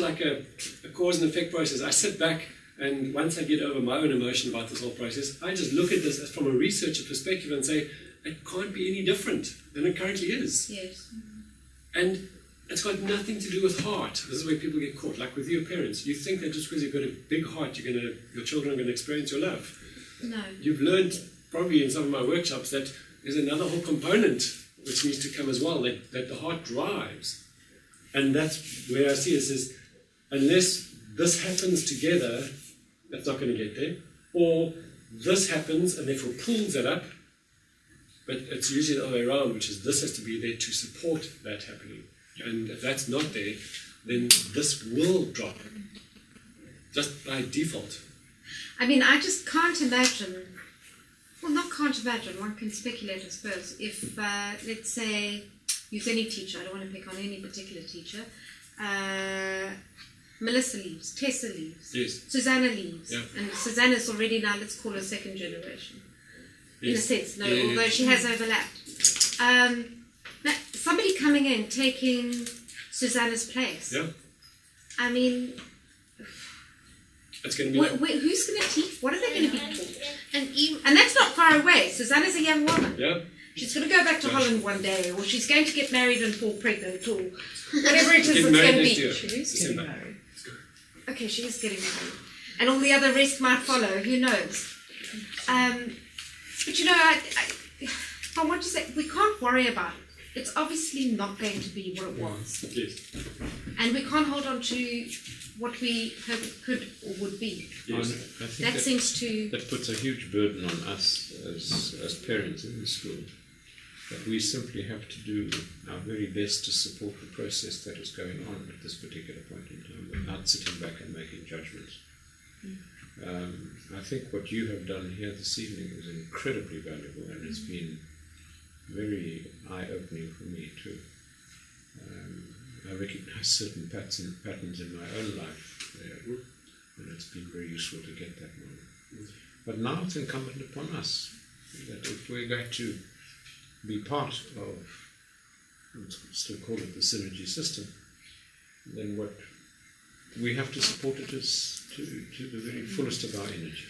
Speaker 1: like a cause and effect process. I sit back and once I get over my own emotion about this whole process, I just look at this as from a researcher perspective and say it can't be any different than it currently is.
Speaker 4: Yes.
Speaker 1: And it's got nothing to do with heart. This is where people get caught. Like with your parents, you think that just because you've got a big heart, your children are going to experience your love.
Speaker 4: No.
Speaker 1: You've learned probably in some of my workshops that there's another whole component which needs to come as well, that the heart drives. And that's where I see this is, unless this happens together, that's not going to get there. Or this happens and therefore pulls it up, but it's usually the other way around, which is this has to be there to support that happening. And if that's not there, then this will drop, just by default.
Speaker 4: I mean, I just can't imagine Well, not can't imagine. One can speculate, I suppose. If, let's say, use any teacher, I don't want to pick on any particular teacher. Melissa leaves, Tessa leaves,
Speaker 1: Yes.
Speaker 4: Susanna leaves,
Speaker 1: Yeah.
Speaker 4: and Susanna's already now, let's call her second generation. In a
Speaker 1: Yes.
Speaker 4: sense, no,
Speaker 1: Yeah.
Speaker 4: although she has overlapped. Now, somebody coming in, taking Susanna's place.
Speaker 1: Yeah.
Speaker 4: I mean,
Speaker 1: It's going to be.
Speaker 4: who's going to teach? What are they going to be taught?
Speaker 3: And
Speaker 4: And that's not far away. Susanna's a young woman.
Speaker 1: Yeah.
Speaker 4: She's going to go back to Holland one day, or she's going to get married and fall pregnant, or whatever it is
Speaker 1: Get
Speaker 4: it's
Speaker 1: married
Speaker 4: going to
Speaker 1: next
Speaker 4: be.
Speaker 1: year.
Speaker 6: She is getting
Speaker 1: December.
Speaker 6: married.
Speaker 4: Okay, she is getting married. And all the other rest might follow, who knows? But you know, I want to say, we can't worry about it. It's obviously not going to be what it was.
Speaker 1: Yes.
Speaker 4: And we can't hold on to what we hope it could or would be.
Speaker 1: Yes.
Speaker 8: I think
Speaker 4: That seems to...
Speaker 8: that puts a huge burden on us as parents in the school. That we simply have to do our very best to support the process that is going on at this particular point in time, without sitting back and making judgments. I think what you have done here this evening is incredibly valuable, and it's been very eye-opening for me too. I recognize certain patterns in my own life there, and it's been very useful to get that one. But now it's incumbent upon us that if we're going to be part of, let's still call it the synergy system, then what we have to support it is to the very fullest of our energy.